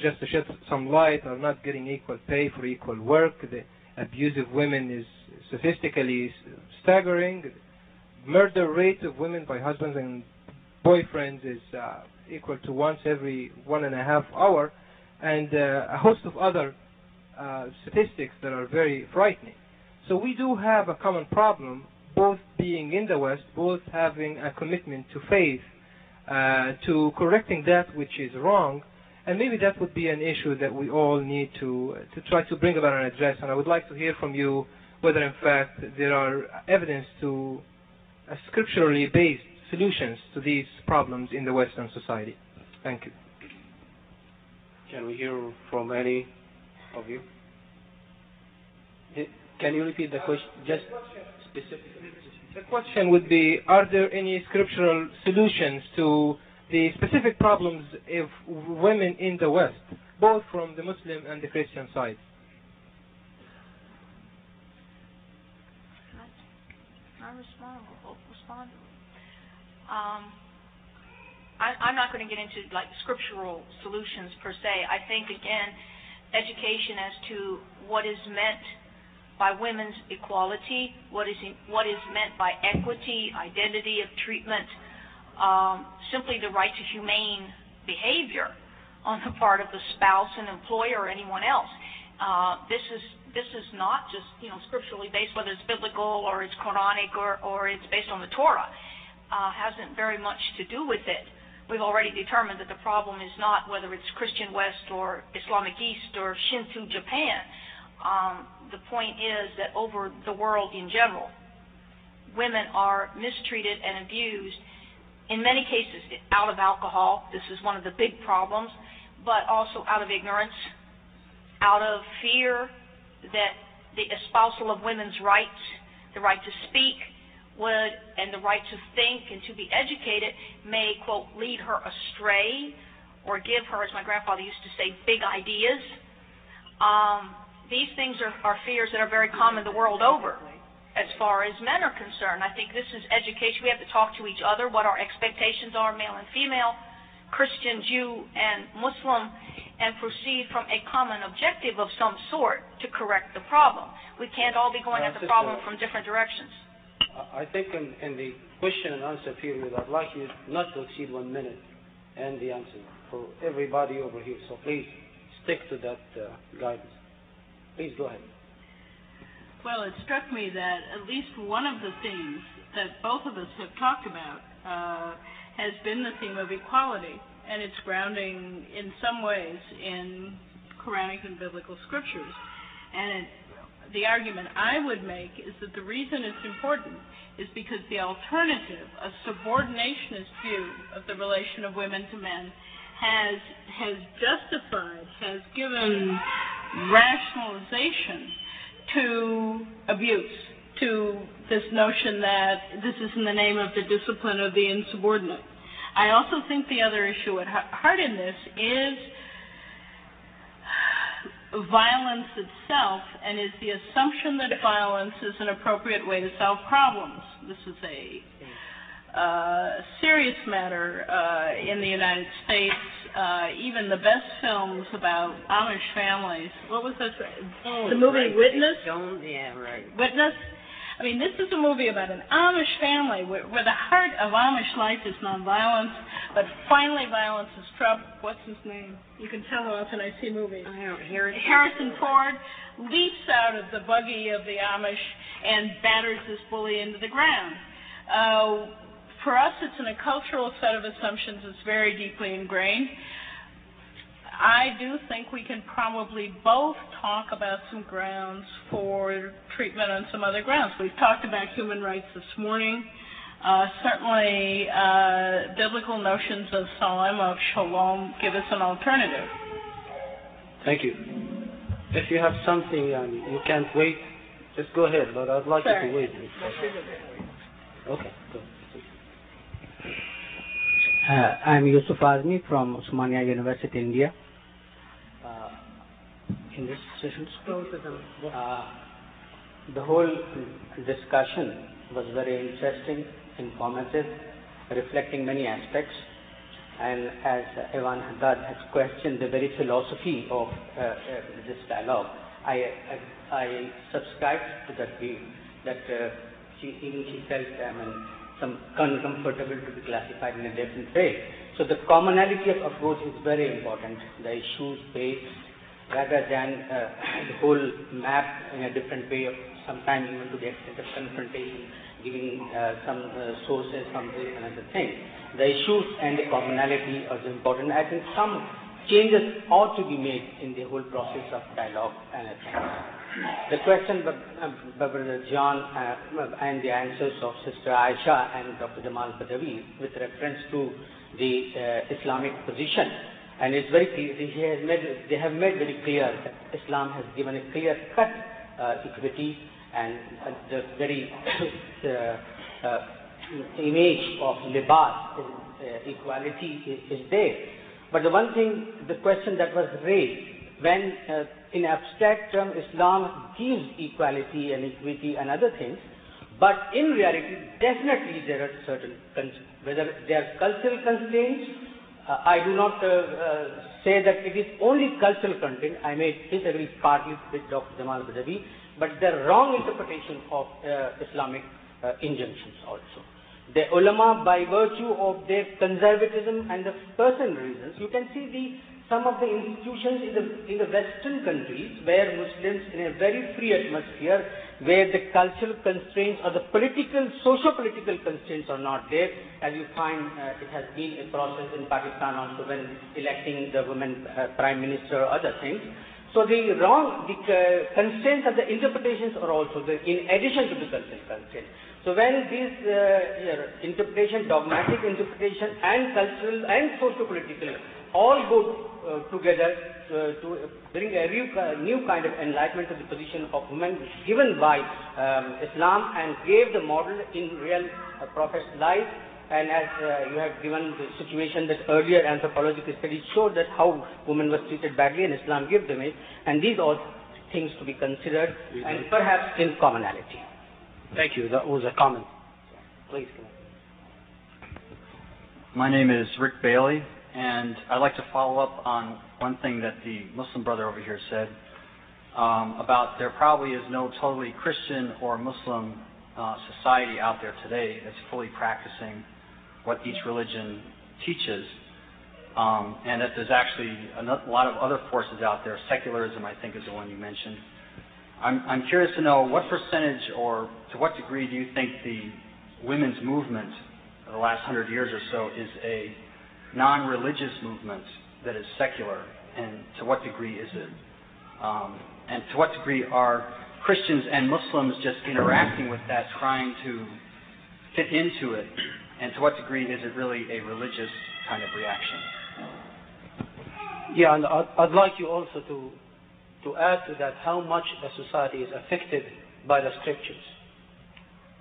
just to shed some light, are not getting equal pay for equal work. The abuse of women is statistically staggering. Murder rate of women by husbands and boyfriends is equal to once every 1.5 hours, and a host of other statistics that are very frightening. So we do have a common problem, both being in the West, both having a commitment to faith, to correcting that which is wrong, and maybe that would be an issue that we all need to try to bring about and address. And I would like to hear from you whether, in fact, there are evidence to scripturally based solutions to these problems in the Western society. Thank you. Can we hear from any of you? Can you repeat the question, just specifically? The question would be, are there any scriptural solutions to the specific problems of women in the West, both from the Muslim and the Christian side? I respond. We'll both respond. I'm not going to get into like scriptural solutions per se. I think, again, education as to what is meant by women's equality, what is meant by equity, identity of treatment, simply the right to humane behavior on the part of the spouse and employer or anyone else. This is not just scripturally based, whether it's biblical or it's Quranic or it's based on the Torah. Hasn't very much to do with it. We've already determined that the problem is not whether it's Christian West or Islamic East or Shinto Japan. The point is that over the world in general, women are mistreated and abused, in many cases out of alcohol. This is one of the big problems, but also out of ignorance, out of fear that the espousal of women's rights, the right to speak, would, and the right to think and to be educated may, quote, lead her astray or give her, as my grandfather used to say, big ideas. These things are fears that are very common the world over as far as men are concerned. I think this is education. We have to talk to each other, what our expectations are, male and female, Christian, Jew, and Muslim, and proceed from a common objective of some sort to correct the problem. We can't all be going at the problem from different directions. I think in the question and answer period, I'd like you not to exceed 1 minute and the answer for everybody over here. So please stick to that guidance. Please go ahead. Well, it struck me that at least one of the themes that both of us have talked about has been the theme of equality, and its grounding in some ways in Quranic and biblical scriptures. And the argument I would make is that the reason it's important is because the alternative, a subordinationist view of the relation of women to men, has justified, has given rationalization to abuse, to this notion that this is in the name of the discipline of the insubordinate. I also think the other issue at heart in this is violence itself, and is the assumption that violence is an appropriate way to solve problems. This is a serious matter in the United States. Even the best films about Amish families. What was this? The movie Witness? Yeah, right. Witness? I mean, this is a movie about an Amish family where the heart of Amish life is nonviolence, but finally violence is trumped. What's his name? You can tell how often I see movies. Harrison Ford leaps out of the buggy of the Amish and batters this bully into the ground. For us, it's in a cultural set of assumptions that's very deeply ingrained. I do think we can probably both talk about some grounds for treatment on some other grounds. We've talked about human rights this morning. Certainly, biblical notions of salam, of shalom, give us an alternative. Thank you. If you have something you can't wait, just go ahead, but I'd like you to wait. Okay, go. I'm Yusuf Azmi from Osmania University, India. In this session, the whole discussion was very interesting, informative, reflecting many aspects. And as Evan Haddad has questioned the very philosophy of this dialogue, I subscribe to that view that she felt some uncomfortable to be classified in a different way. So the commonality of approach is very important. The issues based rather than the whole map in a different way, of sometimes even to the extent of confrontation, giving some sources from this and other thing. The issues and the commonality are important. I think some changes ought to be made in the whole process of dialogue and things. The question by Brother John and the answers of Sister Aisha and Dr. Jamal Badawi with reference to the Islamic position, and it's very clear, they have made very clear that Islam has given a clear-cut equity, and the very image of libas, equality is there. But the one thing, the question that was raised, when in abstract term Islam gives equality and equity and other things, but in reality definitely there are certain, whether they are cultural constraints, I do not say that it is only cultural content. I may disagree partly with Dr. Jamal Badawi, but the wrong interpretation of Islamic injunctions also. The ulama, by virtue of their conservatism and the personal reasons, you can see some of the institutions in the Western countries where Muslims in a very free atmosphere, where the cultural constraints or the political, socio-political constraints are not there, as you find it has been a process in Pakistan also when electing the women prime minister or other things. So the constraints of the interpretations are also there in addition to the cultural constraints. So when these interpretation, dogmatic interpretation and cultural and socio-political all go together to bring a new kind of enlightenment to the position of women given by Islam, and gave the model in real Prophet's life. And as you have given the situation that earlier anthropological studies showed that how women were treated badly and Islam gave them it, and these are things to be considered and perhaps in commonality. Thank you. That was a comment. Please. My name is Rick Bailey, and I'd like to follow up on one thing that the Muslim brother over here said about there probably is no totally Christian or Muslim society out there today that's fully practicing what each religion teaches, and that there's actually a lot of other forces out there. Secularism, I think, is the one you mentioned. I'm curious to know what percentage or to what degree do you think the women's movement of the last 100 years or so is a non-religious movement that is secular, and to what degree is it? And to what degree are Christians and Muslims just interacting with that, trying to fit into it, and to what degree is it really a religious kind of reaction? Yeah, and I'd like you also to add to that how much the society is affected by the scriptures.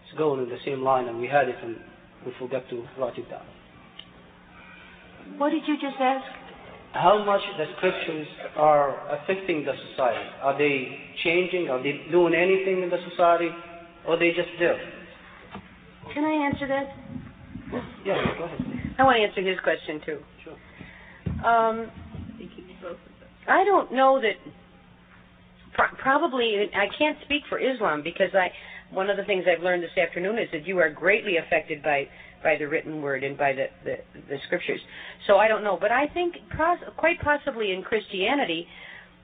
It's going in the same line, and we had it and we forgot to write it down. What did you just ask? How much the scriptures are affecting the society? Are they changing? Are they doing anything in the society? Or are they just there? Can I answer that? Yeah, go ahead. I want to answer his question too. Sure. I don't know that. Probably, I can't speak for Islam because one of the things I've learned this afternoon is that you are greatly affected by the written word and by the scriptures. So I don't know, but I think quite possibly in Christianity,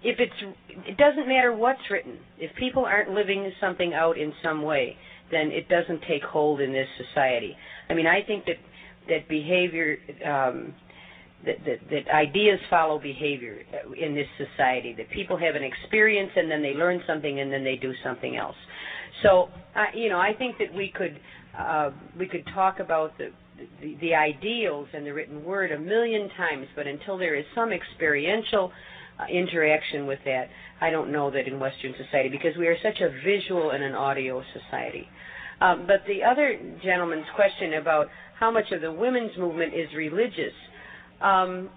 it doesn't matter what's written. If people aren't living something out in some way, then it doesn't take hold in this society. I mean, I think that behavior, that ideas follow behavior in this society. That people have an experience and then they learn something and then they do something else. So, I think that we could talk about the ideals and the written word a million times, but until there is some experiential interaction with that, I don't know that in Western society, because we are such a visual and an audio society. But the other gentleman's question about how much of the women's movement is religious, that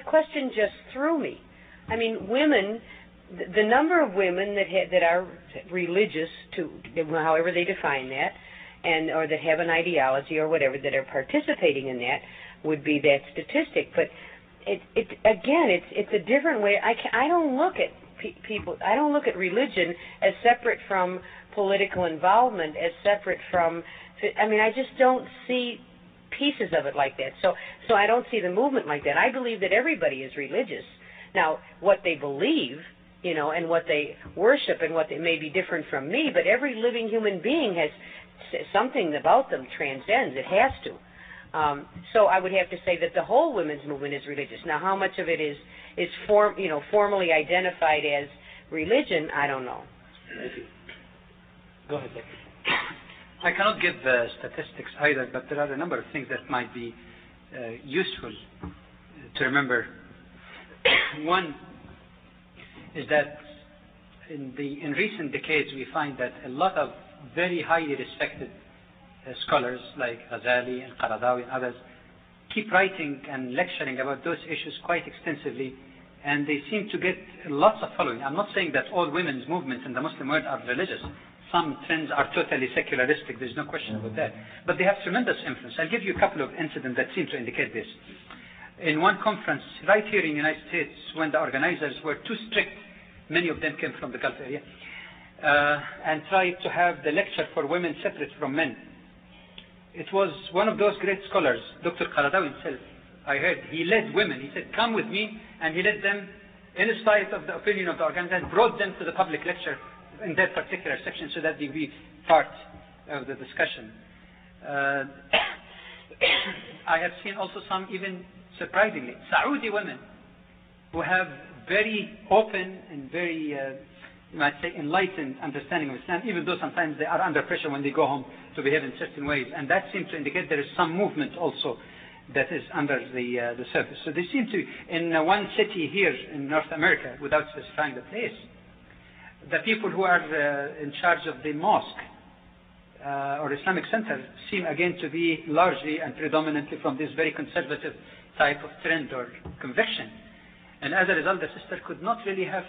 question just threw me. I mean, women, the number of women that are religious, to however they define that, or that have an ideology or whatever, that are participating in that, would be that statistic. But it's a different way. I don't look at people. I don't look at religion as separate from political involvement, as separate from. I just don't see pieces of it like that. So I don't see the movement like that. I believe that everybody is religious. Now, what they believe, and what they worship and what they may be different from me, but every living human being has something about them transcends. It has to. So I would have to say that the whole women's movement is religious. Now, how much of it is formally identified as religion, I don't know. Thank you. Go ahead, Becky. I cannot give statistics either, but there are a number of things that might be useful to remember. One is that in recent decades we find that a lot of very highly respected scholars like Ghazali and Qaradawi and others keep writing and lecturing about those issues quite extensively, and they seem to get lots of following. I'm not saying that all women's movements in the Muslim world are religious. Some trends are totally secularistic, there's no question about that. But they have tremendous influence. I'll give you a couple of incidents that seem to indicate this. In one conference right here in the United States, when the organizers were too strict, many of them came from the Gulf area, and tried to have the lecture for women separate from men. It was one of those great scholars, Dr. Qaradawi himself. I heard he led women. He said, come with me, and he led them in spite of the opinion of the organizers, brought them to the public lecture in that particular section so that they be part of the discussion. I have seen also some, even surprisingly, Saudi women who have very open and very you might say, enlightened understanding of Islam, even though sometimes they are under pressure when they go home to behave in certain ways. And that seems to indicate there is some movement also that is under the surface. So they seem to, in one city here in North America, without specifying the place, the people who are in charge of the mosque or Islamic center seem again to be largely and predominantly from this very conservative type of trend or conviction. And as a result, the sister could not really have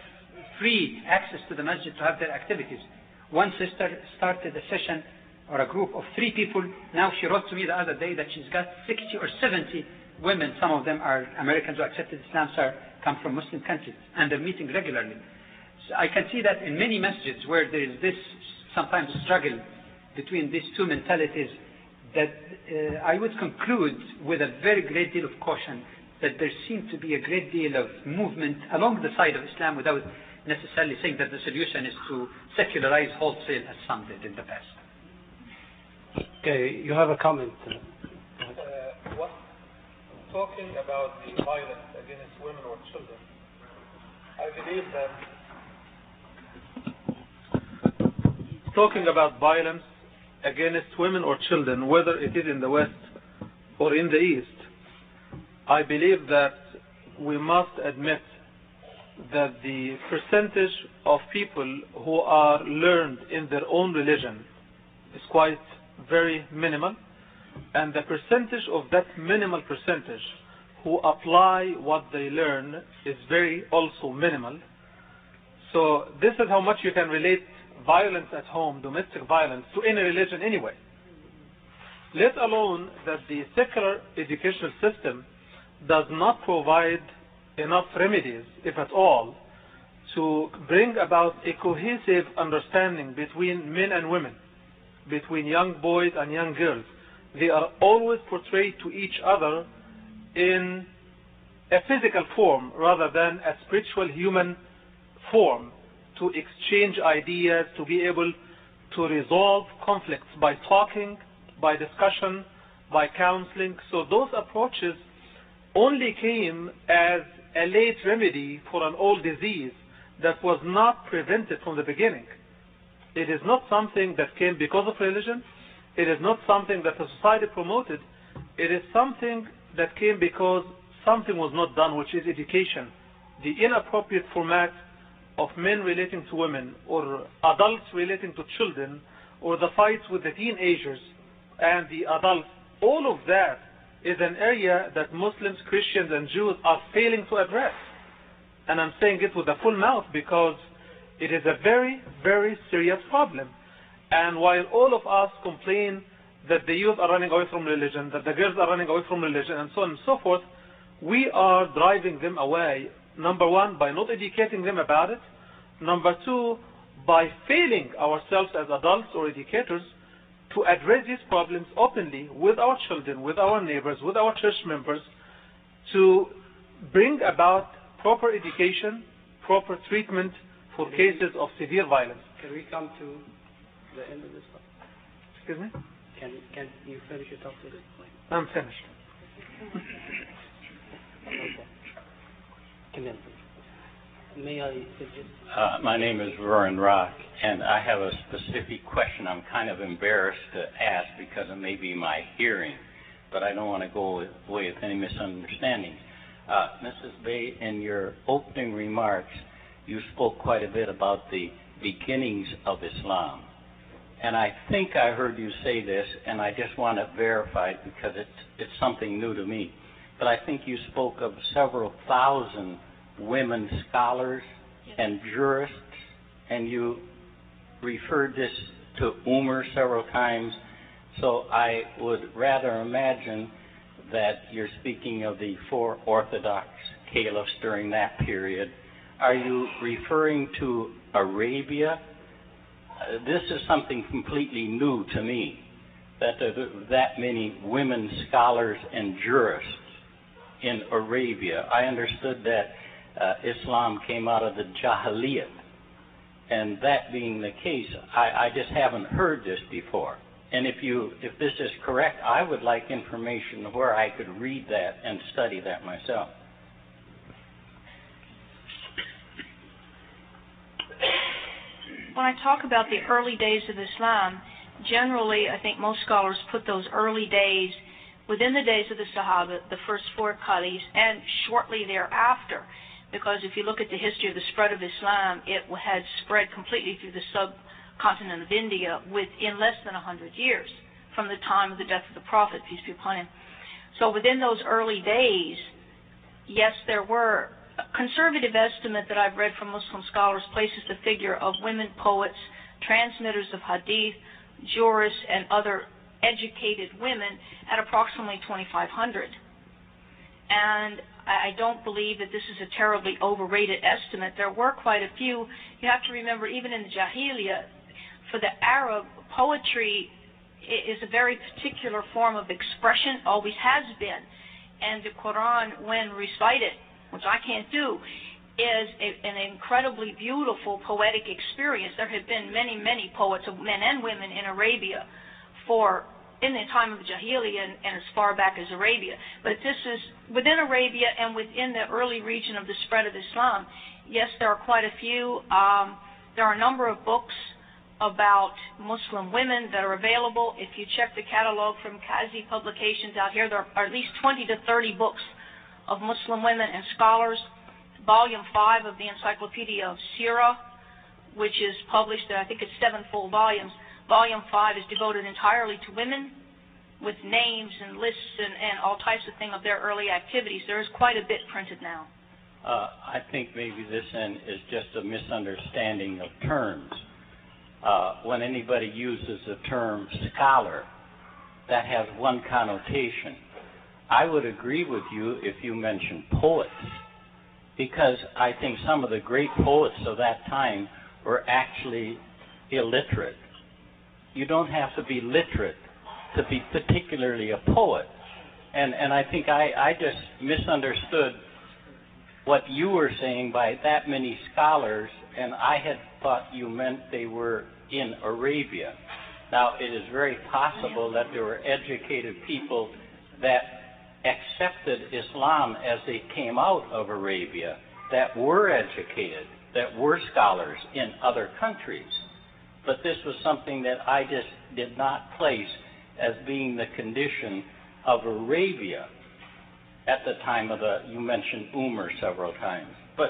free access to the masjid to have their activities. One sister started a session or a group of 3 people. Now she wrote to me the other day that she's got 60 or 70 women. Some of them are Americans who accepted Islam, come from Muslim countries, and they're meeting regularly. So I can see that in many masjids where there is this sometimes struggle between these two mentalities, that I would conclude with a very great deal of caution that there seems to be a great deal of movement along the side of Islam without necessarily saying that the solution is to secularize wholesale as some did in the past. Okay, you have a comment. Talking about the violence against women or children, I believe that talking about violence against women or children, whether it is in the West or in the East, I believe that we must admit that the percentage of people who are learned in their own religion is quite very minimal, and the percentage of that minimal percentage who apply what they learn is very also minimal. So this is how much you can relate violence at home, domestic violence, to any religion anyway. Let alone that the secular educational system does not provide enough remedies, if at all, to bring about a cohesive understanding between men and women, between young boys and young girls. They are always portrayed to each other in a physical form rather than a spiritual human form, to exchange ideas, to be able to resolve conflicts by talking, by discussion, by counseling. So those approaches only came as a late remedy for an old disease that was not prevented from the beginning. It is not something that came because of religion. It is not something that the society promoted. It is something that came because something was not done, which is education. The inappropriate format of men relating to women, or adults relating to children, or the fights with the teenagers and the adults, all of that is an area that Muslims, Christians, and Jews are failing to address. And I'm saying it with a full mouth because it is a very, very serious problem. And while all of us complain that the youth are running away from religion, that the girls are running away from religion, and so on and so forth, we are driving them away, number one, by not educating them about it, number two, by failing ourselves as adults or educators to address these problems openly with our children, with our neighbors, with our church members, to bring about proper education, proper treatment for cases of severe violence. Can we come to the end of this talk? Excuse me? Can you finish your talk, please? I'm finished. Come in. May I suggest? My name is Vernon Rock, and I have a specific question I'm kind of embarrassed to ask because of maybe my hearing, but I don't want to go away with any misunderstandings. Mrs. Bay, in your opening remarks, you spoke quite a bit about the beginnings of Islam. And I think I heard you say this, and I just want to verify it because it's something new to me. But I think you spoke of several thousand women scholars and jurists, and you referred this to Umar several times. So I would rather imagine that you're speaking of the 4 Orthodox caliphs during that period. Are you referring to Arabia? This is something completely new to me, that there are that many women scholars and jurists in Arabia. I understood that Islam came out of the Jahiliyyah, and that being the case, I just haven't heard this before. And if this is correct, I would like information where I could read that and study that myself. when I talk about the early days of Islam, generally I think most scholars put those early days within the days of the Sahaba, the first 4 caliphs, and shortly thereafter. Because if you look at the history of the spread of Islam, it had spread completely through the subcontinent of India within less than 100 years from the time of the death of the Prophet, peace be upon him. So within those early days, yes, there were. A conservative estimate that I've read from Muslim scholars places the figure of women poets, transmitters of hadith, jurists, and other educated women at approximately 2,500. And I don't believe that this is a terribly overrated estimate. There were quite a few. You have to remember, even in the Jahiliyyah, for the Arab, poetry is a very particular form of expression, always has been. And the Quran, when recited, which I can't do, is an incredibly beautiful poetic experience. There have been many, many poets, men and women, in Arabia in the time of the Jahiliyyah and as far back as Arabia. But this is within Arabia and within the early region of the spread of Islam. Yes, there are quite a few. There are a number of books about Muslim women that are available. If you check the catalog from Qazi Publications out here, there are at least 20 to 30 books of Muslim women and scholars. Volume 5 of the Encyclopedia of Sirah, which is published, I think it's 7 full volumes. Volume 5 is devoted entirely to women, with names and lists and all types of things of their early activities. There is quite a bit printed now. I think maybe this end is just a misunderstanding of terms. When anybody uses the term scholar, that has one connotation. I would agree with you if you mentioned poets, because I think some of the great poets of that time were actually illiterate. You don't have to be literate to be particularly a poet. And I think I just misunderstood what you were saying by that many scholars, and I had thought you meant they were in Arabia. Now, it is very possible that there were educated people that accepted Islam as they came out of Arabia, that were educated, that were scholars in other countries. But this was something that I just did not place as being the condition of Arabia at the time of you mentioned Umar several times. But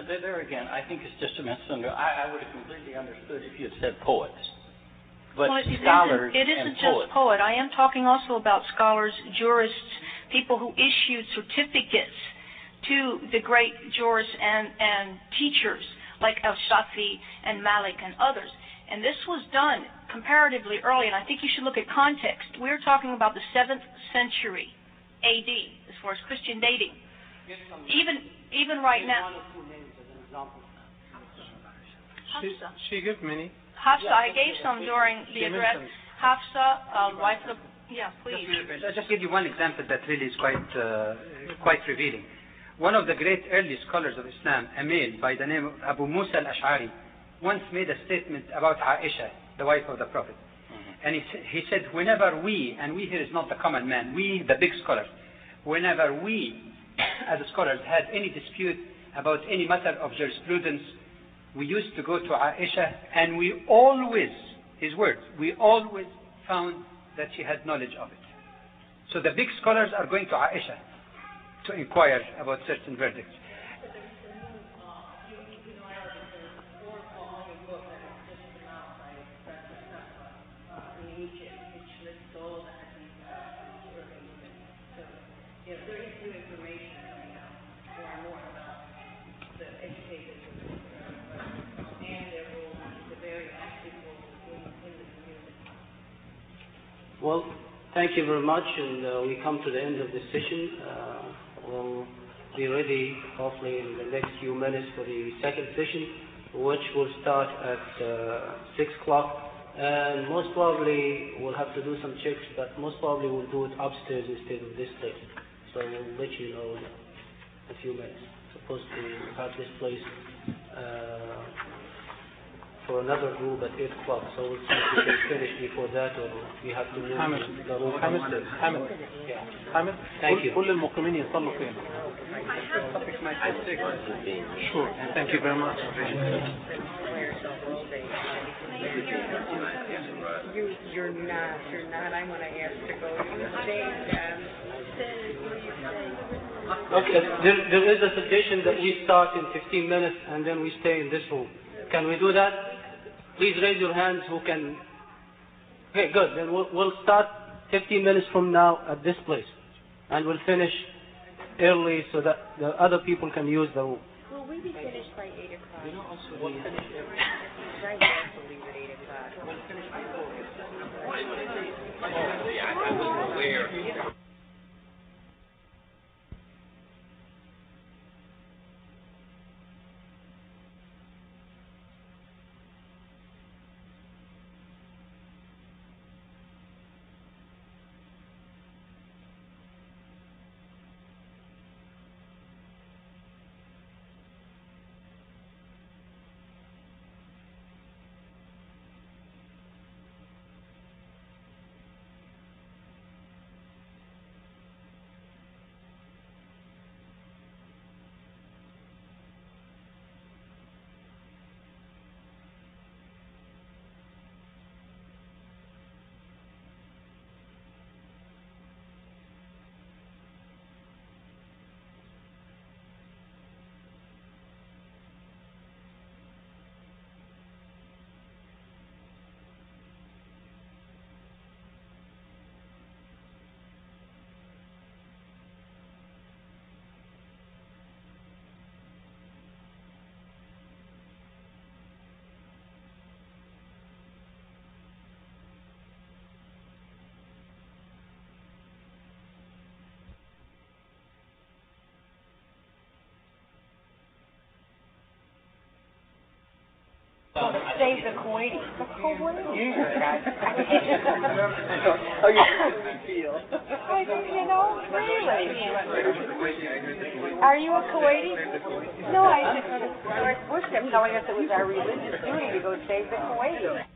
there again, I think it's just a misunderstanding. I would have completely understood if you had said poets. But well, scholars it isn't and just poets. poet. I am talking also about scholars, jurists, people who issued certificates to the great jurists and teachers like Al-Shafi and Malik and others. And this was done comparatively early, and I think you should look at context. We're talking about the 7th century AD as far as Christian dating. Even right now. She gave many. Hafsa, I gave some during the address. Hafsa, wife of please. I'll just give you one example that really is quite revealing. One of the great early scholars of Islam, a male by the name of Abu Musa al-Ash'ari, once made a statement about Aisha, the wife of the Prophet. And he said, whenever we, and we here is not the common man, we, the big scholars, whenever we, as scholars, had any dispute about any matter of jurisprudence, we used to go to Aisha, and we always, his words, we always found that she had knowledge of it. So the big scholars are going to Aisha to inquire about certain verdicts. Well, thank you very much, and we come to the end of this session. We'll be ready, hopefully, in the next few minutes for the second session, which will start at 6 o'clock. And most probably, we'll have to do some checks, but most probably we'll do it upstairs instead of this place. So we'll let you know in a few minutes. Supposed to have this place for another group at 8 o'clock. So we'll see if we can finish before that, or we have to move the room. حامد Thank you. كل المقيمين يصلوا فين؟ Sure. Thank you very much. You're not. I want to ask to go. You stay, Okay, there is a suggestion that we start in 15 minutes and then we stay in this room. Can we do that? Please raise your hands who can. Okay, good. Then we'll start 15 minutes from now at this place. And we'll finish early so that the other people can use the room. will we be finished by 8 o'clock? We'll finish Right, to leave at 8 o'clock. We'll finish before. I wasn't aware. Save the Kuwaiti. The Kuwaiti. How you feel? I think, really. Are you a Kuwaiti? No, I said, George Bush kept telling us it was our religious duty to go save the Kuwaiti.